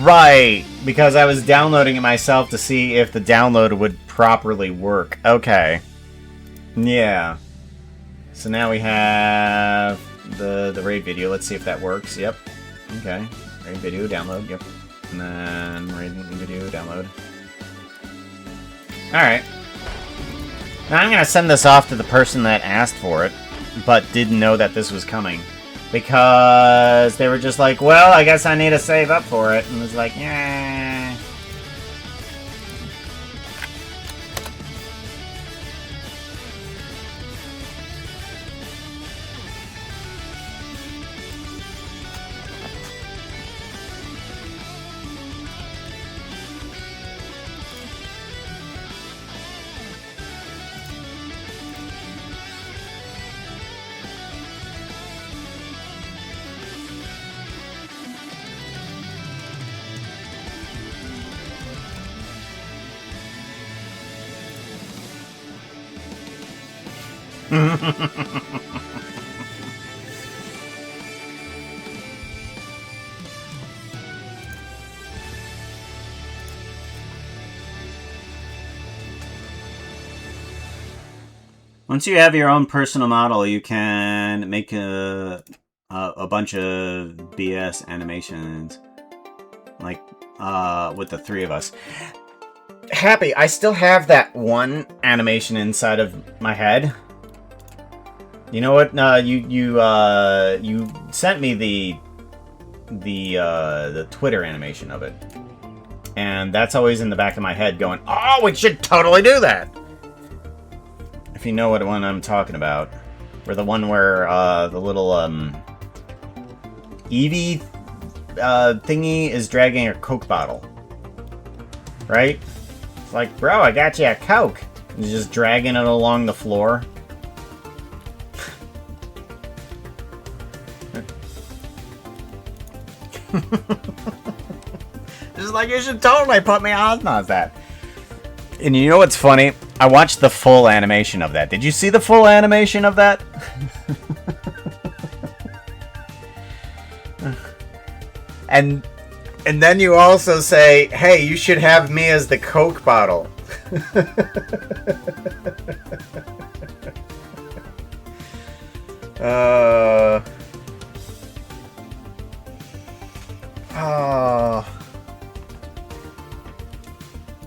Right, because I was downloading it myself to see if the download would properly work. Okay. Yeah. So now we have the raid video. Let's see if that works. Yep. Okay. Raid video, download. Yep. And then raid video, download. Alright. Now I'm going to send this off to the person that asked for it, but didn't know that this was coming. Because they were just like, well, I guess I need to save up for it. And was like, yeah. Once you have your own personal model, you can make a bunch of BS animations, like with the three of us. Happy, I still have that one animation inside of my head. You know what? You sent me the Twitter animation of it, and that's always in the back of my head, going, "Oh, we should totally do that." If you know what one I'm talking about, or the one where the little Eevee thingy is dragging a Coke bottle, right? It's like, bro, I got you a Coke. He's just dragging it along the floor. Just like, you should totally put me on that. And you know what's funny? I watched the full animation of that. Did you see the full animation of that? and then you also say, hey, you should have me as the Coke bottle. Oh.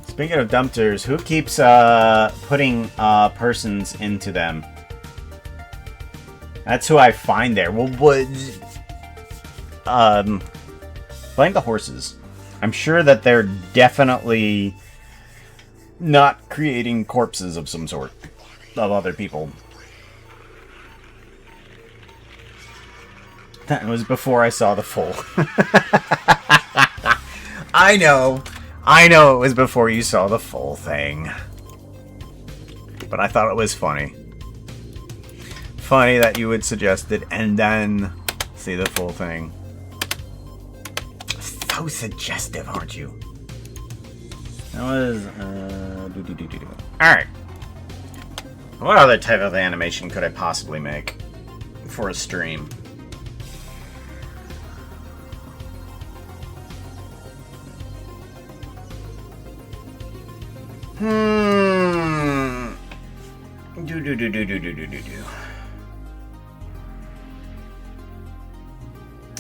Speaking of dumpsters, who keeps putting persons into them? That's who I find there. Well, what? Blame the horses. I'm sure that they're definitely not creating corpses of some sort of other people. That was before I saw the full. I know. I know it was before you saw the full thing. But I thought it was funny. Funny that you would suggest it and then see the full thing. So suggestive, aren't you? That was, Alright. What other type of animation could I possibly make for a stream?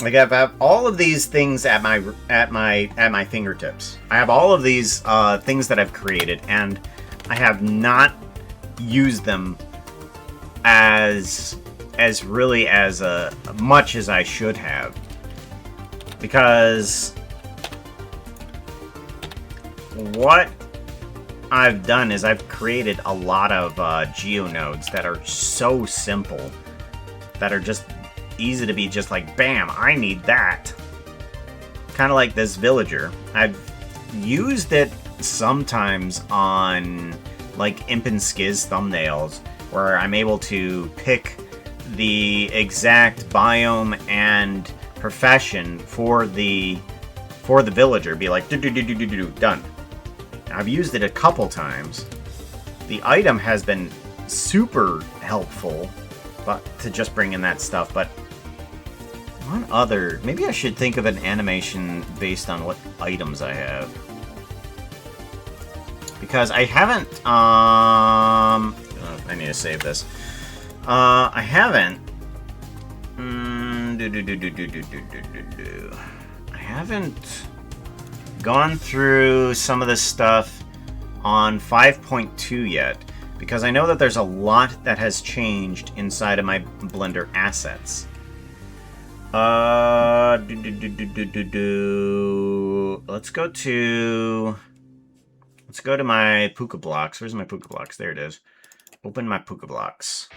Like I have all of these things at my fingertips. I have all of these things that I've created, and I have not used them as really as much as I should have, because what I've done is I've created a lot of geonodes that are so simple, that are just easy to be just like, bam, I need that. Kind of like this villager. I've used it sometimes on like Imp and Skiz thumbnails, where I'm able to pick the exact biome and profession for the villager. Be like, done. I've used it a couple times. The item has been super helpful, but to just bring in that stuff. But one other, maybe I should think of an animation based on what items I have, because I haven't. I need to save this. I haven't. I haven't gone through some of this stuff on 5.2 yet, because I know that there's a lot that has changed inside of my Blender assets. Let's go to my Pooka blocks. Where's my Pooka blocks? There it is. Open my Pooka blocks.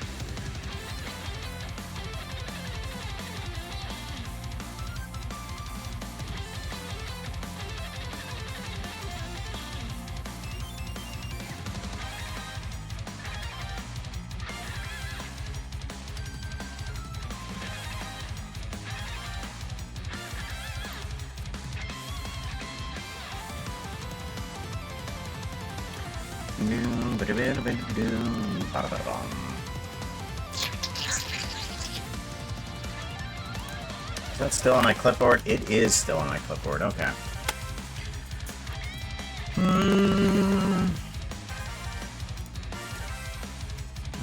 Is that still on my clipboard? It is still on my clipboard, okay.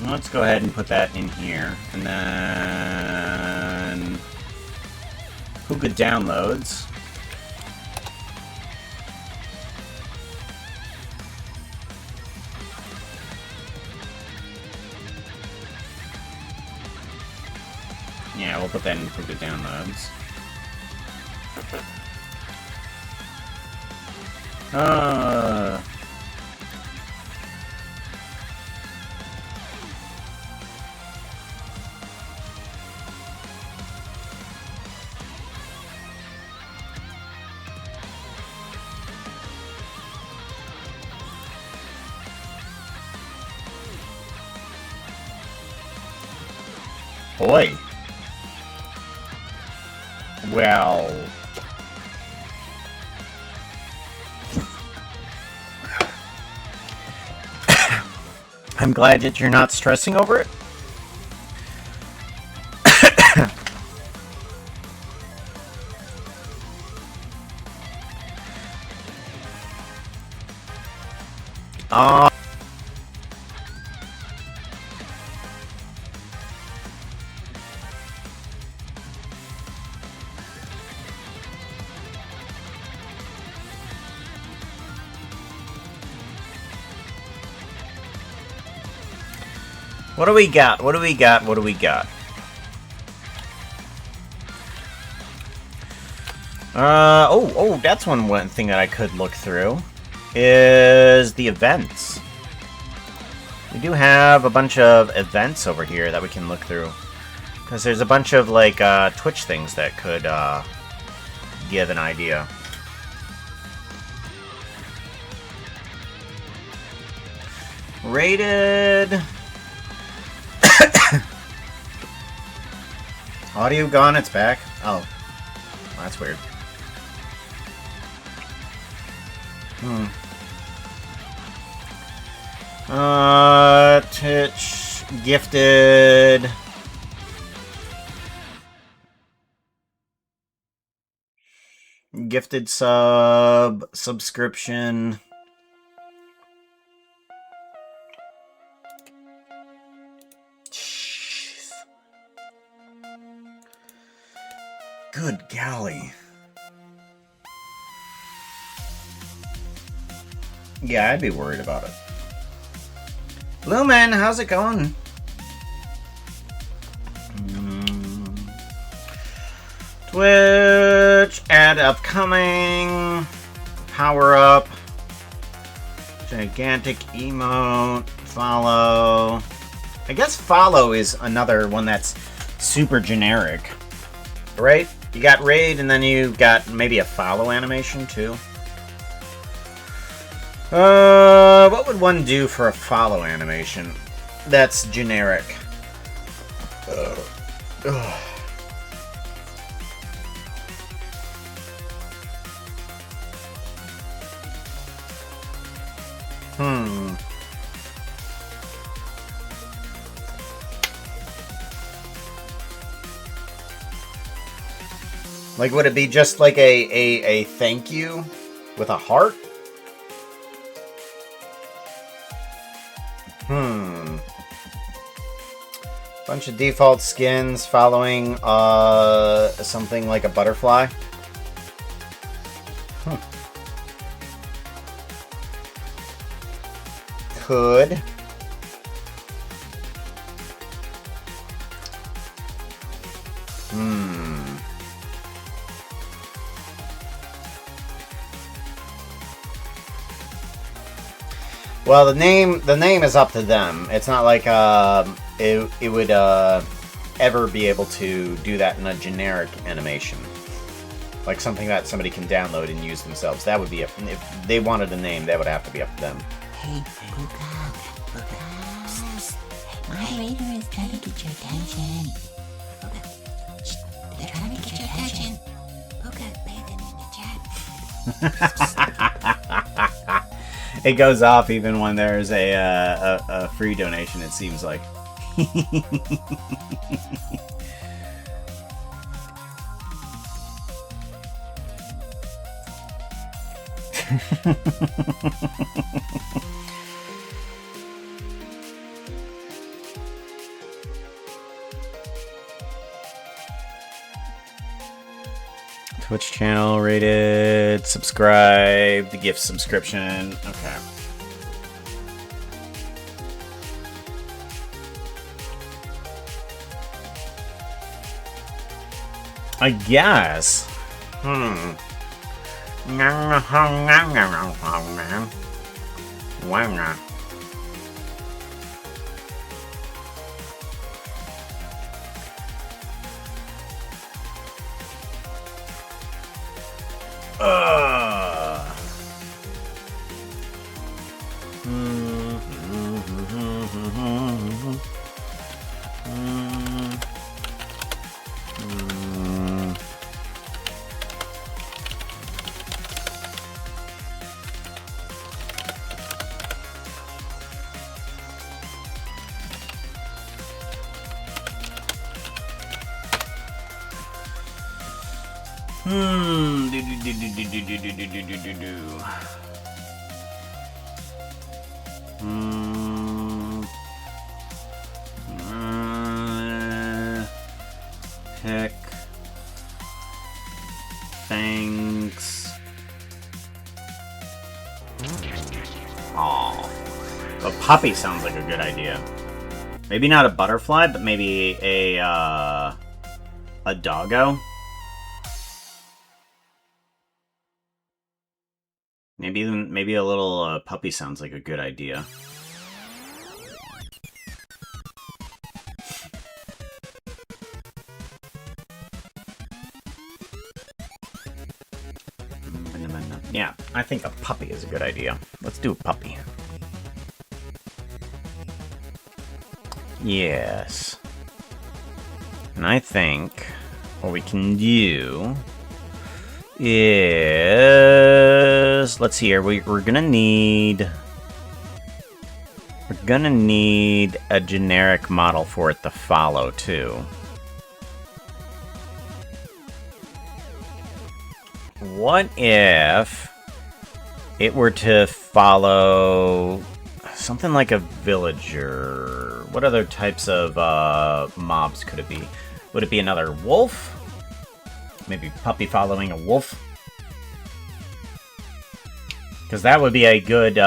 Let's go ahead and put that in here. And then Pooka downloads. Yeah, we'll put that in Pooka downloads. Boy. Well, I'm glad that you're not stressing over it. What do we got? What do we got? What do we got? Oh, that's one thing that I could look through, is the events. We do have a bunch of events over here that we can look through, because there's a bunch of, like, Twitch things that could, give an idea. Rated. Audio gone, it's back. Oh. That's weird. Titch. Gifted. Gifted sub. Subscription. Jeez. Good golly. Yeah, I'd be worried about it. Lumen, how's it going? Twitch, ad upcoming, power up, gigantic emote, follow. I guess follow is another one that's super generic, right? You got raid and then you got maybe a follow animation too. What would one do for a follow animation that's generic? Like, would it be just like a thank you with a heart? Bunch of default skins following something like a butterfly. Could. Well, the name is up to them. It's not like it would ever be able to do that in a generic animation, like something that somebody can download and use themselves. That would be if they wanted a name, that would have to be up to them. Hey, Pooka. Psst. Moderator is trying to get your attention. Pooka. Shh. They're trying to get your attention. Pooka, pay attention in the chat. It goes off even when there's a free donation, it seems like. Twitch channel rated, subscribe, the gift subscription. Okay. I guess. Heck. Thanks. Aw. A puppy sounds like a good idea. Maybe not a butterfly, but maybe a doggo. Maybe a little puppy sounds like a good idea. Yeah, I think a puppy is a good idea. Let's do a puppy. Yes. And I think what we can do is... Let's see here. We're gonna need... We're gonna need a generic model for it to follow, too. What if it were to follow something like a villager? What other types of mobs could it be? Would it be another wolf? Maybe puppy following a wolf? Because that would be a good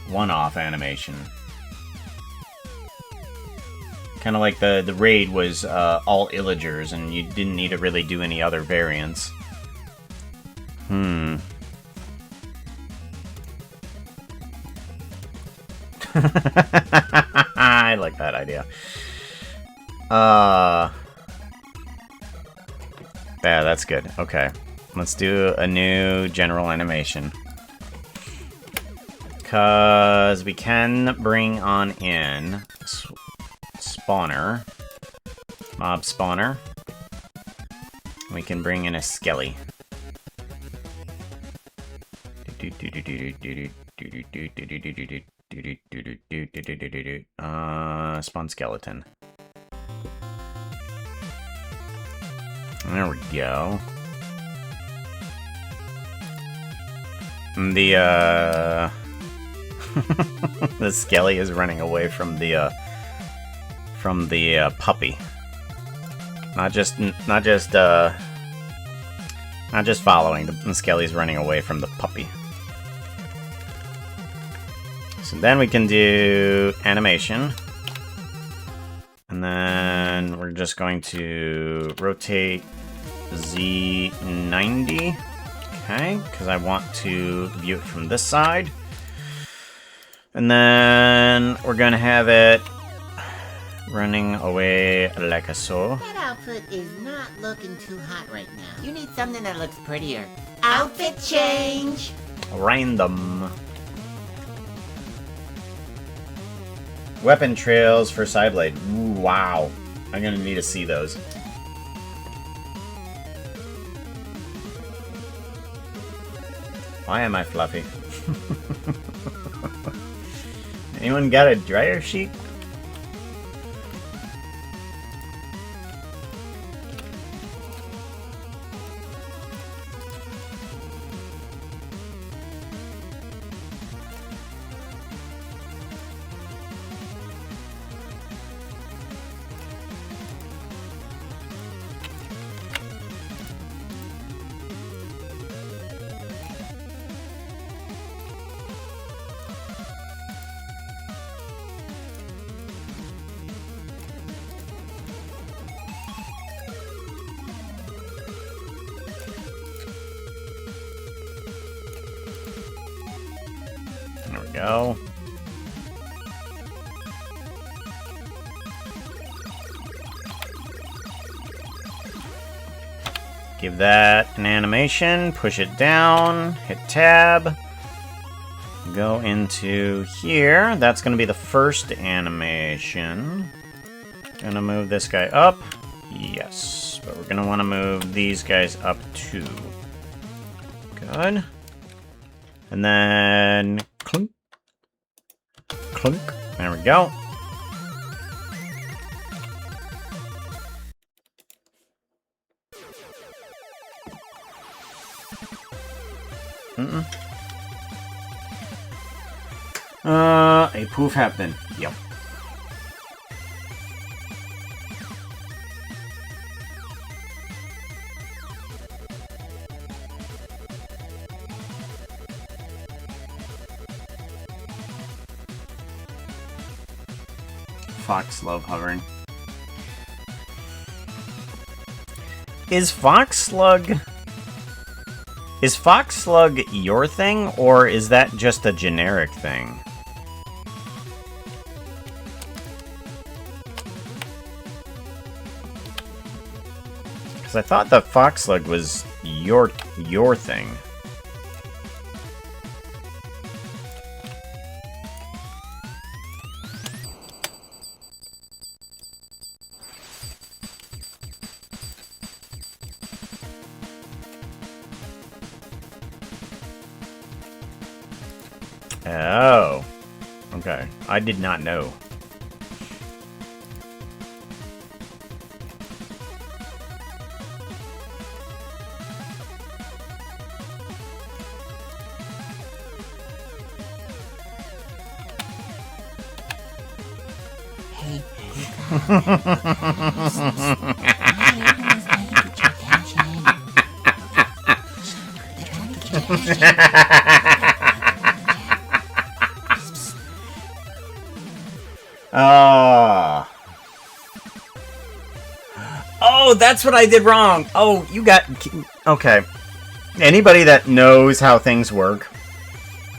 one-off animation. Kind of like the raid was all illagers, and you didn't need to really do any other variants. I like that idea. Yeah, that's good. Okay. Let's do a new general animation. Because we can bring on in spawner. Mob spawner. We can bring in a skelly. Spawn skeleton. There we go. The the skelly is running away from the puppy. Not just following. The skelly's running away from the puppy. So then we can do animation. And then we're just going to rotate Z90. Okay, because I want to view it from this side. And then we're going to have it running away like a so. That outfit is not looking too hot right now. You need something that looks prettier. Outfit change! Random. Weapon trails for Sideblade. Ooh, wow. I'm gonna need to see those. Why am I fluffy? Anyone got a dryer sheet? There we go. Give that an animation, push it down, hit tab, go into here. That's going to be the first animation. Gonna move this guy up. Yes, but we're going to want to move these guys up too. Good. And then clunk, clunk. There we go. A poof happened. Yep. Fox love hovering. Is Fox Slug your thing, or is that just a generic thing? Because I thought the Fox Slug was your thing. Oh. Okay. I did not know. Hey, Pooka. My neighbor is trying to get your attention. They're trying to get your attention. Ah. Oh, that's what I did wrong. Oh, you got... Okay. Anybody that knows how things work,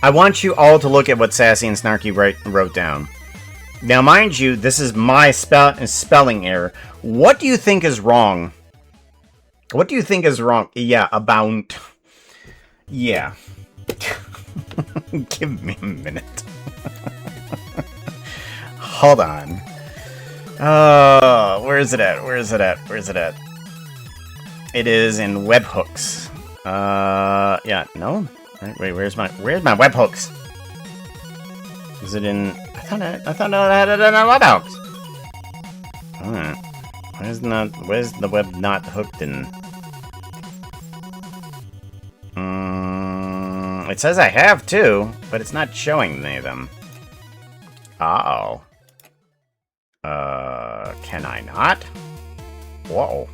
I want you all to look at what Sassy and Snarky wrote down. Now, mind you, this is my spelling error. What do you think is wrong? What do you think is wrong? Yeah, about... Yeah. Give me a minute. Hold on. Oh, where is it at? Where is it at? Where is it at? It is in webhooks. Yeah, no. Wait, where's my webhooks? Is it in? I thought I had it in a webhooks. Alright. Where's the web not hooked in? It says I have two, but it's not showing any of them. Uh-oh. Can I not? Whoa.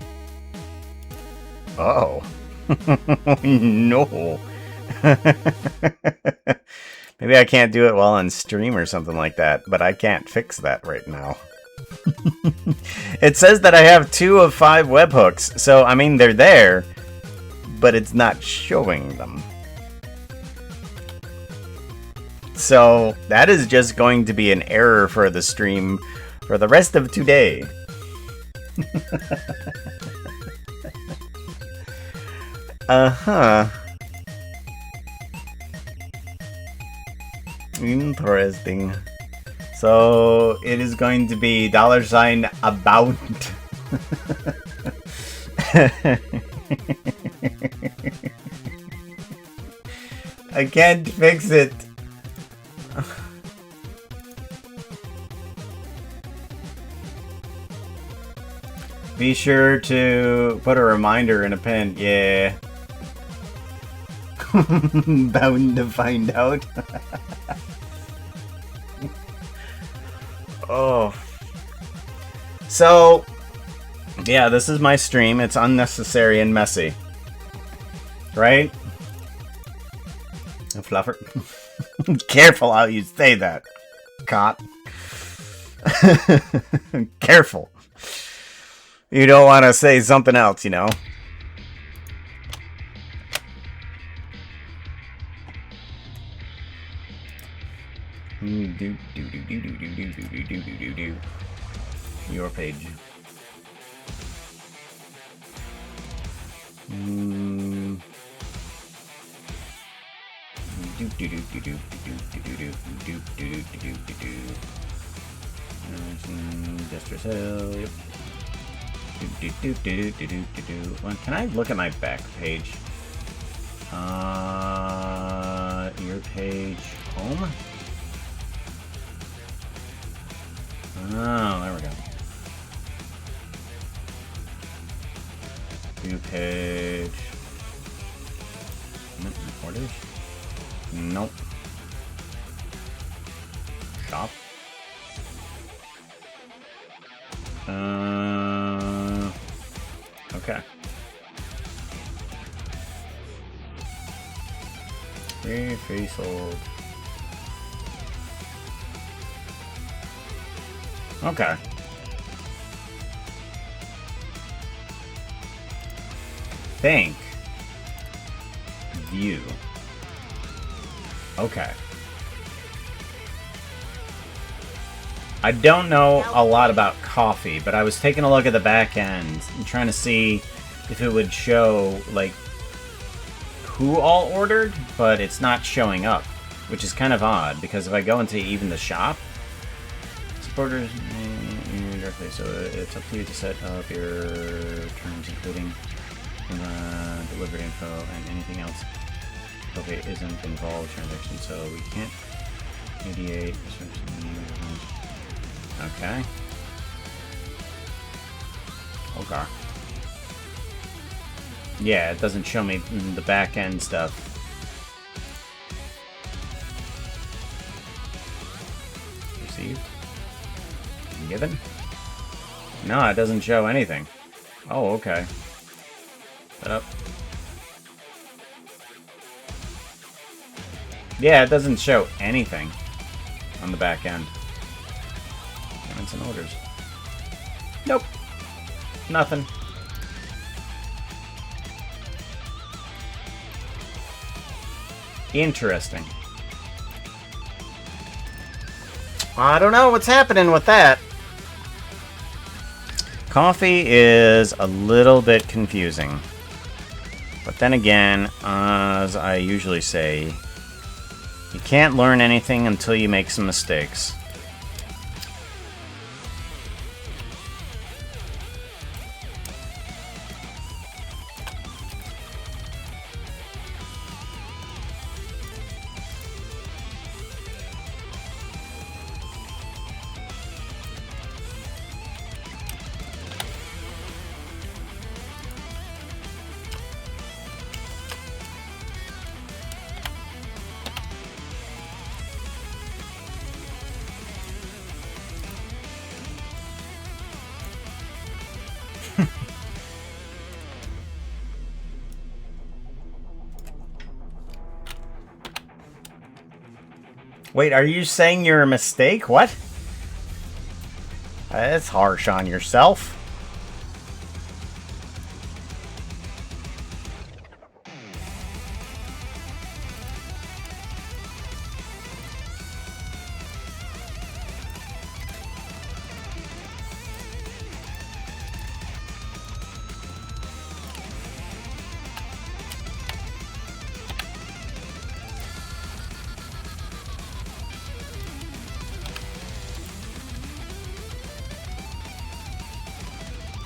Uh-oh. No. Maybe I can't do it while on stream or something like that, but I can't fix that right now. It says that I have 2 of 5 webhooks, so, I mean, they're there, but it's not showing them. So, that is just going to be an error for the stream for the rest of today. Uh-huh. Interesting. So, it is going to be $about. I can't fix it. Be sure to put a reminder in a pen. Yeah. Bound to find out. Oh. So, yeah, this is my stream. It's unnecessary and messy. Right? A fluffer. Careful how you say that, cop. Careful. You don't want to say something else, you know. Your page. Distress Hill. Yep. Well, can I look at my back page? Your page home? Oh, there we go. View page. Orders? Nope. Shop? Okay. Free sold. Okay. Think. View. Okay. I don't know a lot about coffee, but I was taking a look at the back end and trying to see if it would show, like, who all ordered, but it's not showing up, which is kind of odd, because if I go into even the shop, supporters directly, so it's up to you to set up your terms, including delivery info and anything else. Okay, isn't involved transaction, so we can't 88. Okay. Okay. Yeah, it doesn't show me the back end stuff. Received? Given? No, it doesn't show anything. Oh, okay. Set up. Yeah, it doesn't show anything on the back end. Payments and orders. Nope. Nothing. Interesting. I don't know what's happening with that. Coffee is a little bit confusing. But then again, as I usually say, you can't learn anything until you make some mistakes. Wait, are you saying you're a mistake? What? That's harsh on yourself.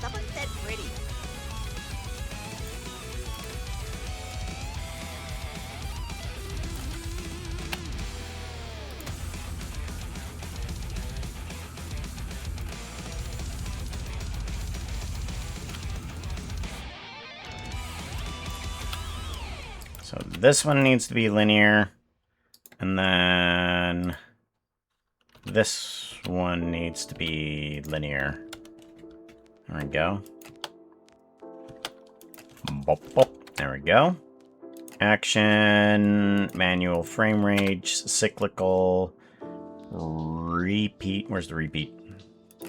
Someone said pretty. So this one needs to be linear. And then this one needs to be linear. There we go. Bop, bop. There we go. Action, manual frame rate, cyclical, repeat. Where's the repeat?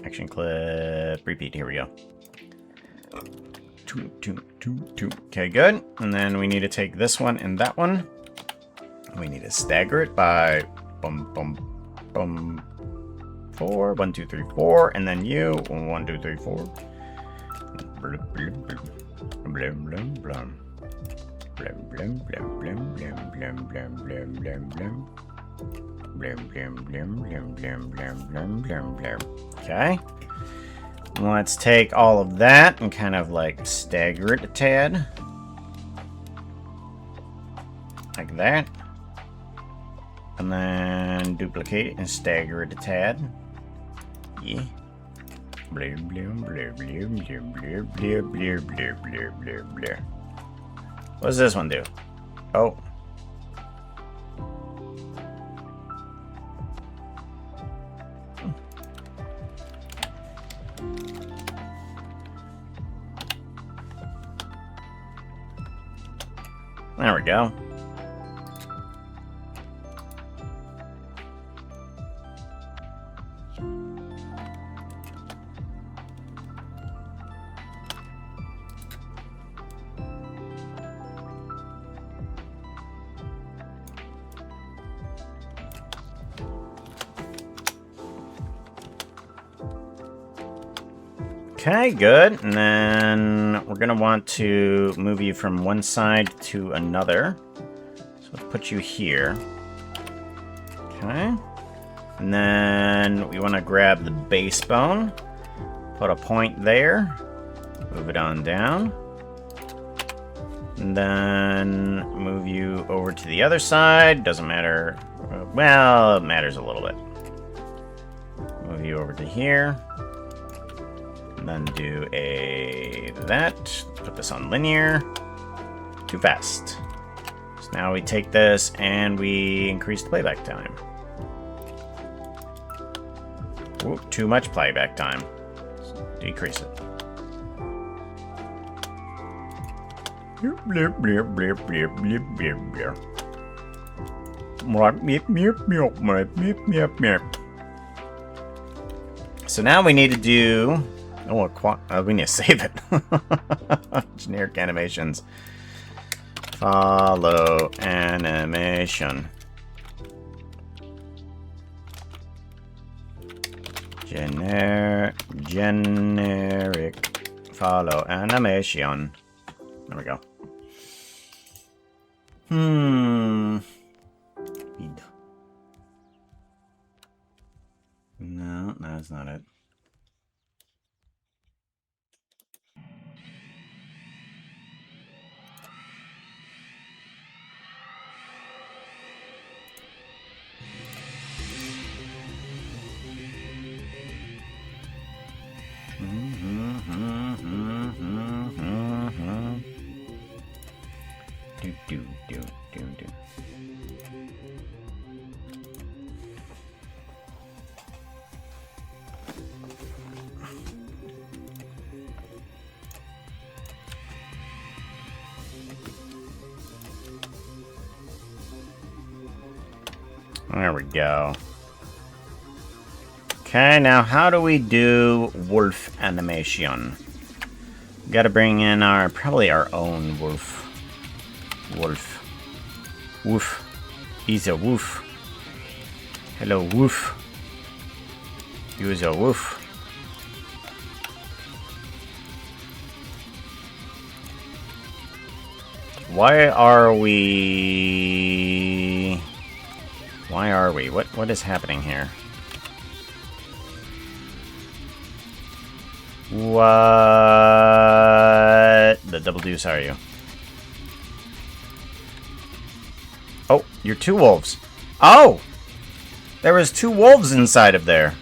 Action clip, repeat. Here we go. Two. Okay, good. And then we need to take this one and that one. We need to stagger it by 4. 1, 2, 3, 4. And then you. 1, 2, 3, 4. Blum, blum, blum, blum. Blum, blum, blum, blum, blum, blum, blum, blum, blum, blum. Blum, blum, blum, blum, blum, blum, blum, blum, blum. Okay. Let's take all of that and kind of like stagger it a tad. Like that. And then duplicate it and stagger it a tad. Yeah. Blah, blah, blah, blah, blah, blah, blah, blah, blah, blah, blah. What does this one do? Oh. There we go. Okay, good. And then we're going to want to move you from one side to another. So let's put you here. Okay. And then we want to grab the base bone. Put a point there. Move it on down. And then move you over to the other side. Doesn't matter. Well, it matters a little bit. Move you over to here. And then do a that. Put this on linear. Too fast. So now we take this and we increase the playback time. Ooh, too much playback time. Decrease it. So now we need to do... Oh, we need to save it. Generic animations. Follow animation. Generic follow animation. There we go. Speed. No, that's not it. Do. There we go. Okay, now how do we do wolf animation? Gotta bring in probably our own wolf. Woof. He's a woof. Hello, woof. You is a woof. Why are we... What is happening here? What the double deuce are you? Oh, you're two wolves. Oh! There was two wolves inside of there.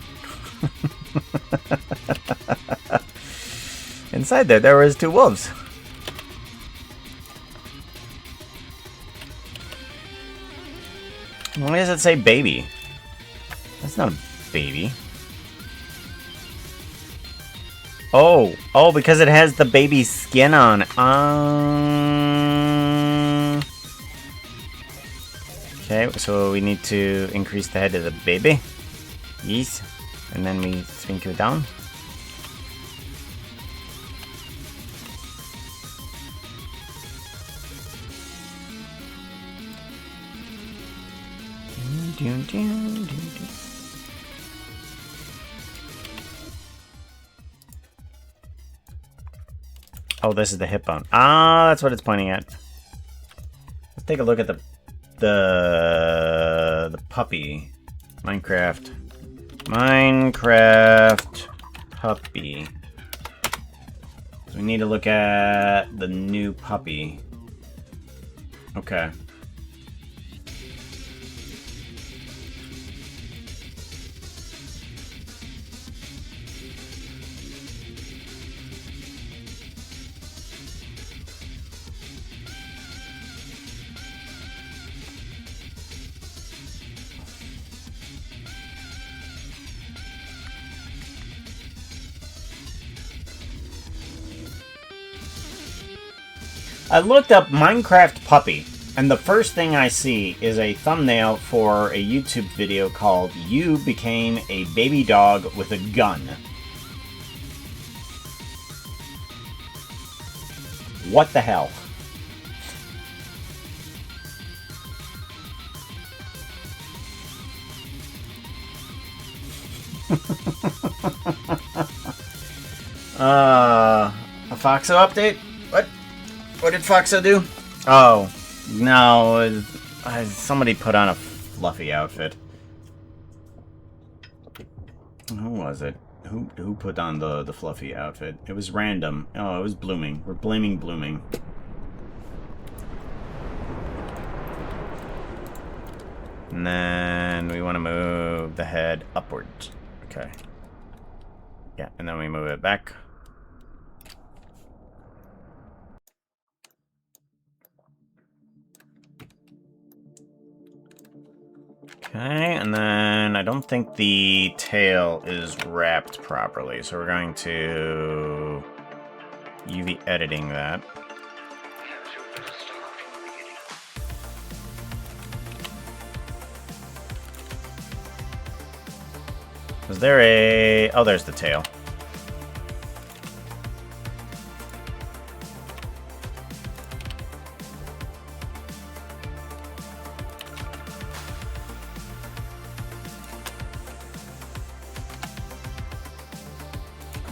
Inside there was two wolves. Why does it say baby? That's not a baby. Oh, because it has the baby's skin on. Okay, so we need to increase the head of the baby. Yes. And then we shrink it down. Oh, this is the hip bone. Ah, that's what it's pointing at. Let's take a look at the puppy. Minecraft puppy. So we need to look at the new puppy. Okay. I looked up Minecraft puppy, and the first thing I see is a thumbnail for a YouTube video called "You Became a Baby Dog with a Gun." What the hell? A Foxo update? What? What did Foxo do? Oh, no. Somebody put on a fluffy outfit. Who was it? Who put on the fluffy outfit? It was random. Oh, it was Blooming. We're blaming Blooming. And then we want to move the head upwards. Okay. Yeah, and then we move it back. Okay, and then I don't think the tail is wrapped properly, so we're going to UV editing that. Was there a... Oh, there's the tail.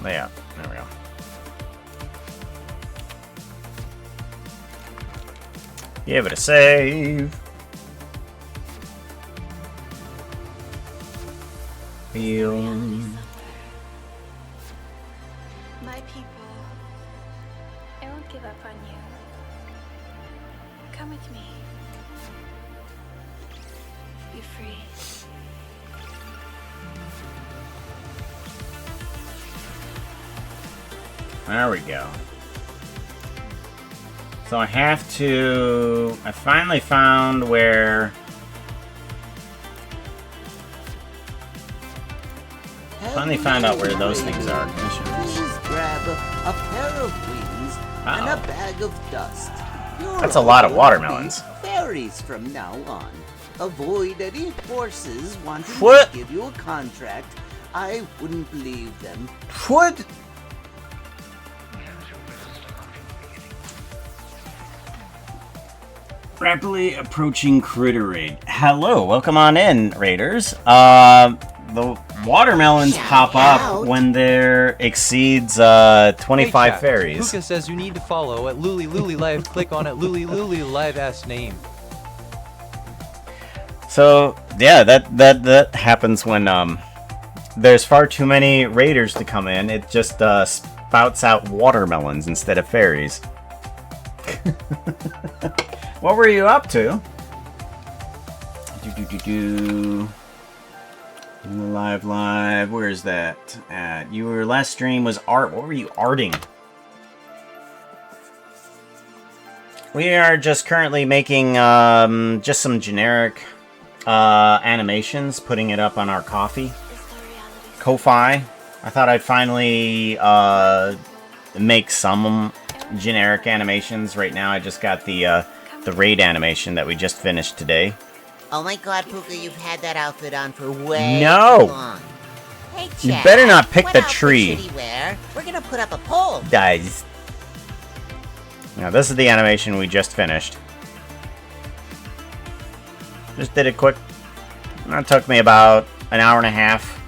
Yeah, there we go. Give it a save. Feel. My people, I won't give up on you. Come with me. Be free. There we go. So I have to... I finally found where... Finally found out where those things are. Please grab a pair of wings and a bag of dust. That's a lot of watermelons. Fairies from now on. Avoid any forces wanting What? to give you a contract. I wouldn't believe them. What? Rapidly approaching critter raid. Hello, welcome on in, raiders. The watermelons pop up when there exceeds 25 Hey, chat. fairies. Pooka says you need to follow at Luli Luli Live. Click on it. Luli Luli Live S name. So yeah, that happens when there's far too many raiders to come in. It just spouts out watermelons instead of fairies. What were you up to? Live. Where is that at? Your last stream was art. What were you arting? We are just currently making just some generic animations, putting it up on our Ko-Fi. I thought I'd finally make some generic animations. Right now I just got the raid animation that we just finished today. Oh my god, Pooka, you've had that outfit on for way No. too long. Hey, You Chad, better not pick what the outfit tree. should he wear? We're gonna put up a poll. Guys. Now this is the animation we just finished. Just did it quick. That took me about an hour and a half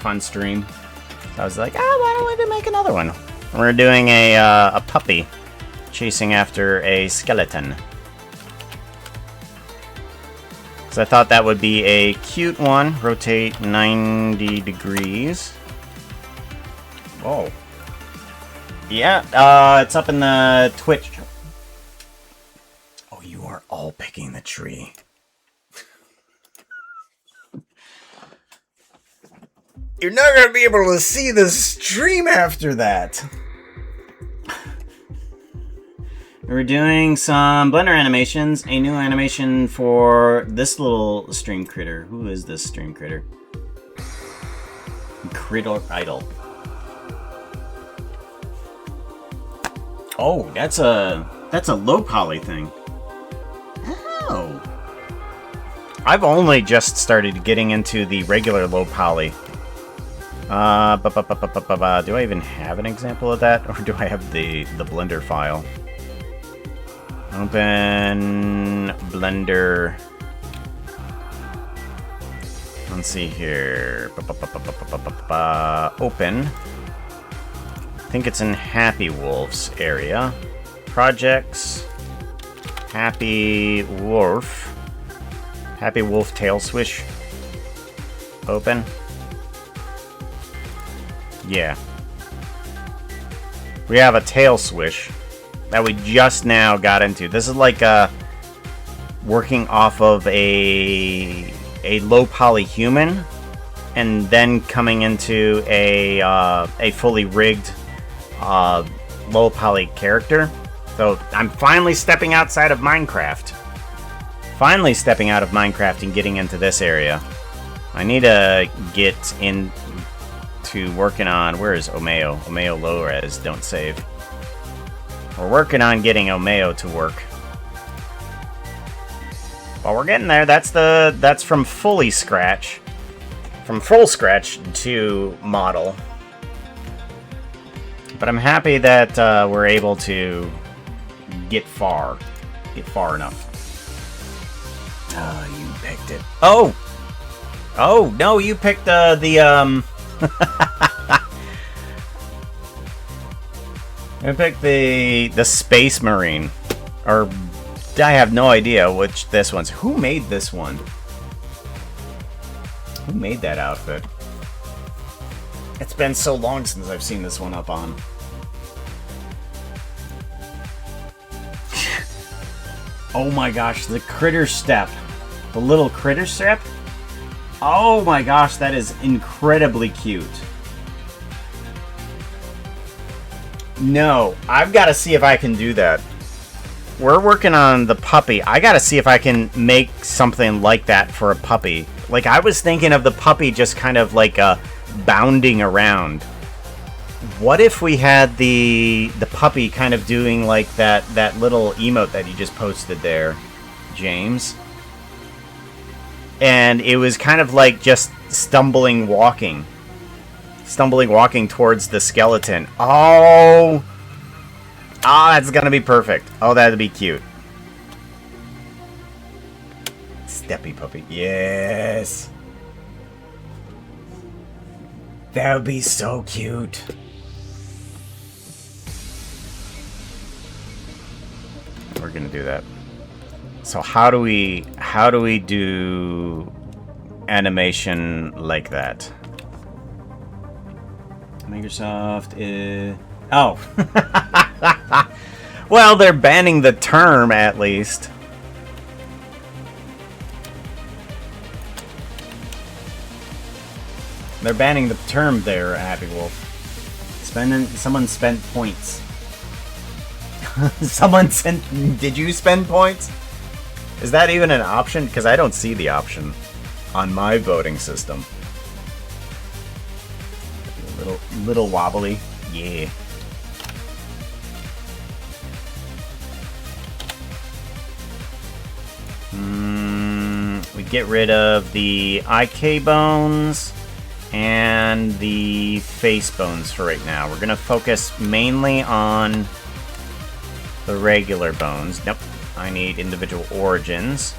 on stream. So I was like, why don't we make another one? We're doing a puppy chasing after a skeleton. So I thought that would be a cute one. Rotate 90 degrees. Whoa. Yeah, it's up in the Twitch. Oh, you are all picking the tree. You're not going to be able to see the stream after that. We're doing some Blender animations. A new animation for this little stream critter. Who is this stream critter? Critter Idol. Oh, that's a low poly thing. Oh. I've only just started getting into the regular low poly. Do I even have an example of that, or do I have the Blender file? Open Blender. Let's see here. Open. I think it's in Happy Wolf's area. Projects. Happy Wolf. Happy Wolf tail swish. Open. Yeah. We have a tail swish that we just now got into. This is like working off of a low poly human, and then coming into a fully rigged low poly character. So I'm finally stepping outside of Minecraft. Finally stepping out of Minecraft and getting into this area. I need to get into working on... Where is Omeo? Omeo low res, don't save. We're working on getting Omeo to work. Well, we're getting there. That's from fully scratch. From full scratch to model. But I'm happy that we're able to get far. Get far enough. Oh, you picked it. Oh! Oh, no, you picked I picked the Space Marine. Or, I have no idea which this one's. Who made this one? Who made that outfit? It's been so long since I've seen this one up on. Oh my gosh, the critter step. The little critter step? Oh my gosh, that is incredibly cute. No, I've got to see if I can do that. We're working on the puppy. I got to see if I can make something like that for a puppy. Like, I was thinking of the puppy just kind of like bounding around. What if we had the puppy kind of doing like that little emote that you just posted there, James? And it was kind of like just stumbling walking towards the skeleton. Oh, that's gonna be perfect. Oh, that'd be cute. Steppy puppy, yes. That would be so cute. We're gonna do that. So how do we do animation like that? Microsoft is... Oh. Well, they're banning the term at least. They're banning the term there, Happy Wolf. Someone spent points. Someone sent... Did you spend points? Is that even an option? Because I don't see the option on my voting system. A little wobbly. Yeah. We get rid of the IK bones and the face bones for right now. We're gonna focus mainly on the regular bones. Nope. I need individual origins.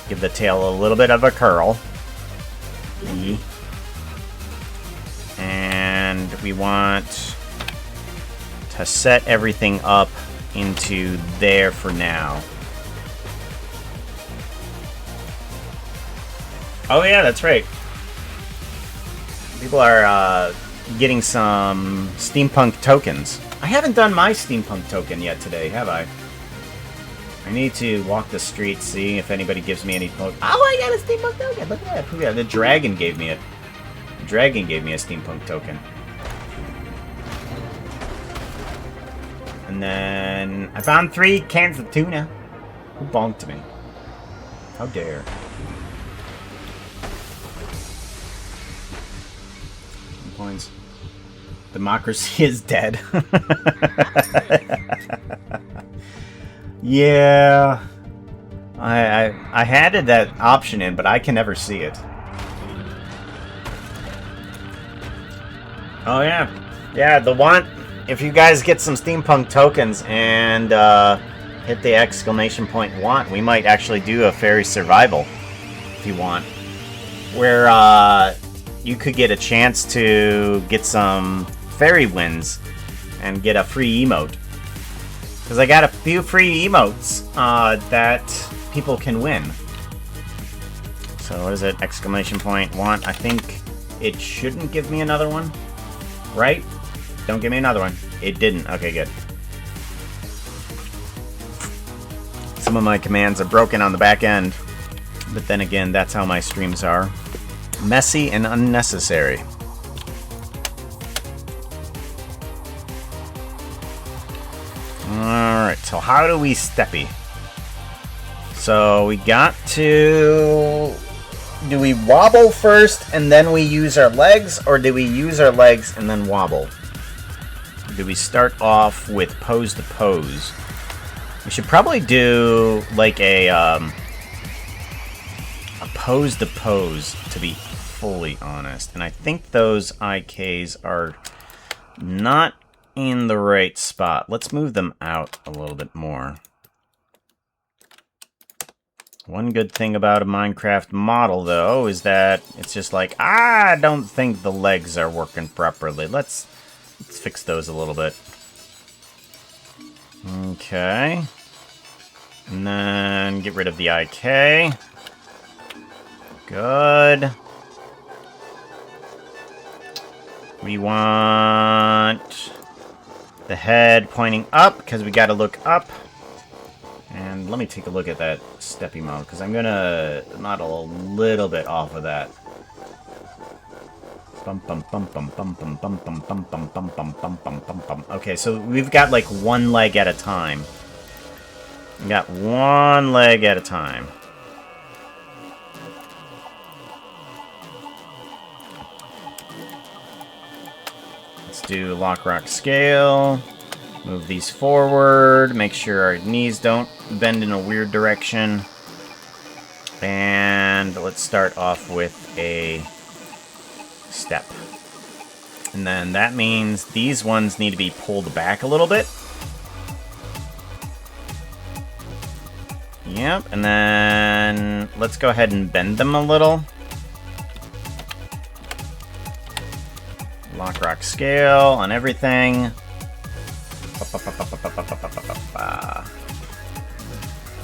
Give the tail a little bit of a curl. And we want to set everything up into there for now. Oh yeah, that's right. People are getting some steampunk tokens. I haven't done my steampunk token yet today, have I? I need to walk the streets, see if anybody gives me any poke. Oh, I got a steampunk token! Look at that! Yeah, the dragon gave me it. The dragon gave me a steampunk token. And then I found 3 cans of tuna. Who bonked me? How dare? Points. Democracy is dead. Yeah. I had that option in, but I can never see it. Oh yeah. Yeah, the one... If you guys get some steampunk tokens and hit the exclamation point want, we might actually do a fairy survival if you want. Where you could get a chance to get some fairy wins and get a free emote. Because I got a few free emotes that people can win. So what is it? Exclamation point want. I think it shouldn't give me another one. Right? Don't give me another one. It didn't. Okay, good. some of my commands are broken on the back end. But then again, that's how my streams are. Messy and unnecessary. Alright, so how do we steppy? So we got to... Do we wobble first and then we use our legs? Or do we use our legs and then wobble? Do we start off with pose to pose? We should probably do like a pose to pose, to be fully honest. And I think those IKs are not in the right spot. Let's move them out a little bit more. One good thing about a Minecraft model, though, is that it's just like, I don't think the legs are working properly. Let's fix those a little bit. Okay. And then get rid of the IK. Good. We want the head pointing up, because we got to look up. And let me take a look at that steppy mode, because I'm going to model a little bit off of that. Okay, so we've got like one leg at a time. We got one leg at a time. Let's do lock, rock, scale. Move these forward. Make sure our knees don't bend in a weird direction. And let's start off with a step. And then that means these ones need to be pulled back a little bit. Yep, and then let's go ahead and bend them a little. Lock, rock, scale on everything.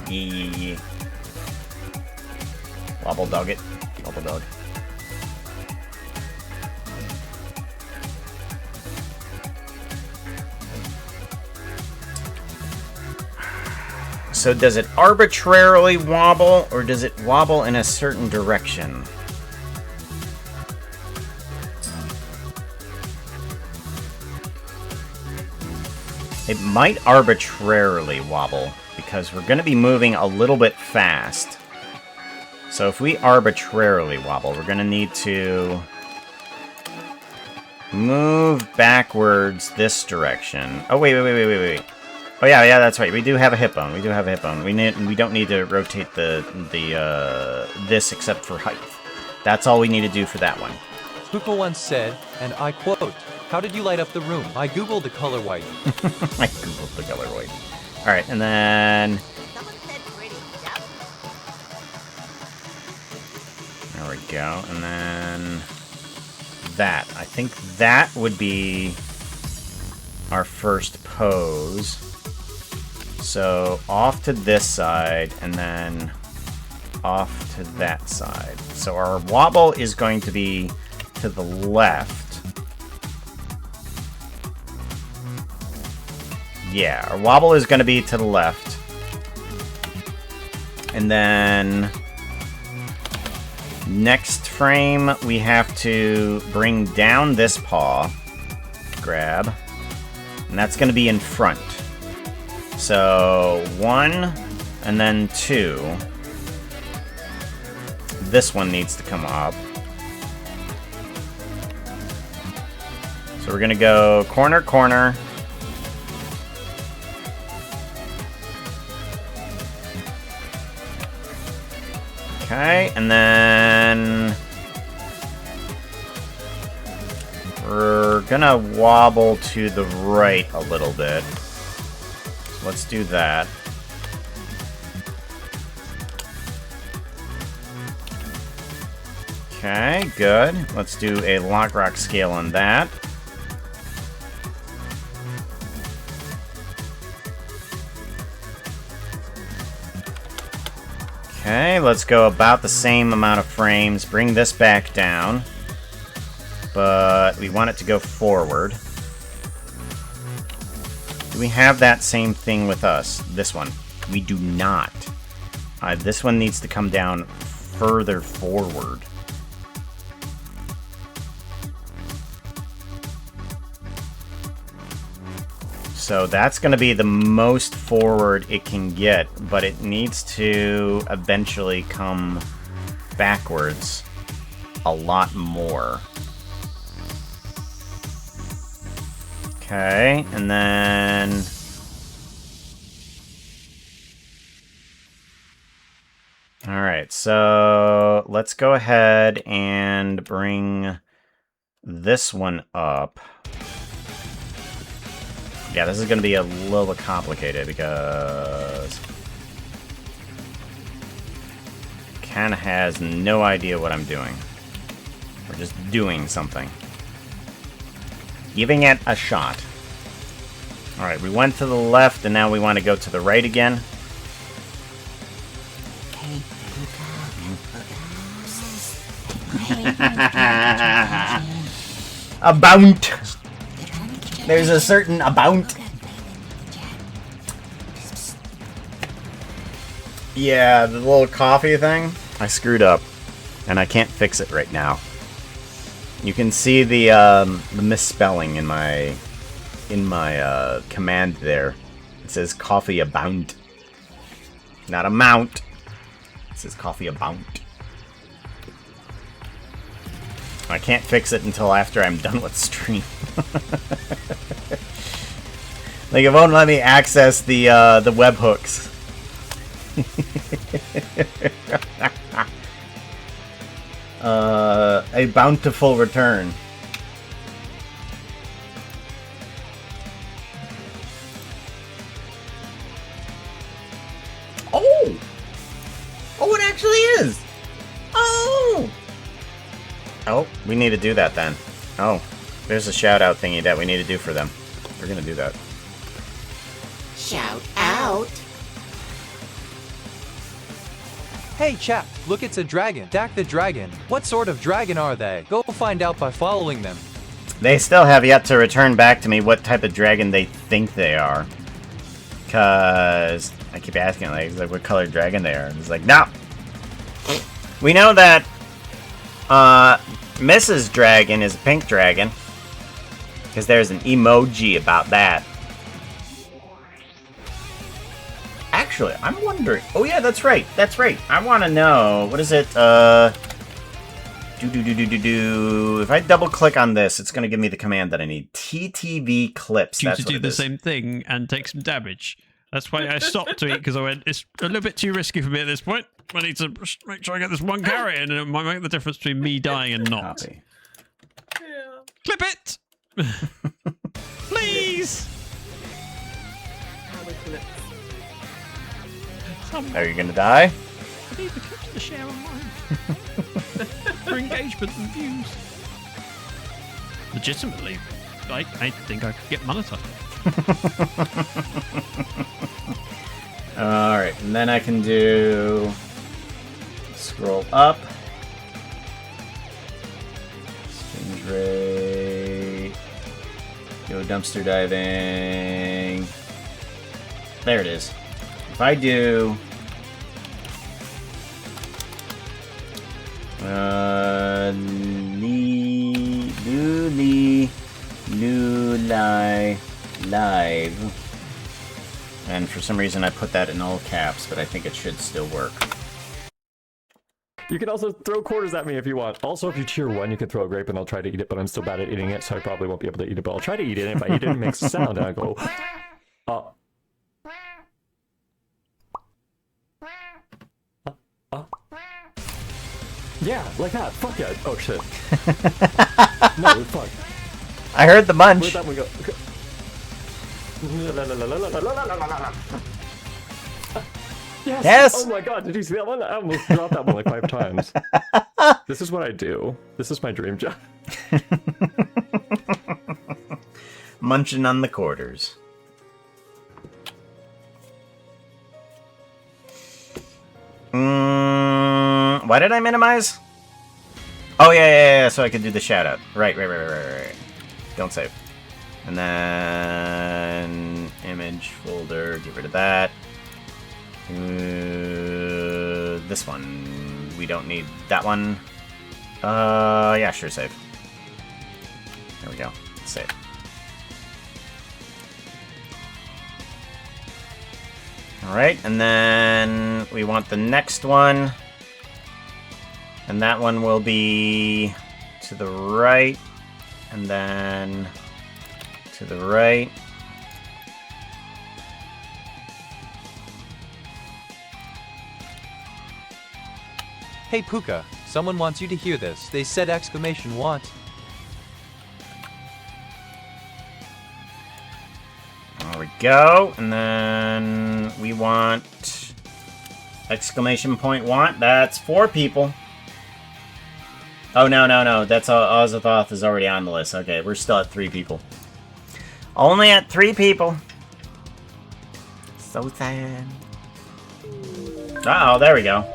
Yeah. Wobble dog it. Wobble dog. So does it arbitrarily wobble, or does it wobble in a certain direction? It might arbitrarily wobble, because we're going to be moving a little bit fast. So if we arbitrarily wobble, we're going to need to move backwards this direction. Oh, wait. Oh, yeah, that's right. We do have a hip bone. We don't need to rotate this except for height. That's all we need to do for that one. Pooka once said, and I quote, "How did you light up the room? I googled the color white." I googled the color white. Alright, and then... There we go. And then... that. I think that would be our first pose. So, off to this side, and then off to that side. So our wobble is going to be to the left. Yeah, our wobble is going to be to the left. And then next frame, we have to bring down this paw. Grab. And that's going to be in front. So 1, and then 2. This one needs to come up. So we're going to go corner, corner. Okay, and then we're gonna wobble to the right a little bit. So let's do that. Okay, good. Let's do a lock, rock, scale on that. Okay, let's go about the same amount of frames. Bring this back down. But we want it to go forward. Do we have that same thing with us? This one. We do not. This one needs to come down further forward. So that's going to be the most forward it can get, but it needs to eventually come backwards a lot more. Okay, and then... Alright, so let's go ahead and bring this one up. Yeah, this is going to be a little bit complicated because kind of has no idea what I'm doing. We're just doing something. Giving it a shot. Alright, we went to the left and now we want to go to the right again. Okay, Pooka. About. There's a certain about. Yeah, the little coffee thing. I screwed up, and I can't fix it right now. You can see the misspelling in my command there. It says coffee about, not amount. It says coffee about. I can't fix it until after I'm done with stream. Like, it won't let me access the webhooks. A bountiful return. Oh! Oh, it actually is! Oh! Oh, we need to do that then. Oh, there's a shout-out thingy that we need to do for them. We're gonna do that. Shout out. Hey chap, look, it's a dragon. Dak the dragon. What sort of dragon are they? Go find out by following them. They still have yet to return back to me what type of dragon they think they are. Cause I keep asking like what color dragon they are. And it's like, no. We know that Mrs. Dragon is a pink dragon. Because there's an emoji about that. Actually, I'm wondering... Oh yeah, that's right. That's right. I want to know... What is it? If I double click on this, it's going to give me the command that I need. TTV clips. Due to do the same thing and take some damage. That's why I stopped to eat, because I went, it's a little bit too risky for me at this point. I need to make sure I get this one carry in, and it might make the difference between me dying and not. Copy. Yeah. Clip it! Please! Are you gonna die? I need the clips to share online. For engagement and views. Legitimately, I think I could get monetized. Alright, and then I can do... Scroll up. Exchange rate. Go dumpster diving. There it is. If I do... live. And for some reason I put that in all caps, but I think it should still work. You can also throw quarters at me if you want. Also, if you cheer one, you can throw a grape and I'll try to eat it, but I'm still bad at eating it, so I probably won't be able to eat it, but I'll try to eat it. And if I eat it, it makes a sound, and I go... Yeah, like that. Fuck yeah. Oh, shit. No, fuck. I heard the munch. Where'd that one go? Yes! Yes! Oh my god, did you see that one? I almost dropped that one like 5 times. This is what I do. This is my dream job. Munching on the quarters. Why did I minimize? Oh, yeah, so I could do the shout out. Right. Don't save. And then image folder, get rid of that. This one. We don't need that one. Yeah, sure, save. There we go. Save. Alright, and then we want the next one. And that one will be to the right. And then to the right. Hey Pooka, someone wants you to hear this. They said exclamation want. There we go. And then we want exclamation point want. That's 4 people. Oh, no. That's Azathoth is already on the list. Okay, we're still at 3 people. Only at 3 people. So sad. Uh-oh, there we go.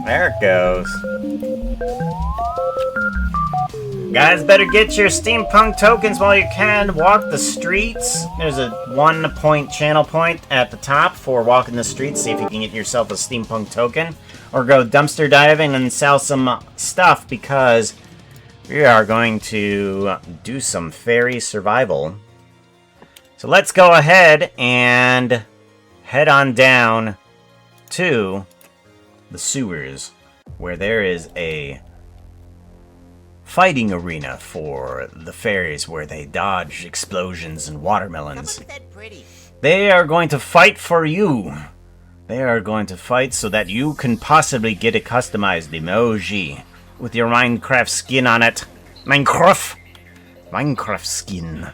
There it goes. Guys, better get your steampunk tokens while you can. Walk the streets. There's a 1-point channel point at the top for walking the streets. See if you can get yourself a steampunk token. Or go dumpster diving and sell some stuff, because we are going to do some fairy survival. So let's go ahead and head on down to the sewers, where there is a fighting arena for the fairies, where they dodge explosions and watermelons. They are going to fight for you. They are going to fight so that you can possibly get a customized emoji with your Minecraft skin on it. Minecraft skin.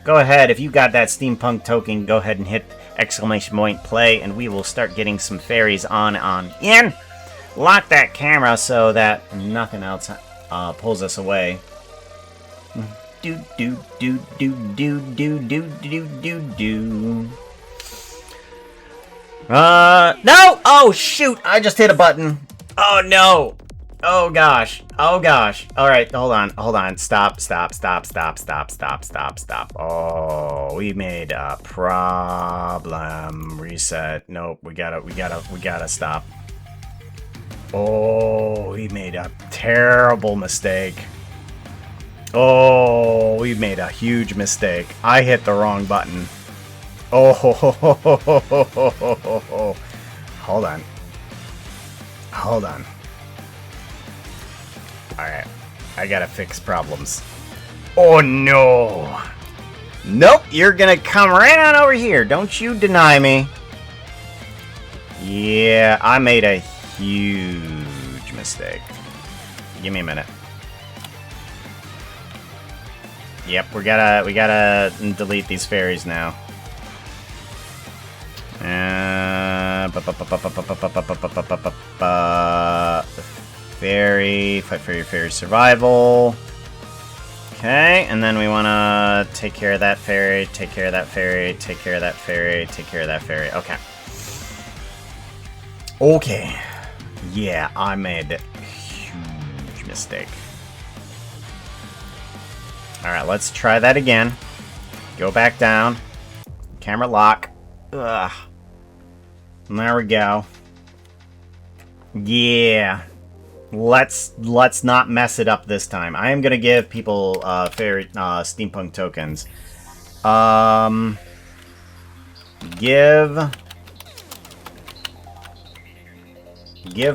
Go ahead, if you got that steampunk token, go ahead and hit exclamation point play, and we will start getting some fairies on in. Lock that camera so that nothing else pulls us away. Do do do do do do do do do do. No! Oh shoot! I just hit a button. Oh no! Oh gosh! Oh gosh! All right, hold on! Stop! Oh, we made a problem. Reset. Nope. We gotta stop. Oh, we made a terrible mistake. Oh, we made a huge mistake. I hit the wrong button. Oh, hold on. Alright, I gotta fix problems. Oh no! Nope, you're gonna come right on over here. Don't you deny me. Yeah, I made a huge mistake. Give me a minute. Yep, we gotta delete these fairies now. Fairy, fight for your fairy survival. Okay, and then we wanna take care of that fairy, take care of that fairy, take care of that fairy, take care of that fairy. Okay. Okay. Yeah, I made a huge mistake. Alright, let's try that again. Go back down. Camera lock. Ugh. And there we go. Yeah. Let's not mess it up this time. I am gonna give people fairy steampunk tokens. Give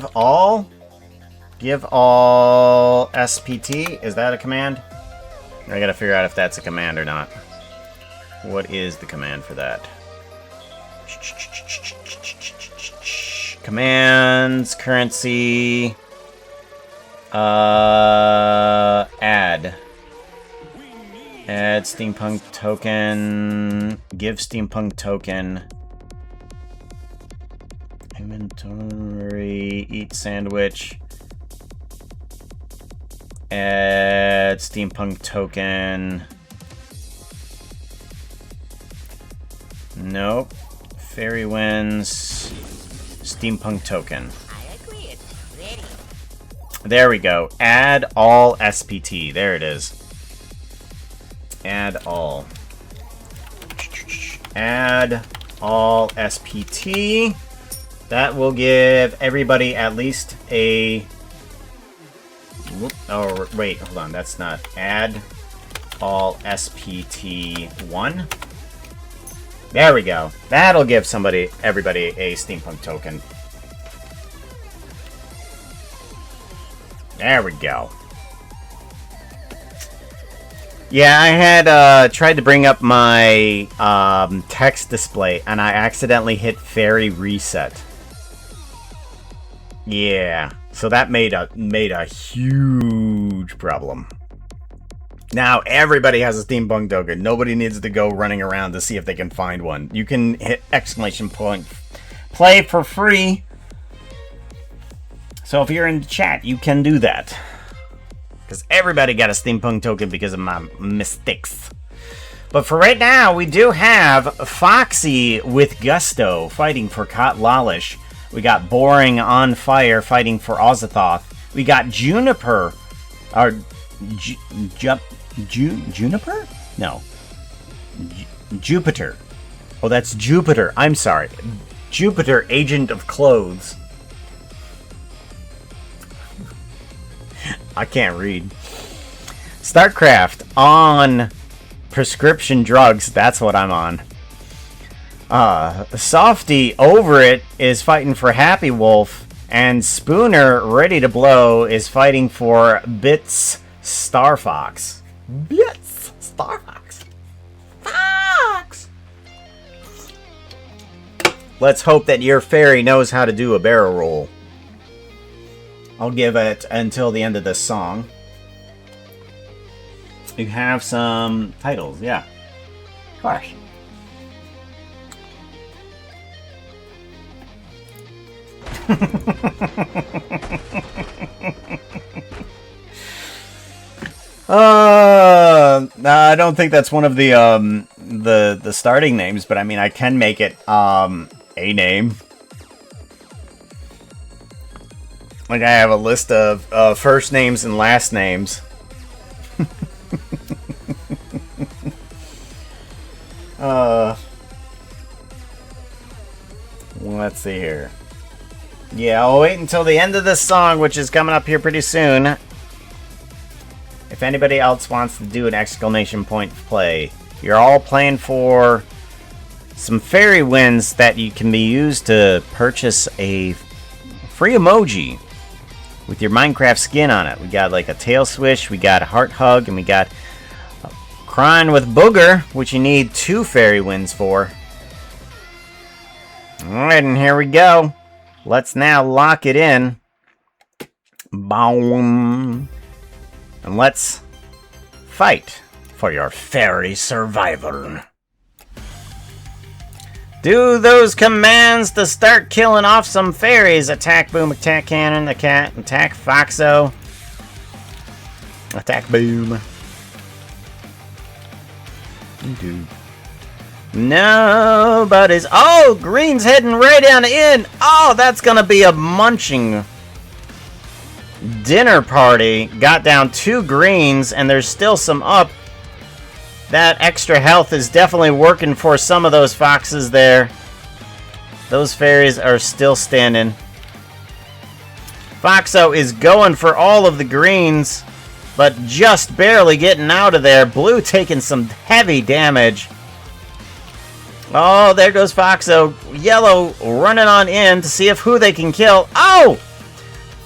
all SPT. Is that a command? I gotta figure out if that's a command or not. What is the command for that? Commands, currency, add steampunk token, give steampunk token, inventory, eat sandwich, add steampunk token. Nope. Fairy wins. Steampunk token. There we go. Add all SPT. There it is. Add all. Add all SPT. That will give everybody at least a... Oh, wait, hold on. That's not... Add all SPT1. There we go. That'll give everybody a steampunk token. There we go. Yeah, I had tried to bring up my text display, and I accidentally hit fairy reset. Yeah, so that made a huge problem. Now everybody has a steampunk token. Nobody needs to go running around to see if they can find one. You can hit exclamation point play for free. So if you're in the chat, you can do that. Because everybody got a steampunk token because of my mistakes. But for right now, we do have Foxy with Gusto fighting for Kot Lalish. We got Boring on Fire fighting for Ozathoth. We got Juniper. Or Juniper? No. Jupiter. Oh, that's Jupiter. I'm sorry. Jupiter, Agent of Clothes. I can't read. StarCraft on prescription drugs. That's what I'm on. Softy over it is fighting for Happy Wolf, and Spooner ready to blow is fighting for Bits Star Fox. Bits Star Fox. Fox. Let's hope that your fairy knows how to do a barrel roll. I'll give it until the end of this song. You have some titles, yeah. Of course. I don't think that's one of the starting names, but I mean I can make it a name. Like I have a list of first names and last names. Let's see here. Yeah, I'll wait until the end of this song, which is coming up here pretty soon. If anybody else wants to do an exclamation point play, you're all playing for some fairy wins that you can be used to purchase a free emoji with your Minecraft skin on it. We got like a tail swish, we got a heart hug, and we got crying with booger, which you need 2 fairy wins for. Alright, and here we go. Let's now lock it in. Boom. And let's fight for your fairy survival. Do those commands to start killing off some fairies. Attack Boom, attack Cannon, attack Foxo. Attack Boom. Nobody's... Oh, Green's heading right down in. Oh, that's going to be a munching dinner party. Got down 2 greens, and there's still some up. That extra health is definitely working for some of those foxes there. Those fairies are still standing. Foxo is going for all of the greens, but just barely getting out of there. Blue taking some heavy damage. Oh, there goes Foxo. Yellow running on in to see who they can kill. Oh!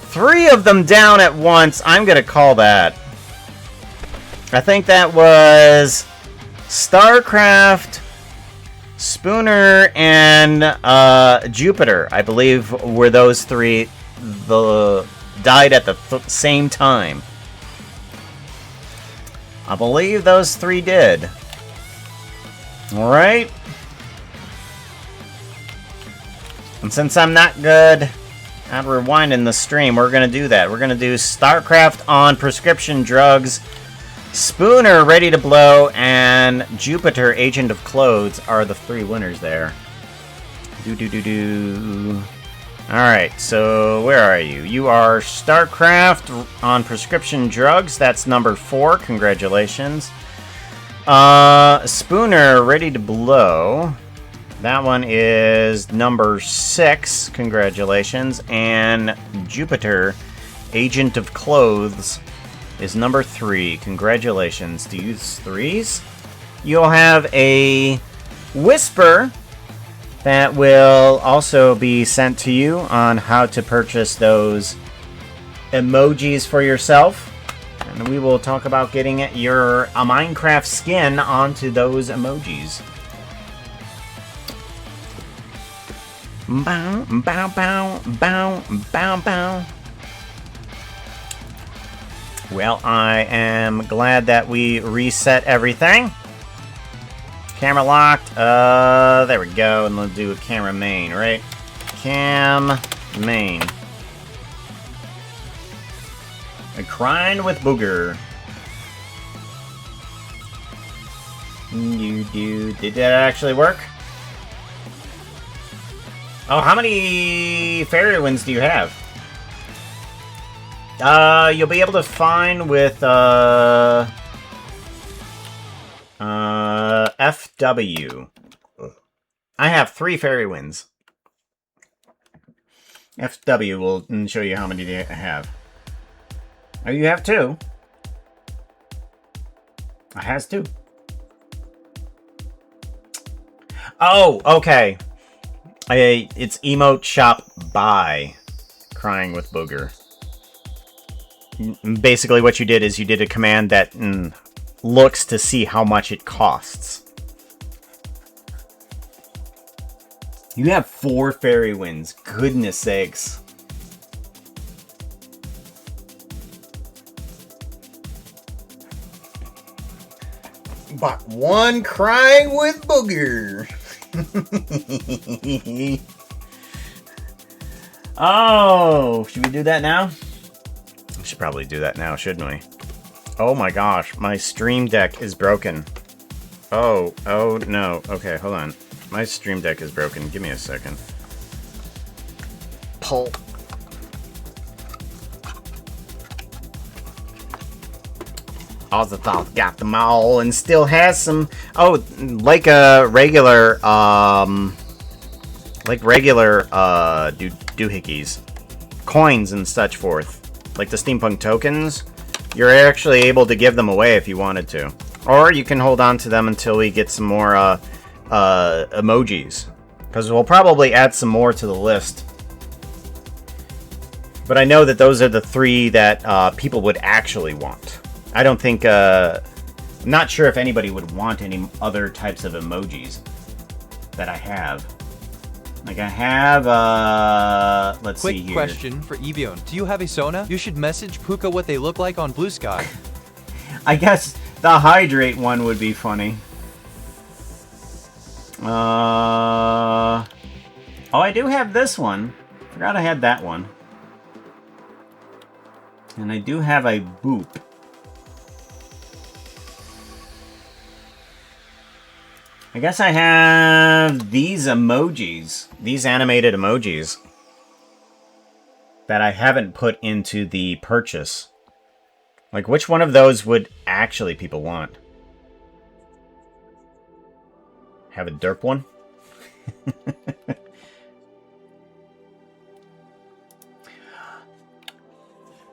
3 of them down at once. I'm going to call that. I think that was StarCraft, Spooner, and Jupiter, I believe, were those 3 died at the same time. I believe those 3 did. Alright. And since I'm not good at rewinding the stream, we're going to do that. We're going to do StarCraft on prescription drugs, Spooner ready to blow, and Jupiter Agent of Clothes are the 3 winners there. Alright, so where are you? You are StarCraft on prescription drugs. That's number 4. Congratulations. Spooner, Ready to Blow. That one is number 6. Congratulations. And Jupiter, Agent of Clothes, is number 3. Congratulations. Do you use 3s? You'll have a Whisper that will also be sent to you on how to purchase those emojis for yourself. And we will talk about getting your Minecraft skin onto those emojis. Bow, bow, bow, bow, bow, bow. Well, I am glad that we reset everything. Camera locked. There we go. And we'll do a camera main, right? Cam main. A Crying with Booger. Did that actually work? Oh, how many fairy winds do you have? You'll be able to find with, FW. I have 3 fairy winds. FW will show you how many you have. Oh, you have 2. I has 2. Oh, okay. It's emote shop buy. Crying with Booger. Basically what you did is you did a command that looks to see how much it costs. You have 4 fairy winds. Goodness sakes. But 1 Crying with Booger. Oh, should we do that now? We should probably do that now, shouldn't we? Oh my gosh, my Stream Deck is broken. Oh no. Okay, hold on. My Stream Deck is broken. Give me a second. Pull. Ozathoth got them all and still has some. Oh, like a regular, doohickeys, coins and such forth. Like the steampunk tokens, you're actually able to give them away if you wanted to, or you can hold on to them until we get some more emojis, because we'll probably add some more to the list. But I know that those are the 3 that people would actually want. I don't think, I'm not sure if anybody would want any other types of emojis that I have. Like I have, let's see here. Quick question for Evion. Do you have a Sona? You should message Pooka what they look like on Blue Sky. I guess the hydrate one would be funny. Oh, I do have this one. Forgot I had that one. And I do have a boop. I guess I have these emojis, these animated emojis, that I haven't put into the purchase. Like, which one of those would actually people want? Have a derp one?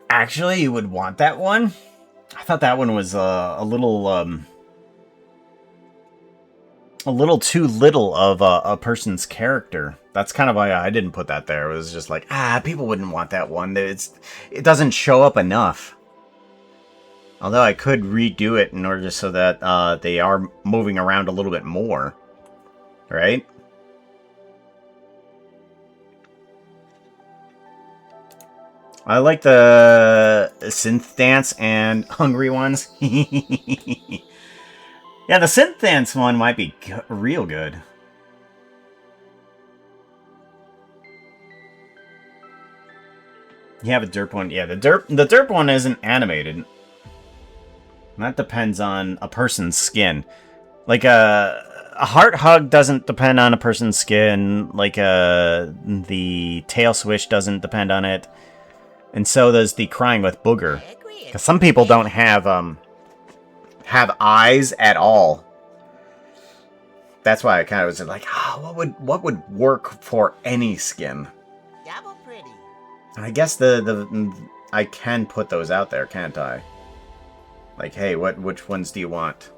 Actually, you would want that one? I thought that one was a little too little of a person's character. That's kind of why I didn't put that there. It was just like, people wouldn't want that one. It doesn't show up enough. Although I could redo it in order so that they are moving around a little bit more. Right? I like the synth dance and hungry ones. Yeah, the synth dance one might be real good. You have a derp one. Yeah, the derp one isn't animated. That depends on a person's skin. Like a heart hug doesn't depend on a person's skin. Like the tail swish doesn't depend on it. And so does the crying with booger. Because some people don't have have eyes at all. That's why I kind of was like, what would work for any skin? Double pretty. I guess I can put those out there, can't I? Like, hey, which ones do you want?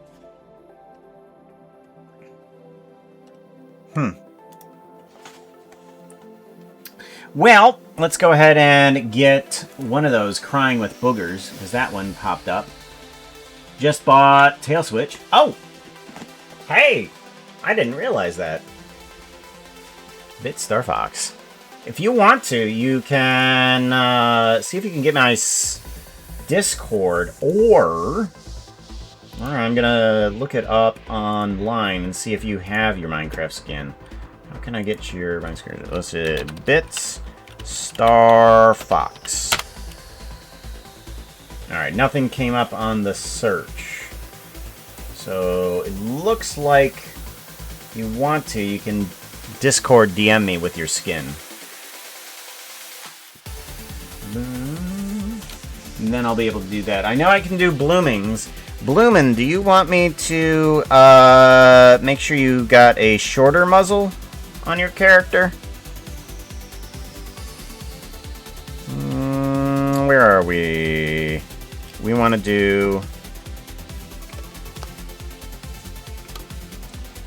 Well, let's go ahead and get one of those crying with boogers, because that one popped up. Just bought tail switch. Oh! Hey! I didn't realize that. Bit Star Fox. If you want to, you can see if you can get my Discord, or I'm gonna look it up online and see if you have your Minecraft skin. How can I get your Minecraft skin? Let's see. Bits Star Fox. Alright, nothing came up on the search. So it looks like if you want to, you can Discord DM me with your skin. And then I'll be able to do that. I know I can do bloomings. Bloomin', do you want me to make sure you got a shorter muzzle on your character? Where are we? We want to do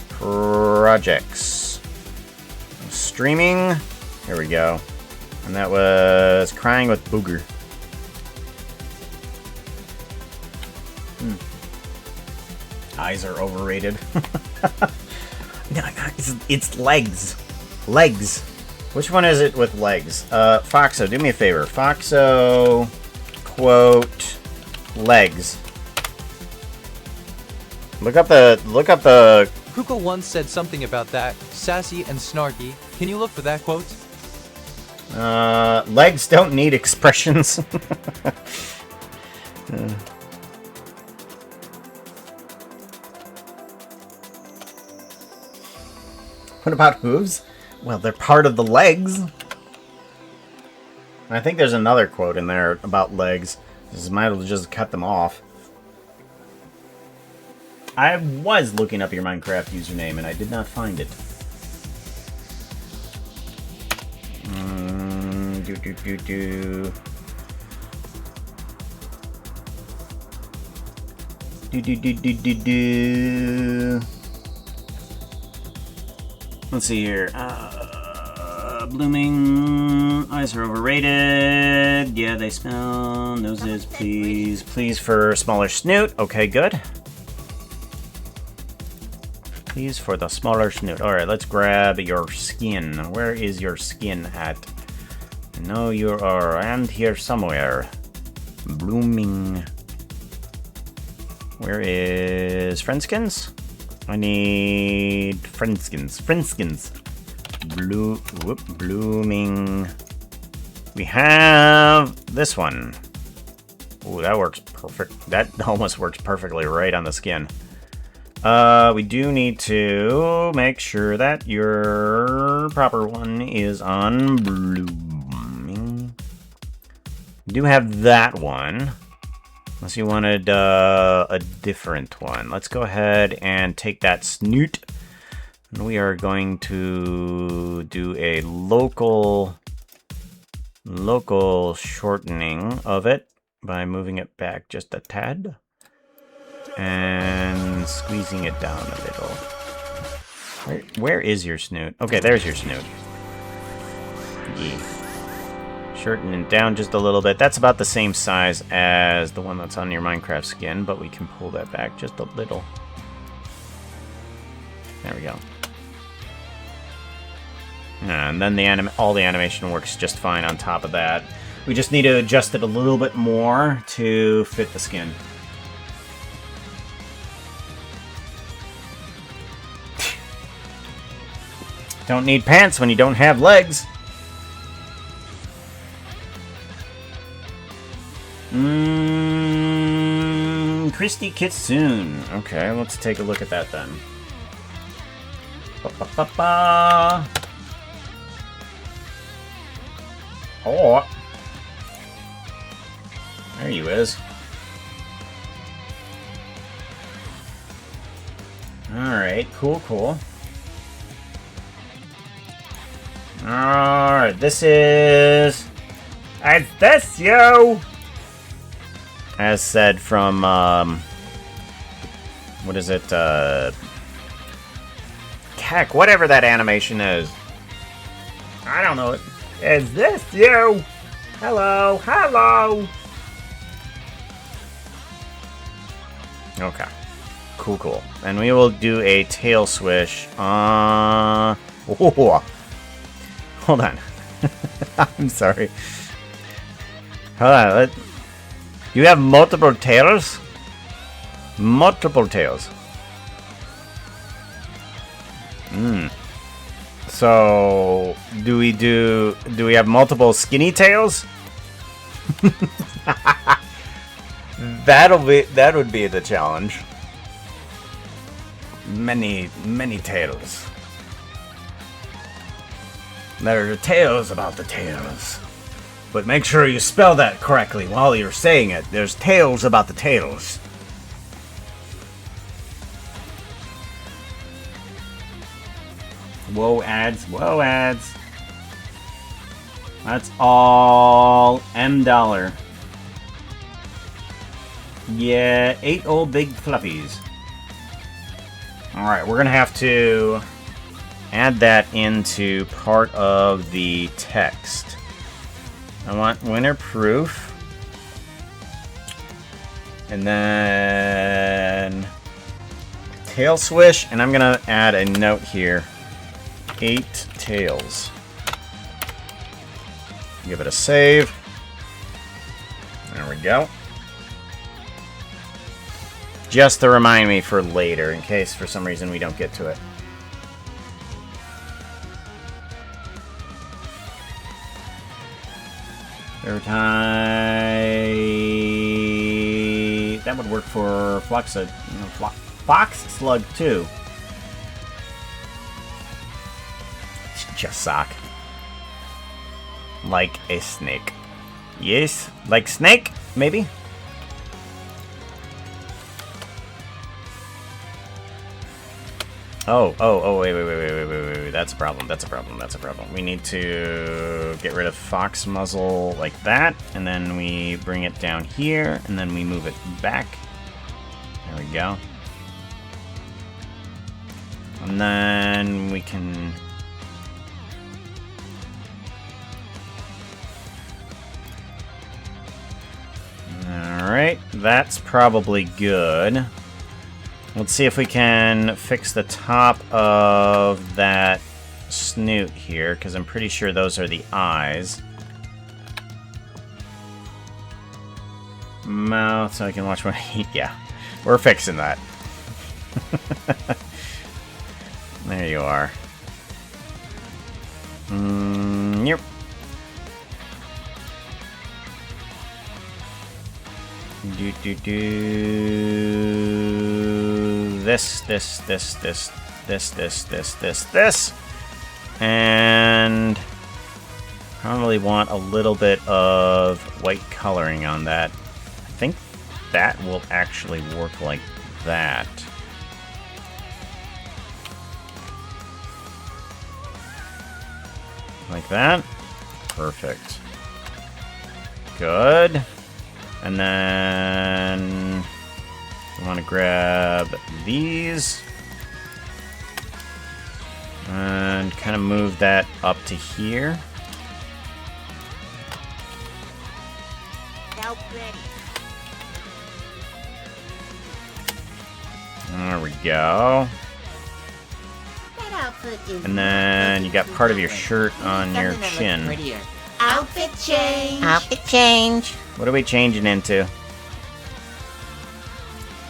projects. Streaming. Here we go. And that was Crying with Booger. Eyes are overrated. No, it's legs. Legs. Which one is it with legs? Foxo, do me a favor. Foxo, quote, legs. Look up the. Pooka once said something about that, sassy and snarky. Can you look for that quote? Legs don't need expressions. What about hooves? Well, they're part of the legs. I think there's another quote in there about legs. Just might as well just cut them off. I was looking up your Minecraft username and I did not find it. Let's see here. Blooming. Eyes are overrated. Yeah, they smell. Noses, please. Please for smaller snoot. Okay, good. Please for the smaller snoot. Alright, let's grab your skin. Where is your skin at? I know you are around here somewhere. Blooming. Where is Friendskins? I need Friendskins. Friendskins. Blooming. We have this one. Ooh, that works perfect. That almost works perfectly right on the skin. We do need to make sure that your proper one is on blooming. We do have that one. Unless you wanted a different one. Let's go ahead and take that snoot. And we are going to do a local shortening of it by moving it back just a tad. And squeezing it down a little. Where is your snoot? Okay, there's your snoot. Yeah. Shorten it down just a little bit. That's about the same size as the one that's on your Minecraft skin, but we can pull that back just a little. There we go. And then all the animation works just fine on top of that. We just need to adjust it a little bit more to fit the skin. Don't need pants when you don't have legs. Christy Kitsune. Okay, let's take a look at that then. Ba-ba-ba-ba. Oh. There you is. Alright, cool, cool. Alright, this is... Is this you? As said from, what is it, heck, whatever that animation is. I don't know it. Is this you? Hello, hello! Okay. Cool, cool. And we will do a tail swish. Hold on. I'm sorry. Hold on. You have multiple tails? Multiple tails. So, do we have multiple skinny tails? That would be the challenge. Many tales. There are tales about the tales. But make sure you spell that correctly while you're saying it. There's tales about the tales. Whoa ads, whoa ads. That's all $M. Yeah, 8 old big fluffies. Alright, we're gonna have to add that into part of the text. I want winter proof. And then tail swish, and I'm gonna add a note here. 8 tails. Give it a save. There we go. Just to remind me for later, in case for some reason we don't get to it. Every time... That would work for Fox Slug too. Just sock. Like a snake. Yes, like snake, maybe? Oh, wait, that's a problem, that's a problem. We need to get rid of fox muzzle like that, and then we bring it down here, and then we move it back. There we go. And then we can... Alright, that's probably good. Let's see if we can fix the top of that snoot here, because I'm pretty sure those are the eyes. Mouth, so I can watch what I eat. Yeah, we're fixing that. There you are. Yep. This. And probably want a little bit of white coloring on that. I think that will actually work like that. Like that. Perfect. Good. And then I want to grab these and kind of move that up to here. There we go. And then you got part of your shirt on your chin. Outfit change. Outfit change. What are we changing into?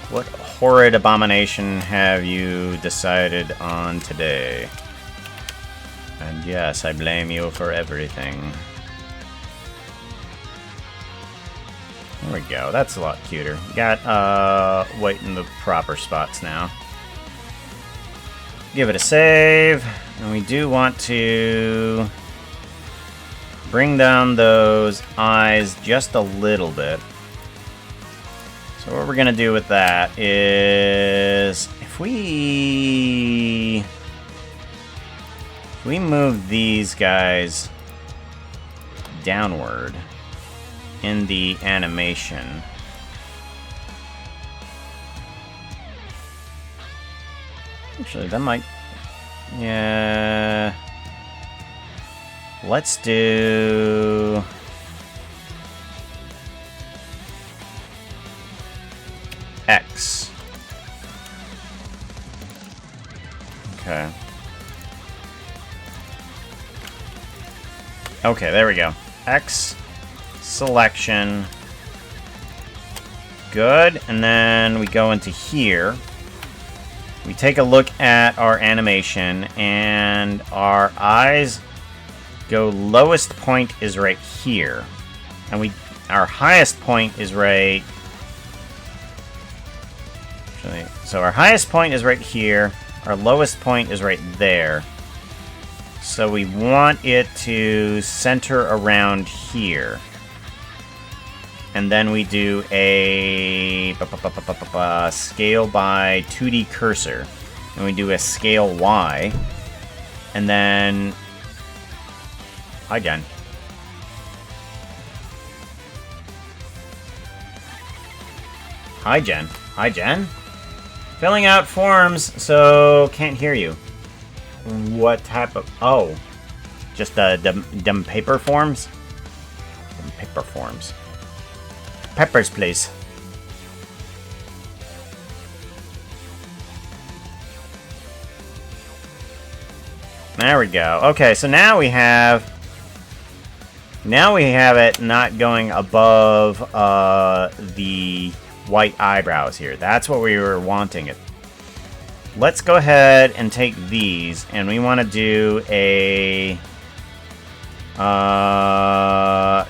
What horrid abomination have you decided on today? And yes, I blame you for everything. There we go. That's a lot cuter. Got white in the proper spots now. Give it a save. And we do want to bring down those eyes just a little bit. So what we're going to do with that is, if if we move these guys downward in the animation, actually that might, yeah, let's do X. Okay. Okay, there we go. X selection. Good. And then we go into here. We take a look at our animation, and our eyes go lowest point is right here. And our highest point is right. So our highest point is right here. Our lowest point is right there. So we want it to center around here. And then we do a scale by 2D cursor. And we do a scale Y. And then... Hi, Jen. Hi, Jen. Hi, Jen. Filling out forms, so can't hear you. What type of... Oh. Just them paper forms? Them paper forms. Peppers, please. There we go. Okay, so now we have... Now we have it not going above the white eyebrows here. That's what we were wanting it. Let's go ahead and take these, and we want to do a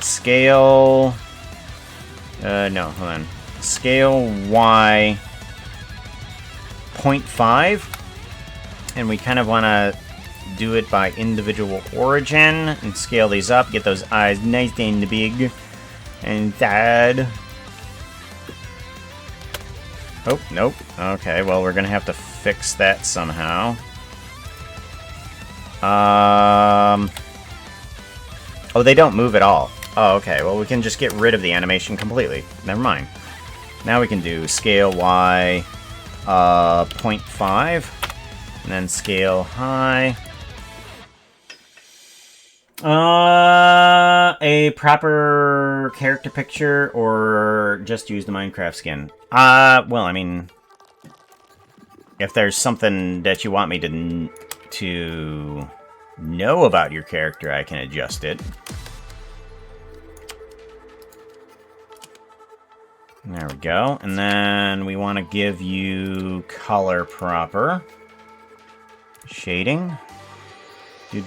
scale. No, hold on. Scale Y 0.5, and we kind of want to do it by individual origin and scale these up. Get those eyes nice and big and sad. Oh, nope. Okay, well, we're gonna have to fix that somehow. Oh, they don't move at all. Oh, okay. Well, we can just get rid of the animation completely. Never mind. Now we can do scale Y 0.5, and then scale high. A proper character picture, or just use the Minecraft skin? Well, I mean, if there's something that you want me to know about your character, I can adjust it. There we go. And then we want to give you color proper. Shading. We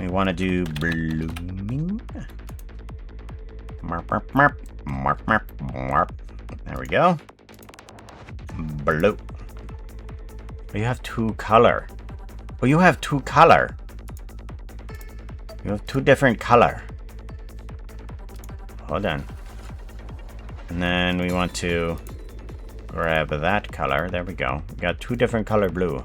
want to do blooming. There we go. Blue. You have two color. Oh, you have two color. You have two different color. Hold on. And then we want to grab that color. There we go. We got two different color blue.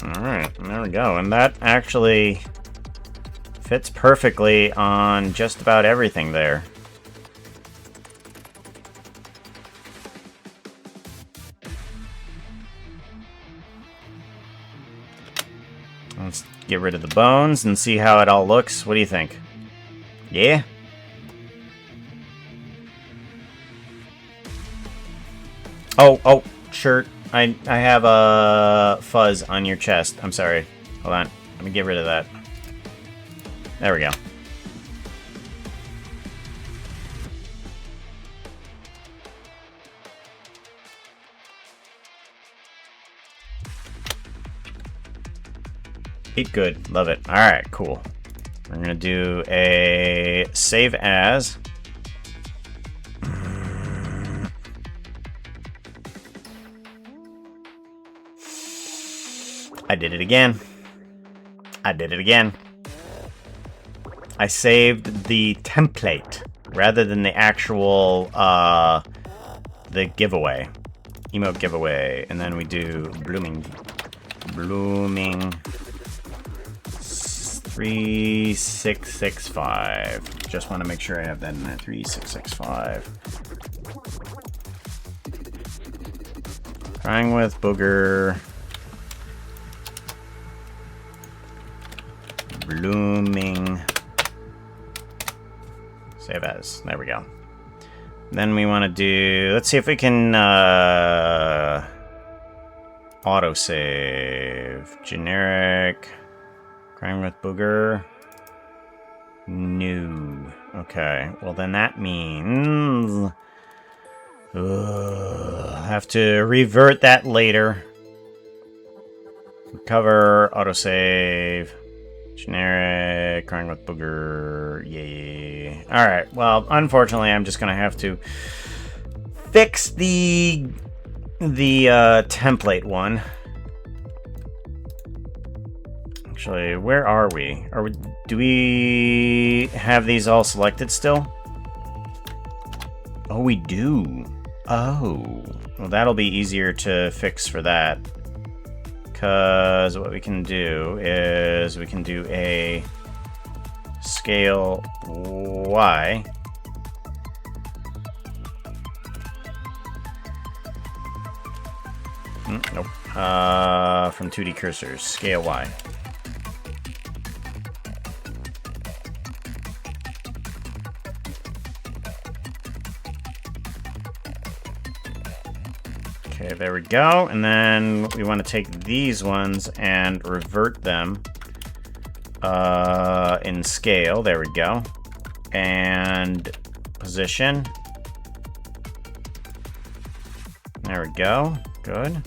Alright, there we go. And that actually fits perfectly on just about everything there. Let's get rid of the bones and see how it all looks. What do you think? Yeah? Oh, shirt. I have a fuzz on your chest. I'm sorry. Hold on. Let me get rid of that. There we go. Eat good. Love it. Alright, cool. We're gonna do a save as. I did it again. I did it again. I saved the template rather than the actual, the giveaway. Emote giveaway. And then we do blooming. 3665. Just want to make sure I have that in there. 3665. Crying with booger. Blooming. Save as. There we go. Then we want to do... Let's see if we can autosave. Generic. Crying with booger. New. Okay. Well, then that means... I'll have to revert that later. Recover. Autosave. Generic, crying with booger, yay. Alright, well, unfortunately, I'm just gonna have to fix the template one. Actually, where are we? Do we have these all selected still? Oh, we do. Oh. Well, that'll be easier to fix for that. Because what we can do is we can do a scale Y. Nope. From 2D cursors, scale Y. Okay, there we go. And then we want to take these ones and revert them in scale. There we go. And position. There we go. Good.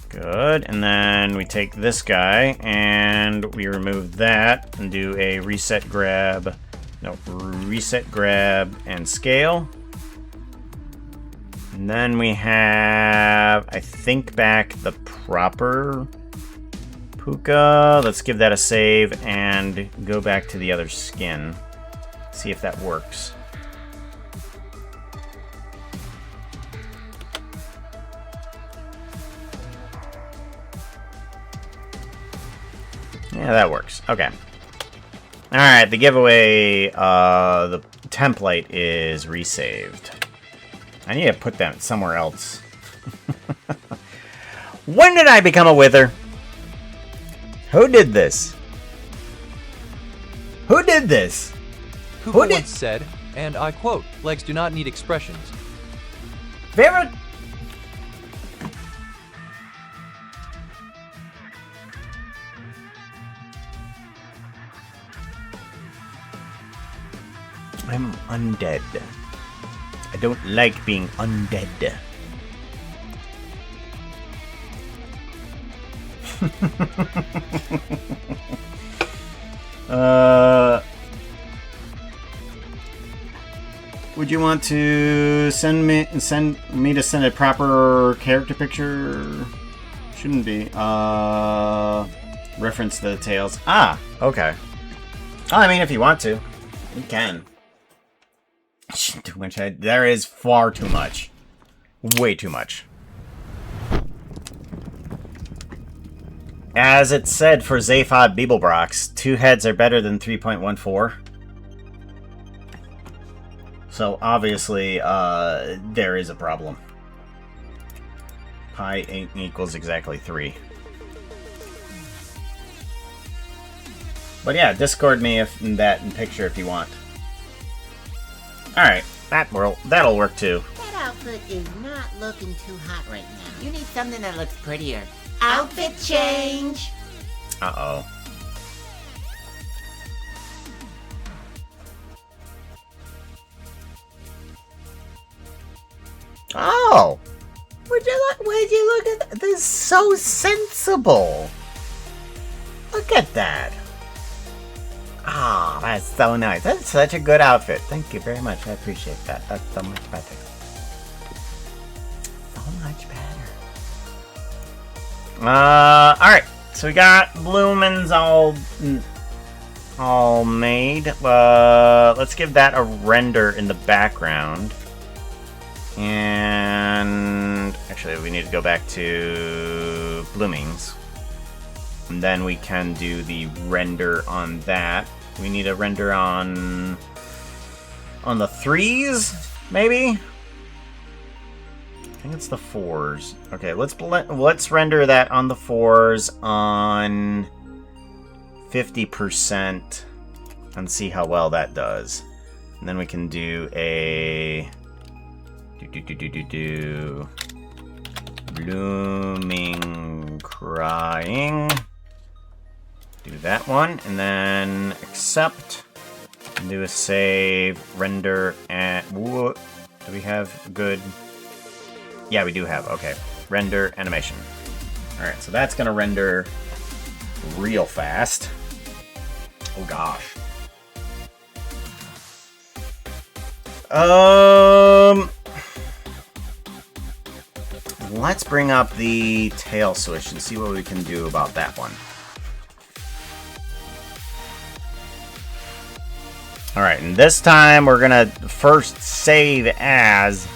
Good. And then we take this guy and we remove that and do a reset grab. No, reset grab and scale. And then we have, I think, back the proper Pooka. Let's give that a save and go back to the other skin. See if that works. Yeah, that works. Okay. Alright, the giveaway, the template is resaved. I need to put that somewhere else. When did I become a wither? Who did this? Who did this? Pooka once said, and I quote, "Legs do not need expressions." Very... I'm undead. I don't like being undead. Would you want to send me to send a proper character picture? Shouldn't be. Reference the details. Ah, okay. Oh, I mean, if you want to, you can. Too much. There is far too much. Way too much. As it said for Zaphod Beeblebrox, 2 heads are better than 3.14. So obviously, there is a problem. Pi 8 equals exactly 3. But yeah, Discord me that in picture if you want. Alright, that'll work too. That outfit is not looking too hot right now. You need something that looks prettier. Outfit change! Uh-oh. Oh! Would you look at that? This is so sensible! Look at that! Ah, oh, that's so nice. That's such a good outfit. Thank you very much. I appreciate that. That's so much better. So much better. Alright. So we got Bloomins all made. Let's give that a render in the background. And actually, we need to go back to Bloomings. And then we can do the render on that. We need a render on the 3s, maybe? I think it's the 4s. Okay, let's render that on the 4s on 50% and see how well that does. And then we can do a blooming crying. Do that one and then accept. And do a save, render, and do we have good? Yeah, we do have. Okay, render animation. All right, so that's gonna render real fast. Oh gosh. Let's bring up the tail switch and see what we can do about that one. Alright, and this time we're gonna first save as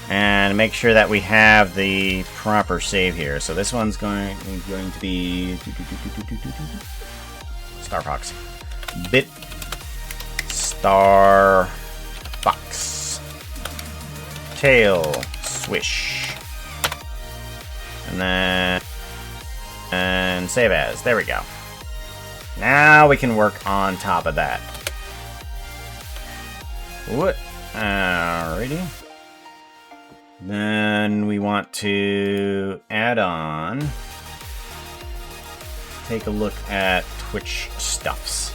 and make sure that we have the proper save here. So this one's going to be Star Fox. Bit Star Fox. Tail swish. And then and save as. There we go. Now we can work on top of that. What? Alrighty. Then we want to add on. Take a look at Twitch stuffs.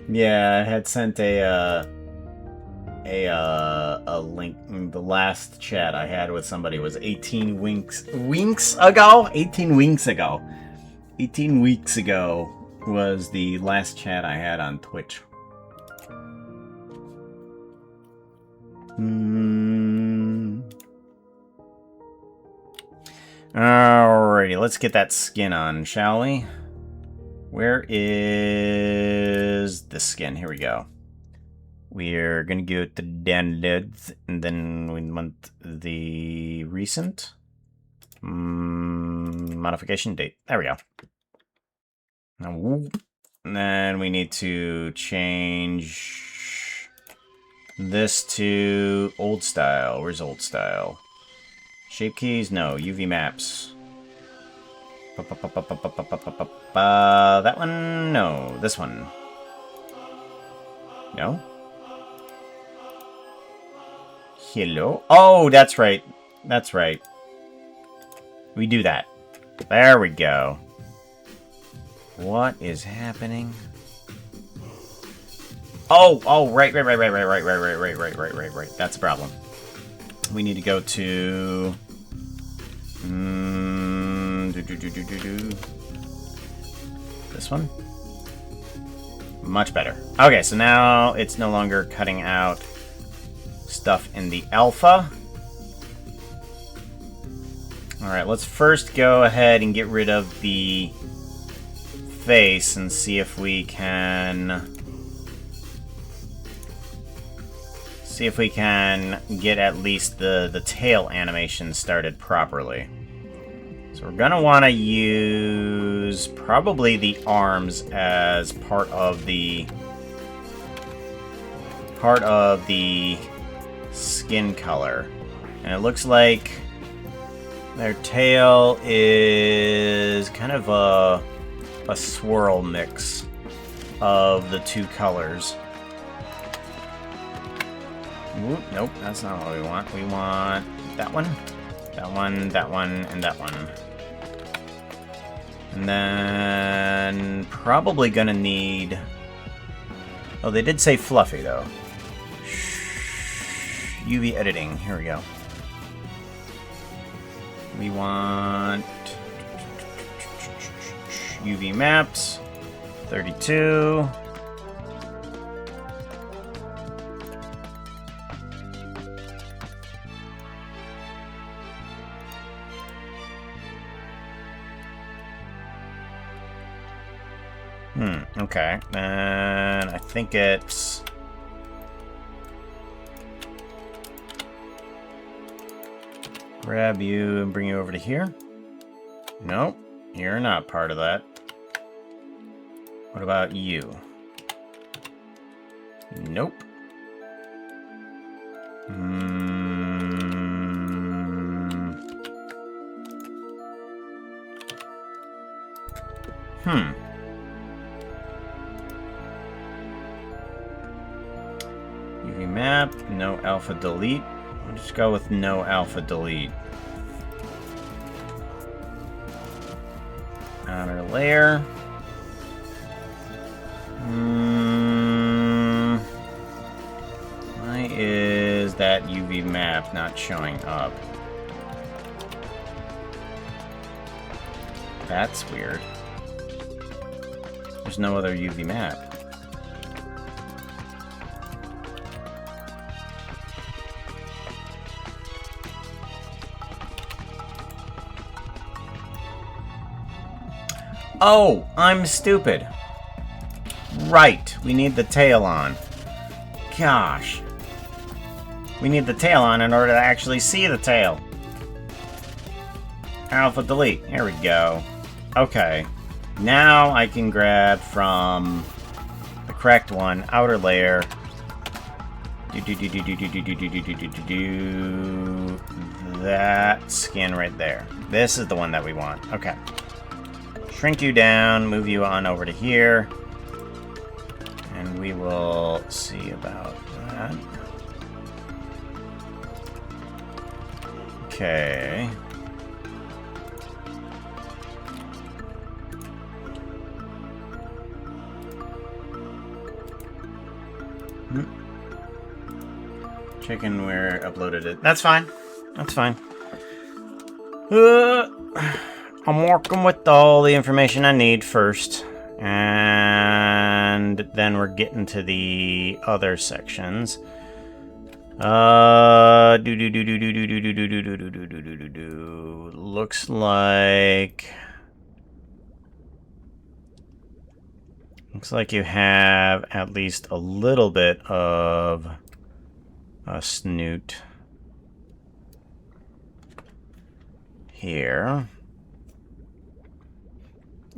Yeah, I had sent a link. The last chat I had with somebody was 18 winks ago. 18 winks ago. 18 weeks ago was the last chat I had on Twitch. Alrighty, let's get that skin on, shall we? Where is the skin? Here we go. We're gonna go to downloads, and then we want the recent modification date. There we go. Now, and then we need to change this to old style. Where's old style? Shape keys? No. UV maps. That one? No. This one? No? Hello? Oh, that's right. That's right. We do that. There we go. What is happening? Oh, right. That's a problem. We need to go to... This one? Much better. Okay, so now it's no longer cutting out stuff in the alpha. Alright, let's first go ahead and get rid of the face and see if we can... get at least the tail animation started properly. So we're gonna want to use probably the arms as part of the skin color. And it looks like their tail is kind of a swirl mix of the two colors. Ooh, nope, that's not what we want. We want that one, and that one. And then probably gonna need... Oh, they did say fluffy, though. UV editing. Here we go. We want... UV maps. 32. Okay. And I think it's... Grab you and bring you over to here. Nope. You're not part of that. What about you? Nope. UV map, no alpha delete. We'll just go with no alpha delete. Outer layer. Why is that UV map not showing up? That's weird. There's no other UV map. Oh, I'm stupid. Right, we need the tail on. Gosh. We need the tail on in order to actually see the tail. Alpha delete. Here we go. Okay. Now I can grab from the correct one, outer layer. That skin right there. This is the one that we want. Okay. Shrink you down, move you on over to here. And we will see about that. Okay. Checking where I uploaded it. That's fine. That's fine. I'm working with all the information I need first. And then we're getting to the other sections. Looks like you have at least a little bit of a snoot here.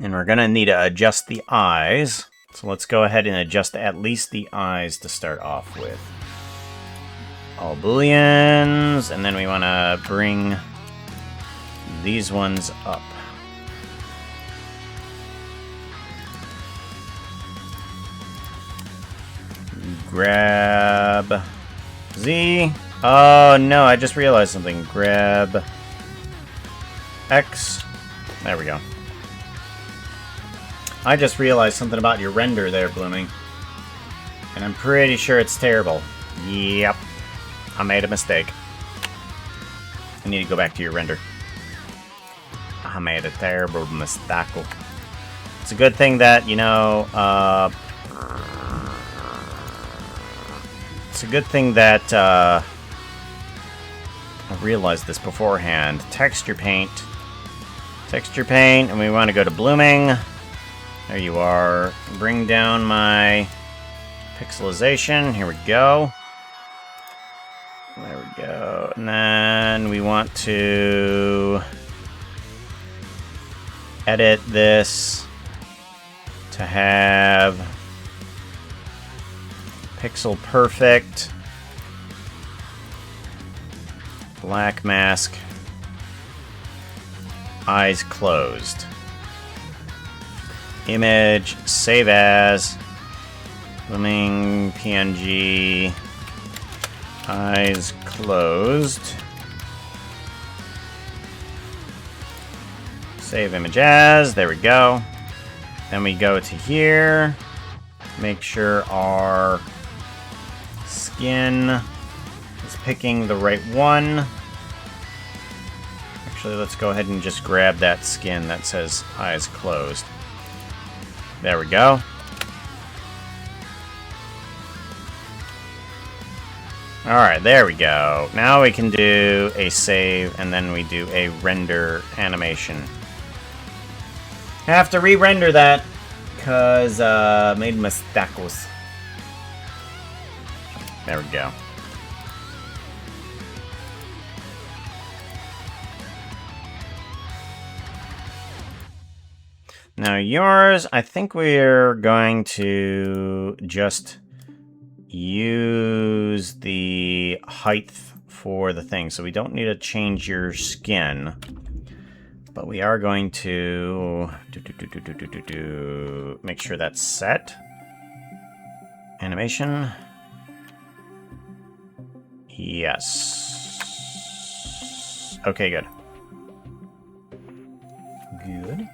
And we're gonna need to adjust the eyes. So let's go ahead and adjust at least the eyes to start off with. All booleans, and then we want to bring these ones up. Grab Z. Oh no, I just realized something. Grab X. There we go. I just realized something about your render there, Blooming. And I'm pretty sure it's terrible. Yep. I made a mistake. I need to go back to your render. I made a terrible mistake. It's a good thing that, you know, it's a good thing that, I realized this beforehand. Texture paint, and we want to go to blooming. There you are. Bring down my pixelization. Here we go. There we go. And then we want to edit this to have pixel perfect, black mask, eyes closed. Image, save as, blooming PNG, eyes closed. Save image as. There we go. Then we go to here. Make sure our skin is picking the right one. Actually, let's go ahead and just grab that skin that says eyes closed. There we go. Alright, there we go. Now we can do a save, and then we do a render animation. Have to re-render that, because made mistakes. There we go. Now yours, I think we're going to just use the height for the thing. So we don't need to change your skin. But we are going to make sure that's set. Animation. Yes. Okay, good. Good.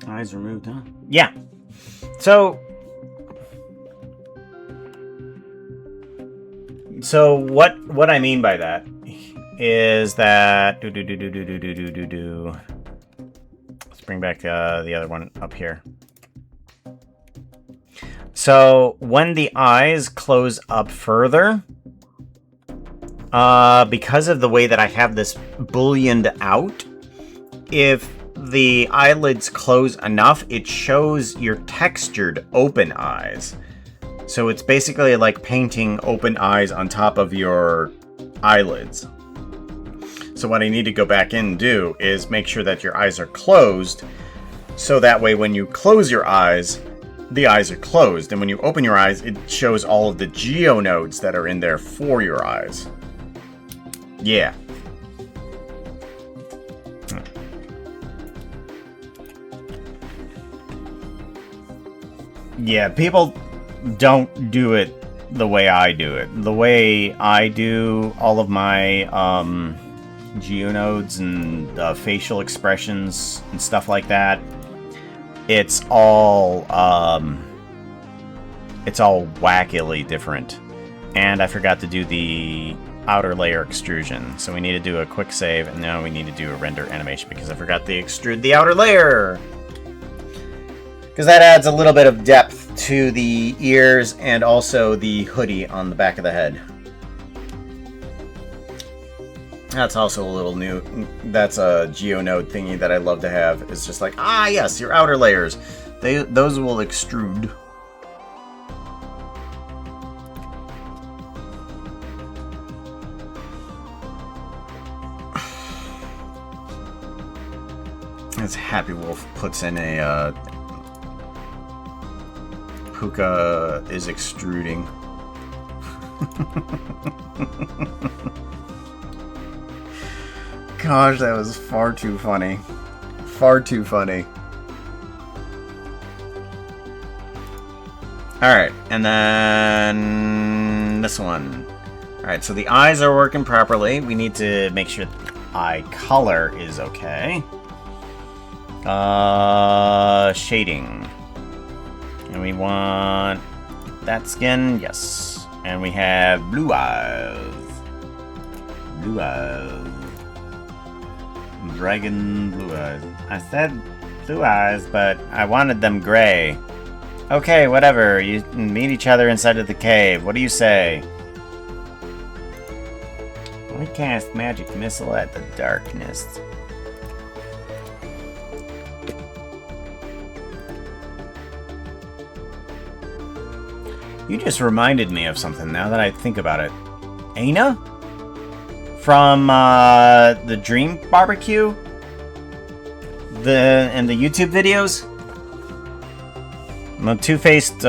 Eyes removed, huh? Yeah. So what I mean by that is that let's bring back the other one up here. So when the eyes close up further, because of the way that I have this booleaned out, if the eyelids close enough, it shows your textured open eyes. So it's basically like painting open eyes on top of your eyelids. So what I need to go back in and do is make sure that your eyes are closed, so that way when you close your eyes, the eyes are closed, and when you open your eyes, it shows all of the geonodes that are in there for your eyes. Yeah. Yeah, people don't do it the way I do it. The way I do all of my geonodes and facial expressions and stuff like that, it's all wackily different. And I forgot to do the outer layer extrusion, so we need to do a quick save, and now we need to do a render animation because I forgot to extrude the outer layer. Because that adds a little bit of depth to the ears and also the hoodie on the back of the head. That's also a little new. That's a geonode thingy that I love to have. It's just like, ah yes, your outer layers. Those will extrude. As Happy Wolf puts in a Pooka is extruding. Gosh, that was far too funny. Far too funny. Alright, and then this one. Alright, so the eyes are working properly. We need to make sure the eye color is okay. Shading. And we want that skin, yes. And we have blue eyes. Blue eyes. Dragon blue eyes. I said blue eyes, but I wanted them gray. Okay, whatever. You meet each other inside of the cave. What do you say? We cast magic missile at the darkness. You just reminded me of something now that I think about it. Aina? From the Dream Barbecue? And the YouTube videos? The two-faced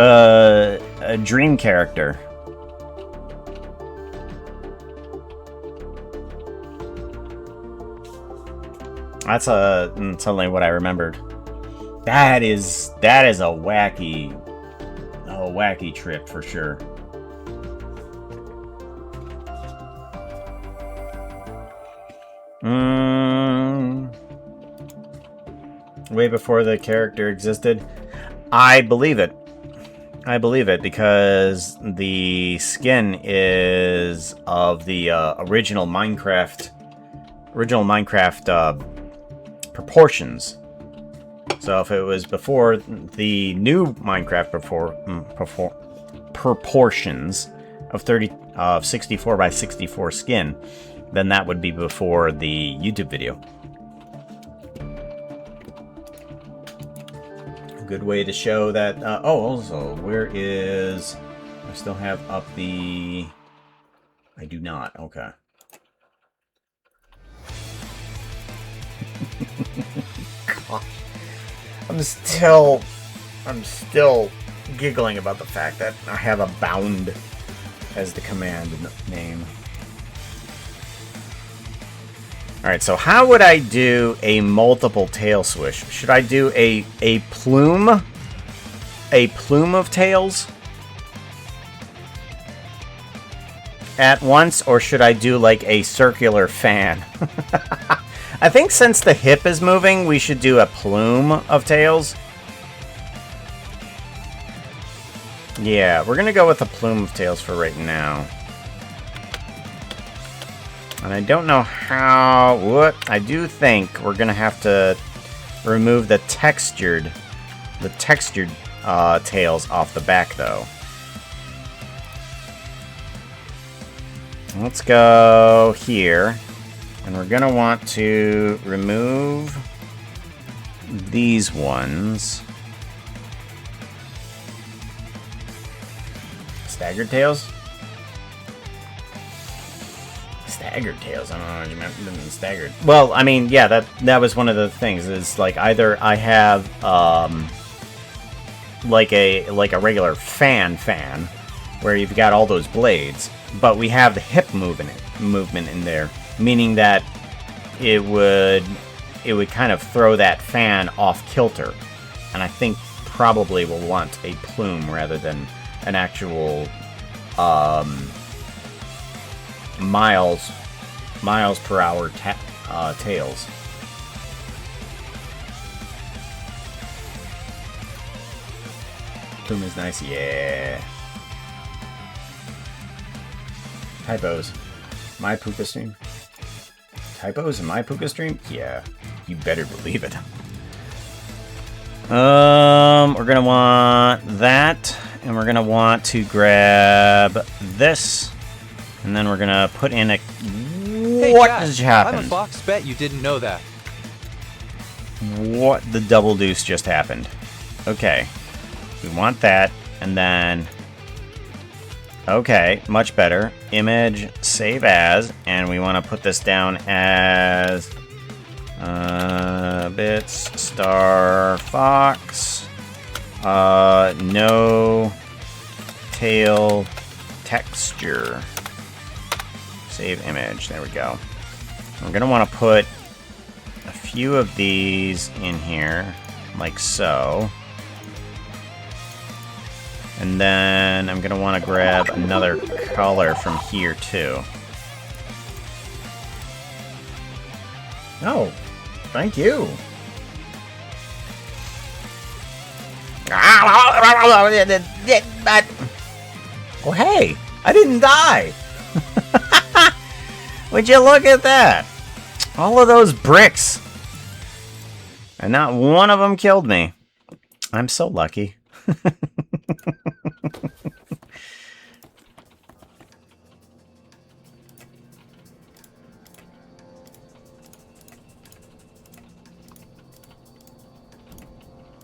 dream character. That's suddenly what I remembered. That is a wacky trip for sure. Way before the character existed. I believe it. I believe it because the skin is of the original Minecraft proportions. So if it was before the new Minecraft proportions of 64 by 64 skin, then that would be before the YouTube video. Good way to show that. Oh, also, where is... I still have up the... I do not. Okay. Gosh. I'm still giggling about the fact that I have a bound as the command name. Alright, so how would I do a multiple tail swish? Should I do a plume? A plume of tails? At once, or should I do like a circular fan? I think since the hip is moving, we should do a plume of tails. Yeah, we're gonna go with a plume of tails for right now. And I don't know how... What? I do think we're gonna have to remove the textured tails off the back, though. Let's go here. And we're gonna want to remove these ones. Staggered tails? Staggered tails. I don't know what you meant. Staggered. Well, I mean, yeah, that was one of the things. Is like either I have like a regular fan where you've got all those blades, but we have the hip movement in there, meaning that it would kind of throw that fan off kilter. And I think probably we'll want a plume rather than an actual miles per hour tails. Plume is nice, yeah. Typos. My Pooka stream? Typos in my Pooka stream? Yeah, you better believe it. We're gonna want that, and we're gonna want to grab this, and then we're gonna put in a... Hey, what Jack, has happened? I'm a box bet you didn't know that. What the double deuce just happened? Okay, we want that, and then... Okay, much better. Image, save as, and we want to put this down as bits star fox no tail texture. Save image. There we go. We're gonna want to put a few of these in here, like so. And then I'm going to want to grab another color from here, too. Oh, thank you. Oh, hey, I didn't die. Would you look at that? All of those bricks. And not one of them killed me. I'm so lucky.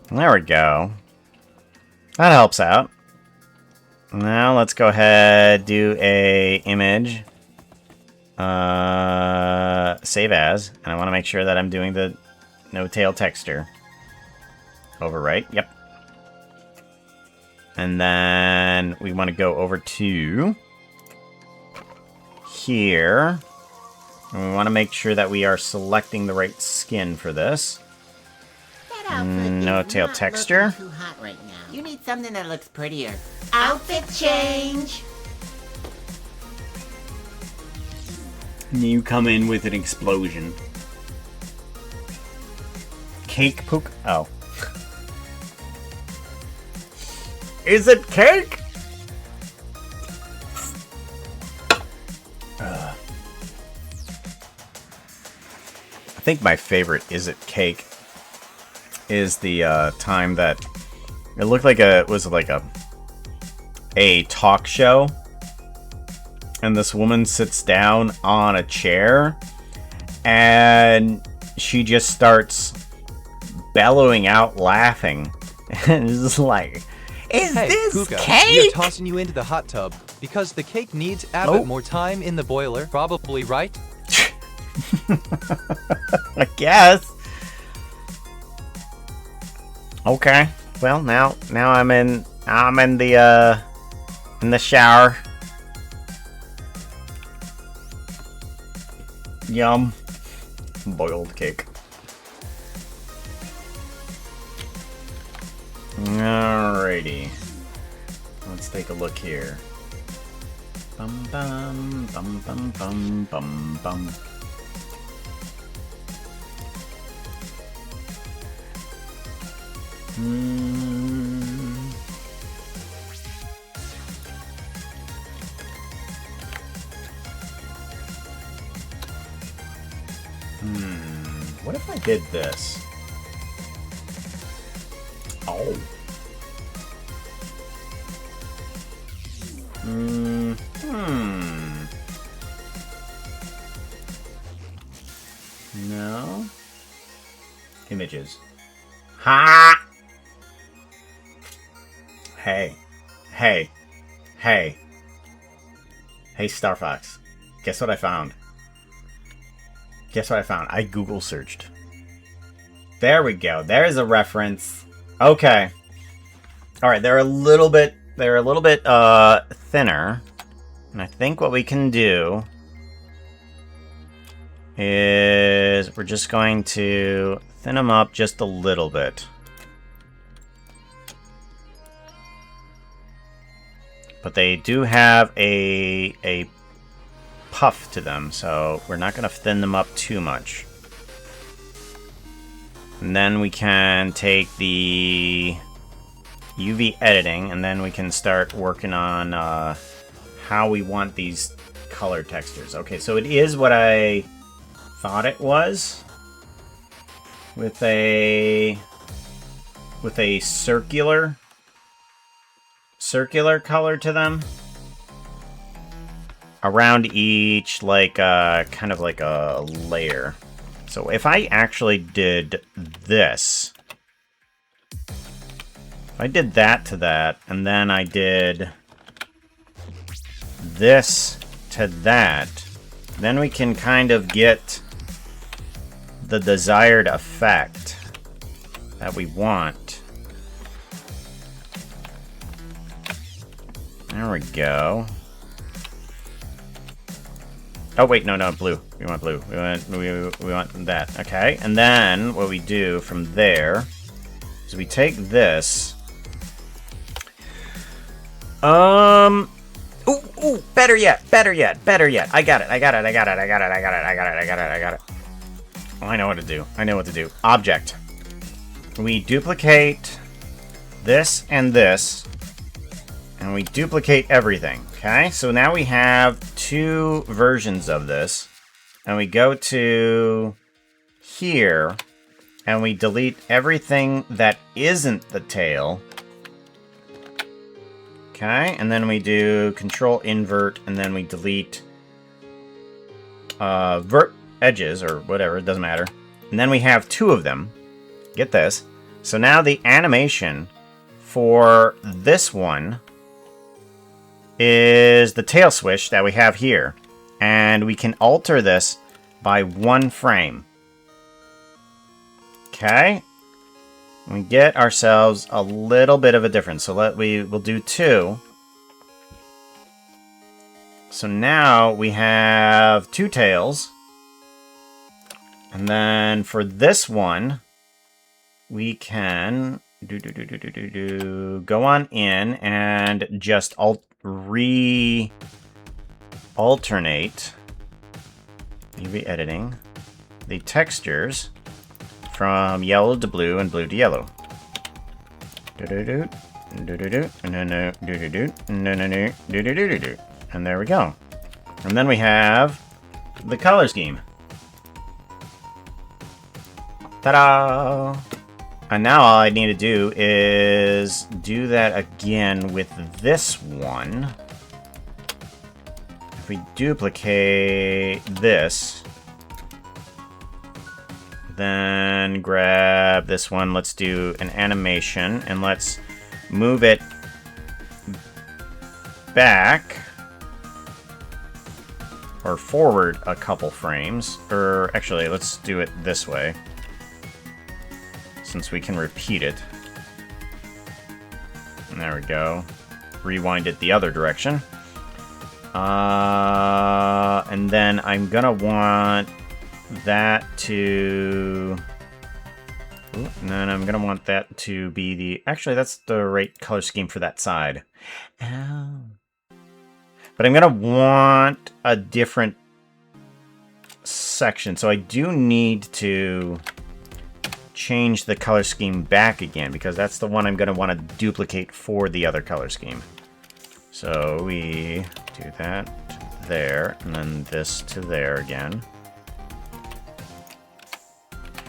There we go. That helps out. Now let's go ahead, do a image. Save as. And I want to make sure that I'm doing the no tail texture. Overwrite, yep. And then we want to go over to here. And we want to make sure that we are selecting the right skin for this. outfit No is tail not texture. looking too hot right now. You need something that looks prettier. Outfit change! You come in with an explosion. Cake Pooka? Oh. Is it cake? I think my favorite Is It Cake is the time that it looked like it was like a talk show, and this woman sits down on a chair and she just starts bellowing out laughing. And it's just like, is Hey, this Pooka, cake? we are tossing you into the hot tub because the cake needs a bit more time in the boiler. Probably right? I guess. Okay. Well, now I'm in the shower. Yum. Boiled cake. Alrighty. Let's take a look here. Bum bum bum bum bum bum bum. What if I did this? Oh. No. Images. Ha! Hey. Hey. Hey. Hey, Star Fox. Guess what I found? Guess what I found? I Google searched. There we go. There's a reference. Okay. Alright, they're a little bit thinner. And I think what we can do is we're just going to thin them up just a little bit. But they do have a puff to them, so we're not going to thin them up too much. And then we can take the UV editing, and then we can start working on how we want these color textures. Okay, so it is what I thought it was, with a circular color to them around each, like kind of like a layer. So if I actually did this, if I did that to that, and then I did this to that, then we can kind of get the desired effect that we want. There we go. Oh wait, no, blue. We want blue. We want that. Okay, and then what we do from there is we take this. Ooh, better yet. I got it. Oh, I know what to do. Object. We duplicate this and this, and we duplicate everything. Okay, so now we have two versions of this, and we go to here, and we delete everything that isn't the tail. Okay, and then we do Control Invert, and then we delete vert edges, or whatever, it doesn't matter. And then we have two of them. Get this. So now the animation for this one is the tail swish that we have here. And we can alter this by 1 frame. Okay. We get ourselves a little bit of a difference. So we'll do 2. So now we have 2 tails. And then for this one, we can go on in and just alternate UV editing the textures from yellow to blue and blue to yellow. And there we go. And then we have the color scheme. Ta-da! And now all I need to do is do that again with this one. If we duplicate this, then grab this one. Let's do an animation, and let's move it back or forward a couple frames. Or actually, let's do it this way, since we can repeat it. And there we go. Rewind it the other direction. And then I'm gonna want that to... Ooh, and then I'm gonna want that to be the... Actually, that's the right color scheme for that side. Oh. But I'm gonna want a different section, so I do need to change the color scheme back again, because that's the one I'm gonna want to duplicate for the other color scheme. So we do that to there, and then this to there again.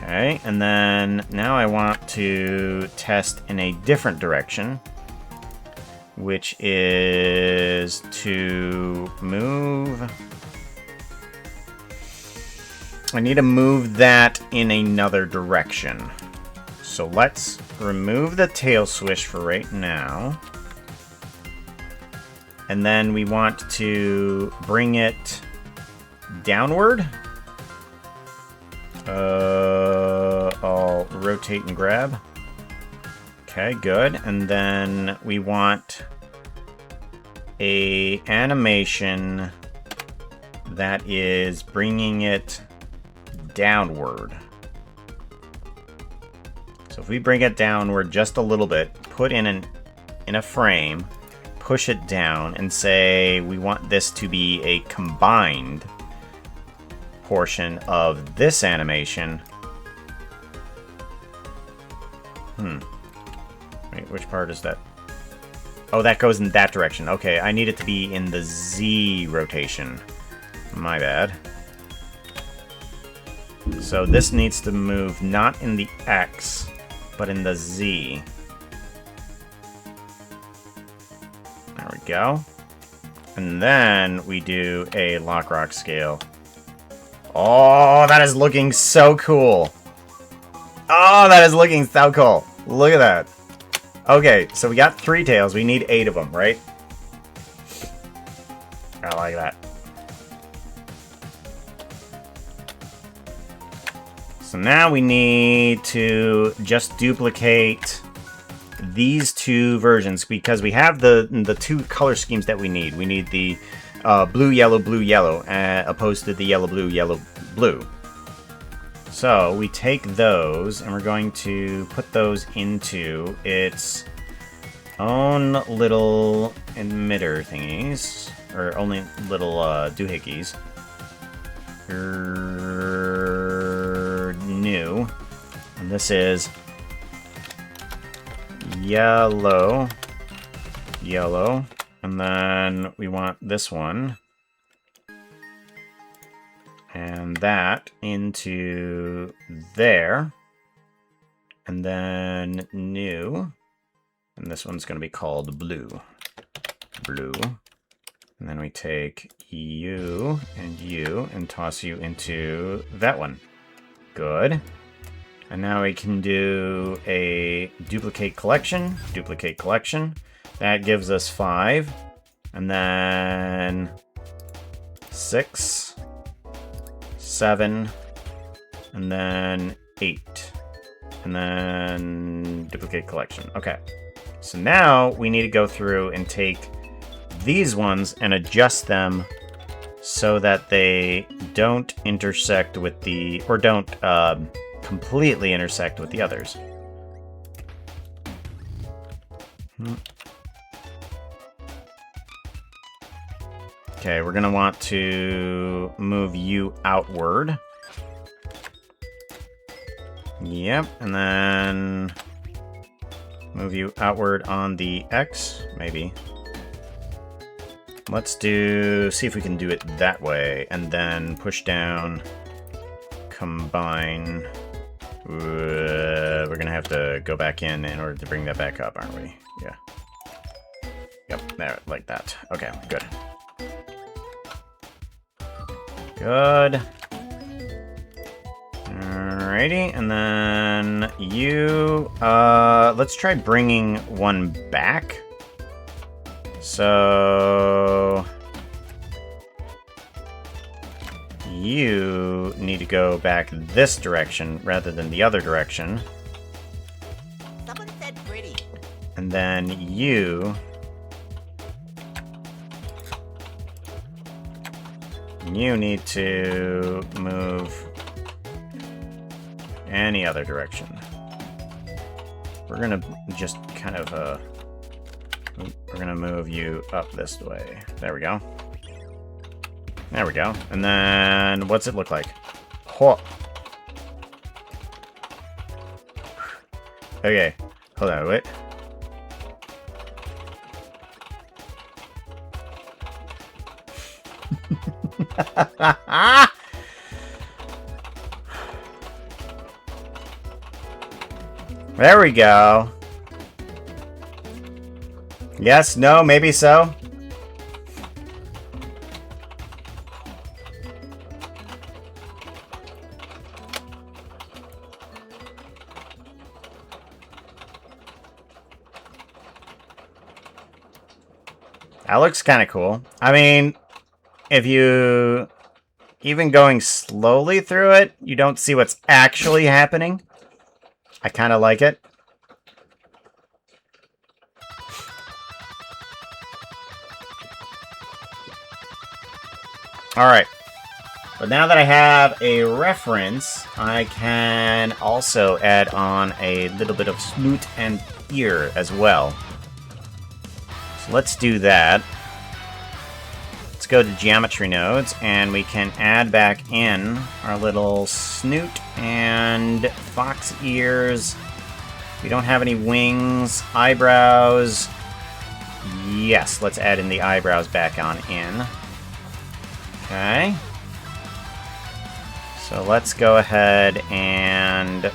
Okay, and then now I want to test in a different direction, which is to move... I need to move that in another direction. So let's remove the tail swish for right now. And then we want to bring it downward. I'll rotate and grab. Okay, good. And then we want a animation that is bringing it downward. So if we bring it downward just a little bit, put in a frame, push it down, and say we want this to be a combined portion of this animation. Wait, which part is that? Oh, that goes in that direction. Okay, I need it to be in the Z rotation. My bad. So this needs to move not in the X, but in the Z. There we go. And then we do a lock rock scale. Oh, that is looking so cool. Oh, that is looking so cool. Look at that. Okay, so we got 3 tails. We need 8 of them, right? I like that. So now we need to just duplicate these 2 versions, because we have the 2 color schemes that we need. We need the blue, yellow, opposed to the yellow, blue. So we take those, and we're going to put those into its own little emitter thingies, or only little doohickeys. New. And this is yellow, and then we want this one and that into there, and then new, and this one's going to be called blue, and then we take you and toss you into that one. Good. And now we can do a duplicate collection. That gives us 5. And then 6, 7, and then 8. And then duplicate collection. Okay. So now we need to go through and take these ones and adjust them so that they don't intersect with the, or don't completely intersect with the others. Okay, we're gonna want to move you outward. Yep, and then move you outward on the X, maybe. Let's see if we can do it that way, and then push down, combine. We're gonna have to go back in order to bring that back up, aren't we? Yeah. Yep, there, like that. Okay, good. Good. Alrighty, and then you, let's try bringing one back. So you need to go back this direction rather than the other direction. Someone said pretty. And then you need to move any other direction. We're gonna just kind of, we're gonna move you up this way. There we go. There we go. And then, what's it look like? Ho. Okay, hold on, wait. There we go. Yes, no, maybe so. That looks kind of cool. I mean, if you... even going slowly through it, you don't see what's actually happening. I kind of like it. Alright. But now that I have a reference, I can also add on a little bit of snoot and ear as well. So let's do that. Let's go to geometry nodes, and we can add back in our little snoot and fox ears. We don't have any wings. Eyebrows. Yes, let's add in the eyebrows back on in. Okay. So let's go ahead and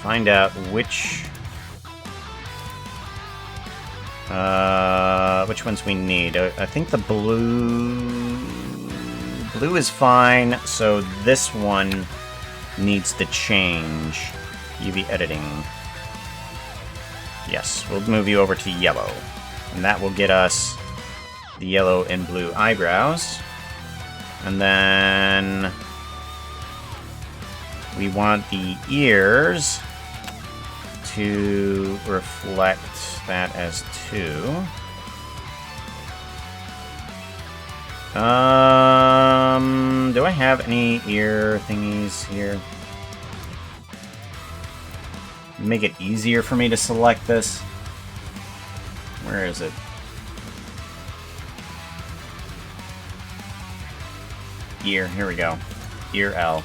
find out which ones we need. I think the blue is fine, so this one needs to change. UV editing. Yes, we'll move you over to yellow. And that will get us the yellow and blue eyebrows. And then we want the ears to reflect that as 2. Do I have any ear thingies here? Make it easier for me to select this. Where is it? Ear, here we go. Ear L.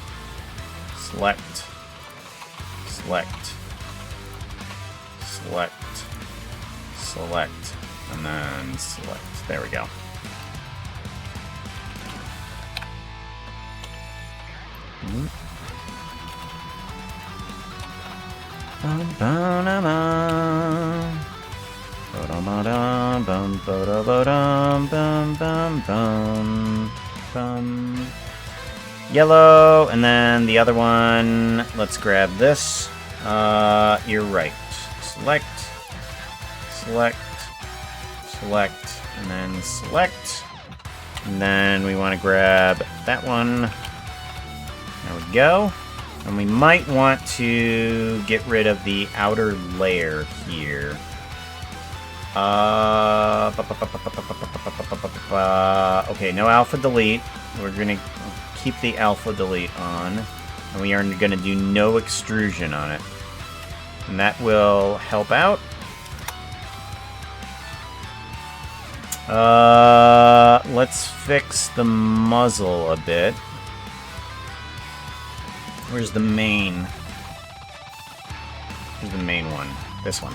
Select. Select. Select. Select. And then select. There we go. Yellow, and then the other one, let's grab this. You're right. Select, select, select, and then select. And then we want to grab that one. There we go. And we might want to get rid of the outer layer here. Okay, no alpha delete. We're going to keep the alpha delete on. And we are going to do no extrusion on it. And that will help out. Let's fix the muzzle a bit. Where's the main? Where's the main one? This one.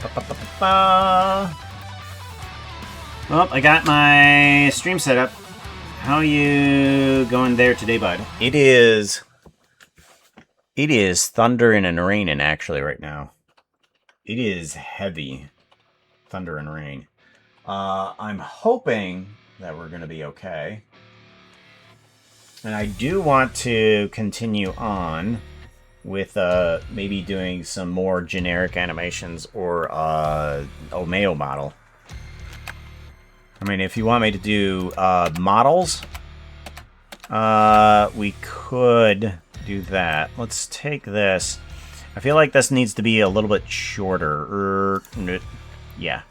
Ba-ba-ba-ba-ba. Well, I got my stream set up. How are you going there today, bud? It is thundering and raining actually right now. It is heavy thunder and rain. I'm hoping that we're going to be okay. And I do want to continue on with maybe doing some more generic animations or Omeo model. I mean, if you want me to do models, we could do that. Let's take this. I feel like this needs to be a little bit shorter. Yeah.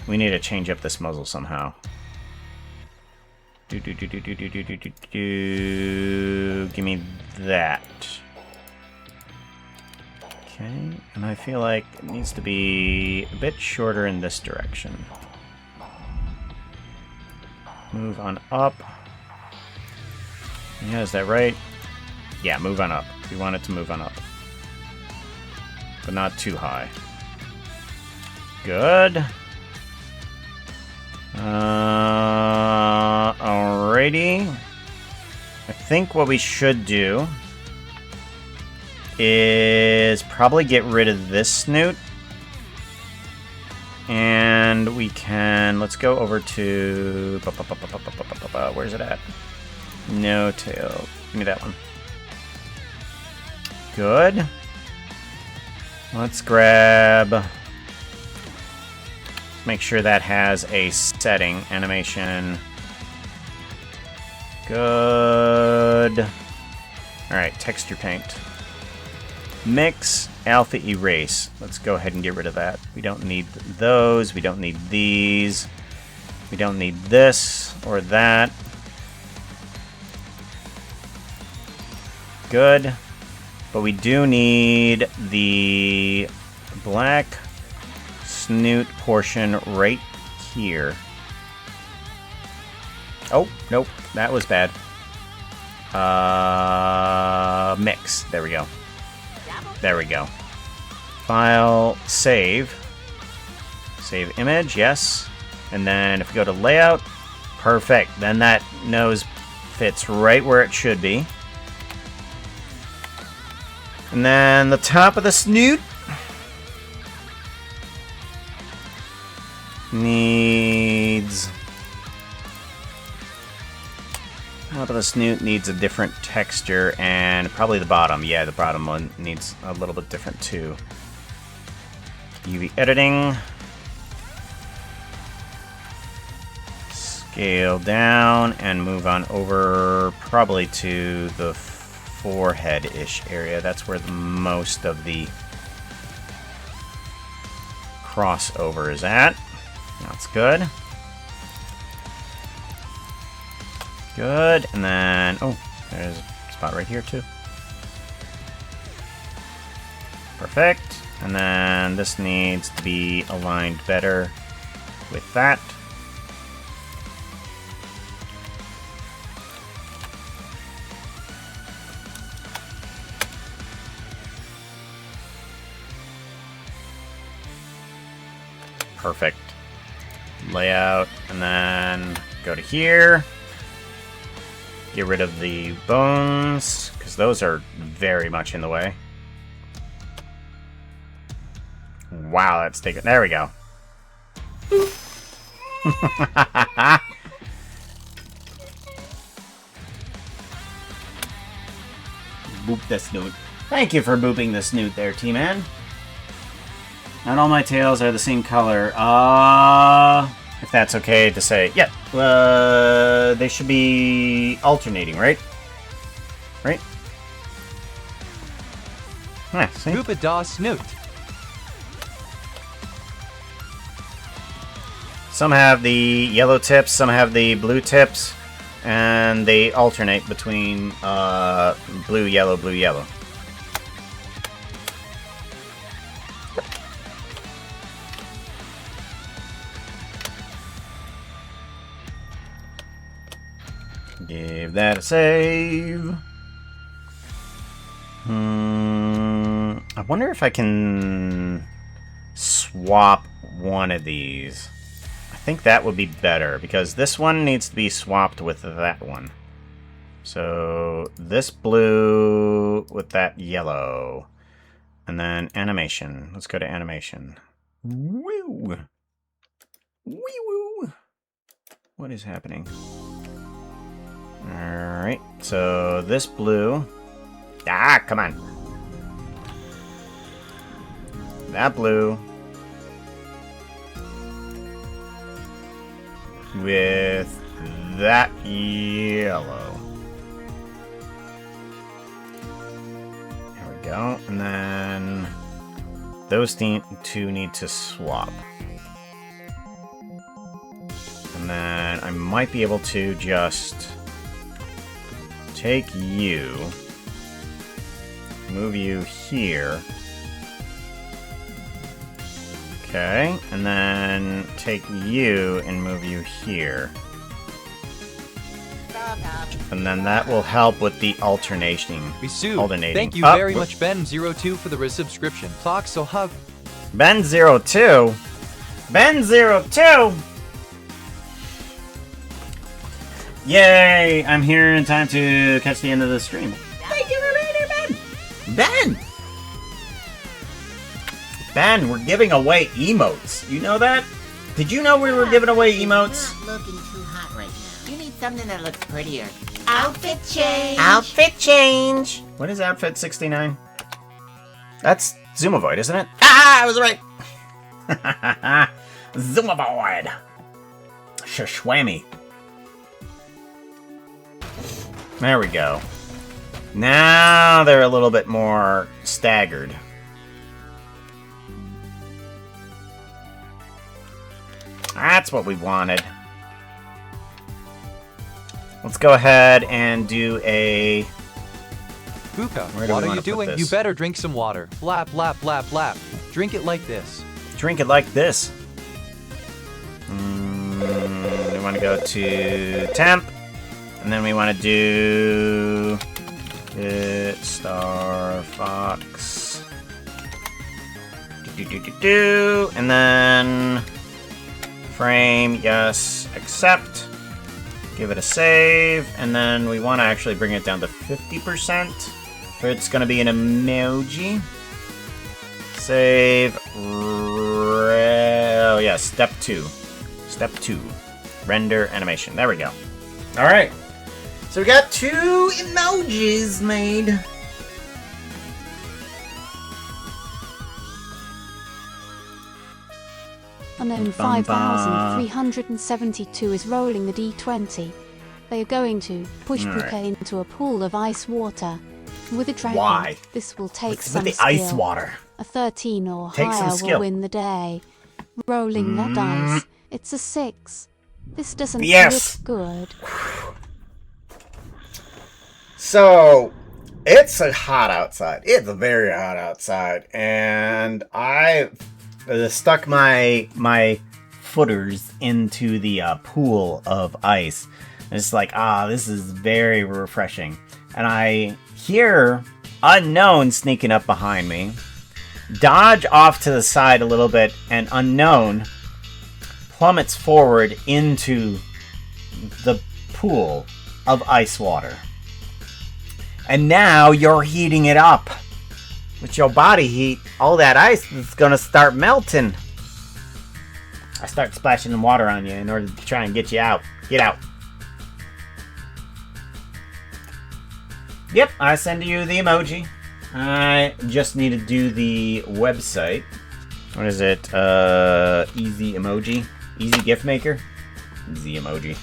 We need to change up this muzzle somehow. Give me that. Okay, and I feel like it needs to be a bit shorter in this direction. Move on up. Yeah, is that right? Yeah, move on up. We want it to move on up. But not too high. Good. Alrighty. I think what we should do is probably get rid of this snoot. And we can... Let's go over to... Where's it at? No tail. Give me that one. Good. Let's grab... Make sure that has a setting. Animation. Good. Alright, texture paint. Mix, alpha, erase. Let's go ahead and get rid of that. We don't need those. We don't need these. We don't need this or that. Good. But we do need the black snoot portion right here. Oh, nope. That was bad. Mix. There we go. There we go. File, save. Save image, yes. And then if we go to layout, perfect. Then that nose fits right where it should be. And then the top of the snoot needs... Top of the snoot needs a different texture, and probably the bottom. Yeah, the bottom one needs a little bit different too. UV editing. Scale down and move on over probably to the forehead-ish area. That's where the most of the crossover is at. That's good. Good, and then, oh, there's a spot right here too. Perfect, and then this needs to be aligned better with that. Perfect. Layout, and then go to here. Get rid of the bones, because those are very much in the way. Wow, that's taken. There we go. Boop the snoot. Thank you for booping the snoot there, T-Man. Not all my tails are the same color. If that's okay to say. Yeah, they should be alternating, right? Right? Yeah, see? Poopa da snoot. Some have the yellow tips, some have the blue tips, and they alternate between blue, yellow, blue, yellow. Give that a save. I wonder if I can swap one of these. I think that would be better because this one needs to be swapped with that one. So this blue with that yellow. And then animation. Let's go to animation. Woo! Wee-woo! What is happening? Alright, so this blue. Ah, come on. That blue. With that yellow. There we go. And then those two need to swap. And then I might be able to just take you, move you here. Okay, and then take you and move you here. And then that will help with the alternating. Thank you very much, Ben02, for the resubscription. Talk so hug. Ben02? Ben02? Yay! I'm here in time to catch the end of the stream. Thank you for being here, Ben! Ben! Ben, we're giving away emotes. You know that? Did you know we were giving away emotes? You're not looking too hot right now. You need something that looks prettier. Outfit change! Outfit change! What is outfit 69? That's Zoomovoid, isn't it? Ah, I was right! Zoomovoid! Shashwammy. There we go. Now they're a little bit more staggered. That's what we wanted. Let's go ahead and do a... Pooka, Where do what we are wanna you put doing? this? You better drink some water. Lap, lap, lap, lap. Drink it like this. Drink it like this. We want to go to temp. And then we want to do... Star Fox. And then... Frame, yes, accept. Give it a save. And then we want to actually bring it down to 50%. So it's going to be an emoji. Save. Oh, yeah, step 2. Step 2. Render animation. There we go. Alright. So we got 2 emojis made. Unknown 5372 is rolling the D20. They are going to push Pooka into a pool of ice water. With a dragon, Why? this will take With some the skill. ice water. A 13 or Take some higher skill. will win the day. Rolling that dice, it's a 6. This doesn't Yes. look good. So, it's hot outside. It's very hot outside. And I stuck my footers into the pool of ice. And it's like, this is very refreshing. And I hear Unknown sneaking up behind me. Dodge off to the side a little bit, and Unknown plummets forward into the pool of ice water. And now you're heating it up. With your body heat, all that ice is gonna start melting. I start splashing the water on you in order to try and get you out. Get out. Yep, I send you the emoji. I just need to do the website. What is it? Easy emoji? Easy gift maker? Easy emoji.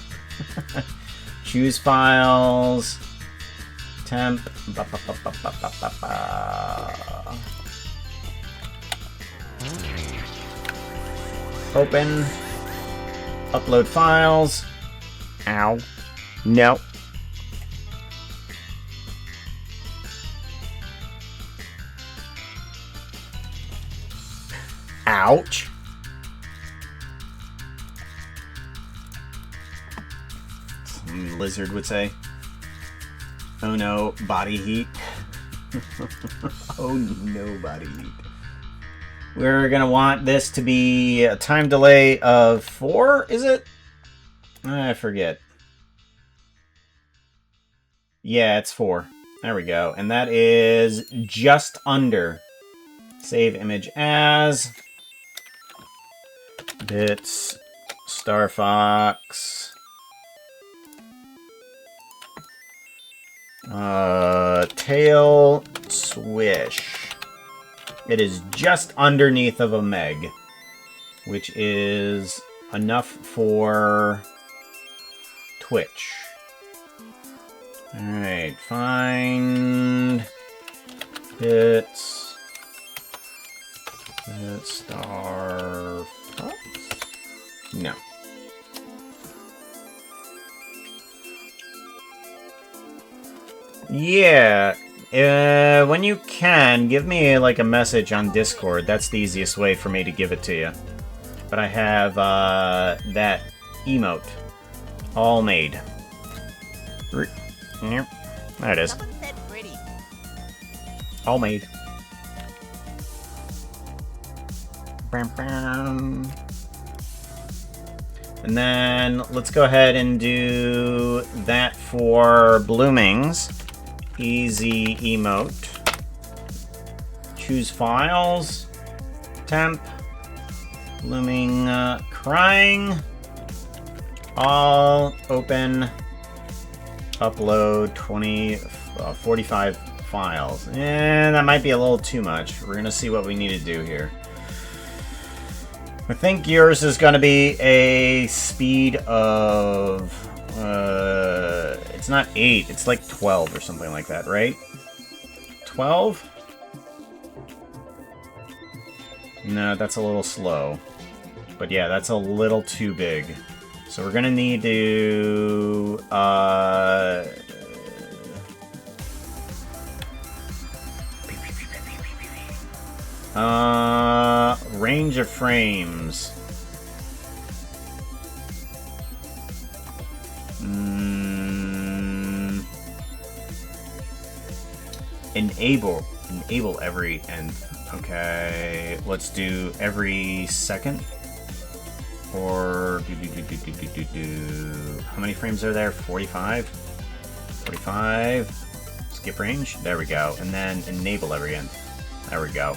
Choose files. Temp. Open. Upload files. Ow. No. Ouch. Some lizard would say. Oh no, body heat. Oh no, body heat. We're gonna want this to be a time delay of 4, is it? I forget. Yeah, it's 4. There we go. And that is just under. Save image as bits Star Fox tail swish. It is just underneath of a meg, which is enough for Twitch. Alright, find bits Star Fox? No. Yeah, when you can, give me like a message on Discord. That's the easiest way for me to give it to you. But I have that emote all made. Yep, there it is. Someone said pretty. All made. Bam, bam. And then let's go ahead and do that for Blooming's. Easy emote. Choose files. Temp. Blooming crying. All open. Upload 45 files. That might be a little too much. We're gonna see what we need to do here. I think yours is gonna be a speed of it's not 8, it's like 12 or something like that, right? 12? No, that's a little slow. But yeah, that's a little too big. So we're gonna need to range of frames. Enable every nth. Okay, let's do every second. Or how many frames are there? 45? 45. Skip range. There we go. And then enable every nth. There we go.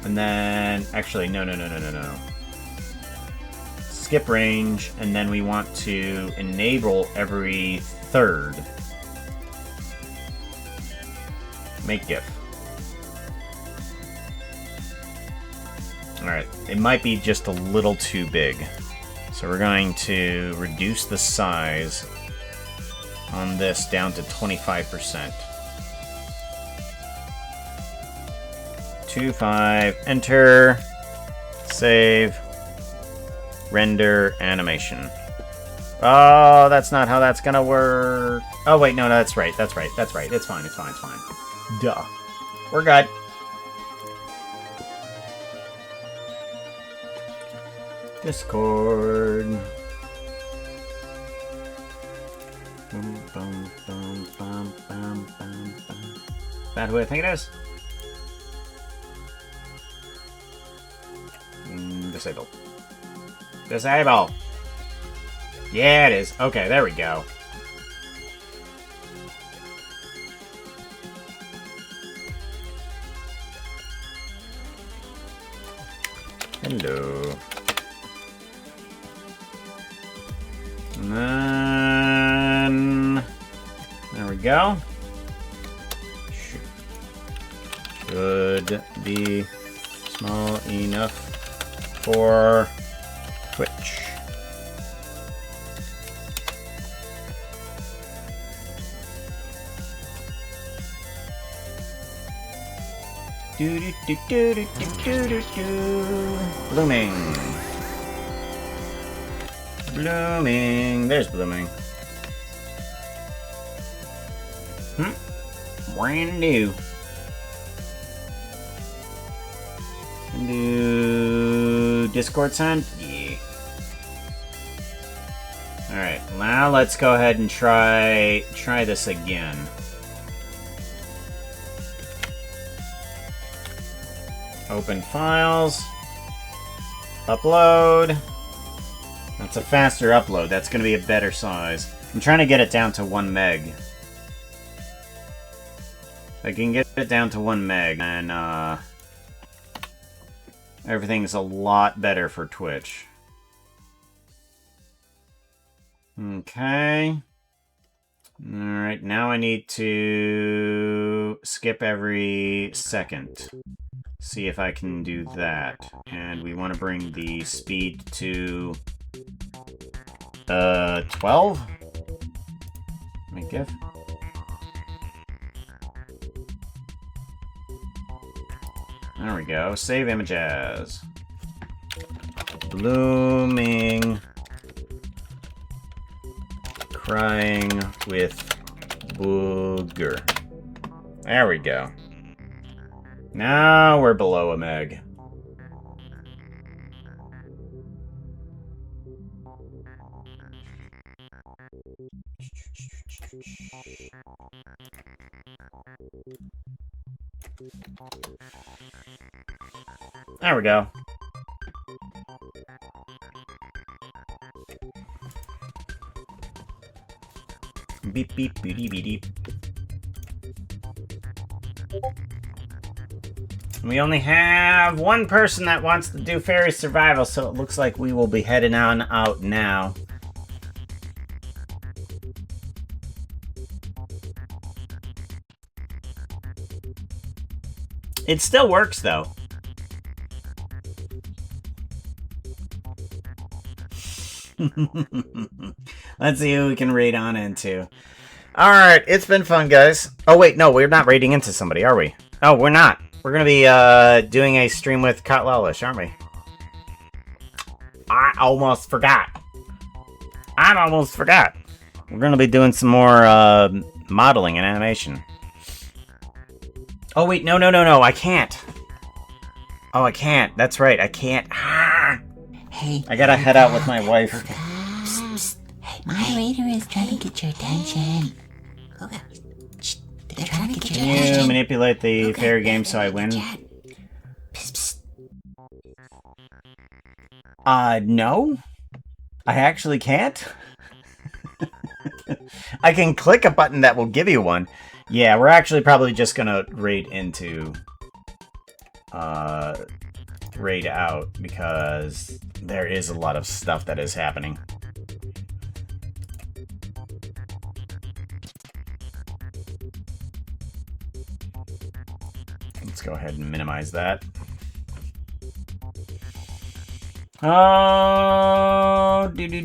And then actually no. Skip range, and then we want to enable every third. Make GIF. Alright, it might be just a little too big. So we're going to reduce the size on this down to 25%. 25, enter, save, render animation. Oh, that's not how that's gonna work. Oh wait, no, that's right. It's fine. Duh. We're good. Discord. That who I think it is? Disable. Disable! Yeah, it is. Okay, there we go. Hello. And then... there we go. Should be small enough for Twitch. Blooming. There's Blooming. Brand new. Do Discord sign? Yeah. Now let's go ahead and try this again. Open files. Upload. That's a faster upload. That's going to be a better size. I'm trying to get it down to 1 meg. If I can get it down to 1 meg, and everything's a lot better for Twitch. Okay. Alright, now I need to skip every second. See if I can do that. And we want to bring the speed to 12? Make GIF. There we go. Save image as. Blooming. Crying with booger. There we go. Now we're below a meg. There we go. Beep beep beep beep beep. We only have one person that wants to do fairy survival, so it looks like we will be heading on out now. It still works though. Let's see who we can raid on into. Alright, it's been fun, guys. Oh, wait, no, we're not raiding into somebody, are we? Oh, we're not. We're gonna be doing a stream with Kotlelish, aren't we? I almost forgot. We're gonna be doing some more modeling and animation. Oh, wait, no, I can't. Oh, I can't. That's right, I can't. Hey, I gotta head out with my wife. Psst, psst. Hey, moderator is trying to get your attention. Pooka, shh, they're trying to get your Can you attention. manipulate the Pooka, fairy game so I win? Psst, psst. No. I actually can't. I can click a button that will give you one. Yeah, we're actually probably just gonna raid into... raid out, because there is a lot of stuff that is happening. Let's go ahead and minimize that. Oh, do. Do.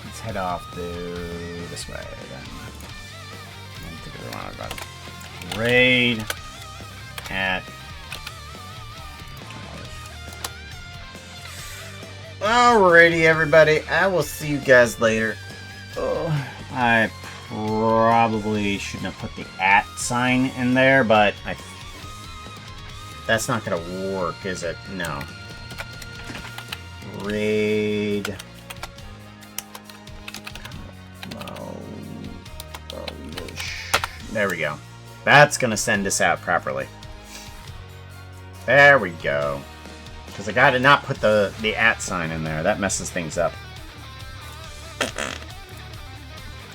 Let's head off this way then. I think we want to go raid at. Alrighty, everybody. I will see you guys later. Oh, I probably shouldn't have put the @ sign in there, but that's not gonna work, is it? No. Raid. There we go. That's gonna send us out properly. There we go. Because I gotta not put the @ sign in there. That messes things up.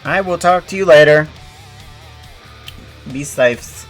I will talk to you later. Be safe.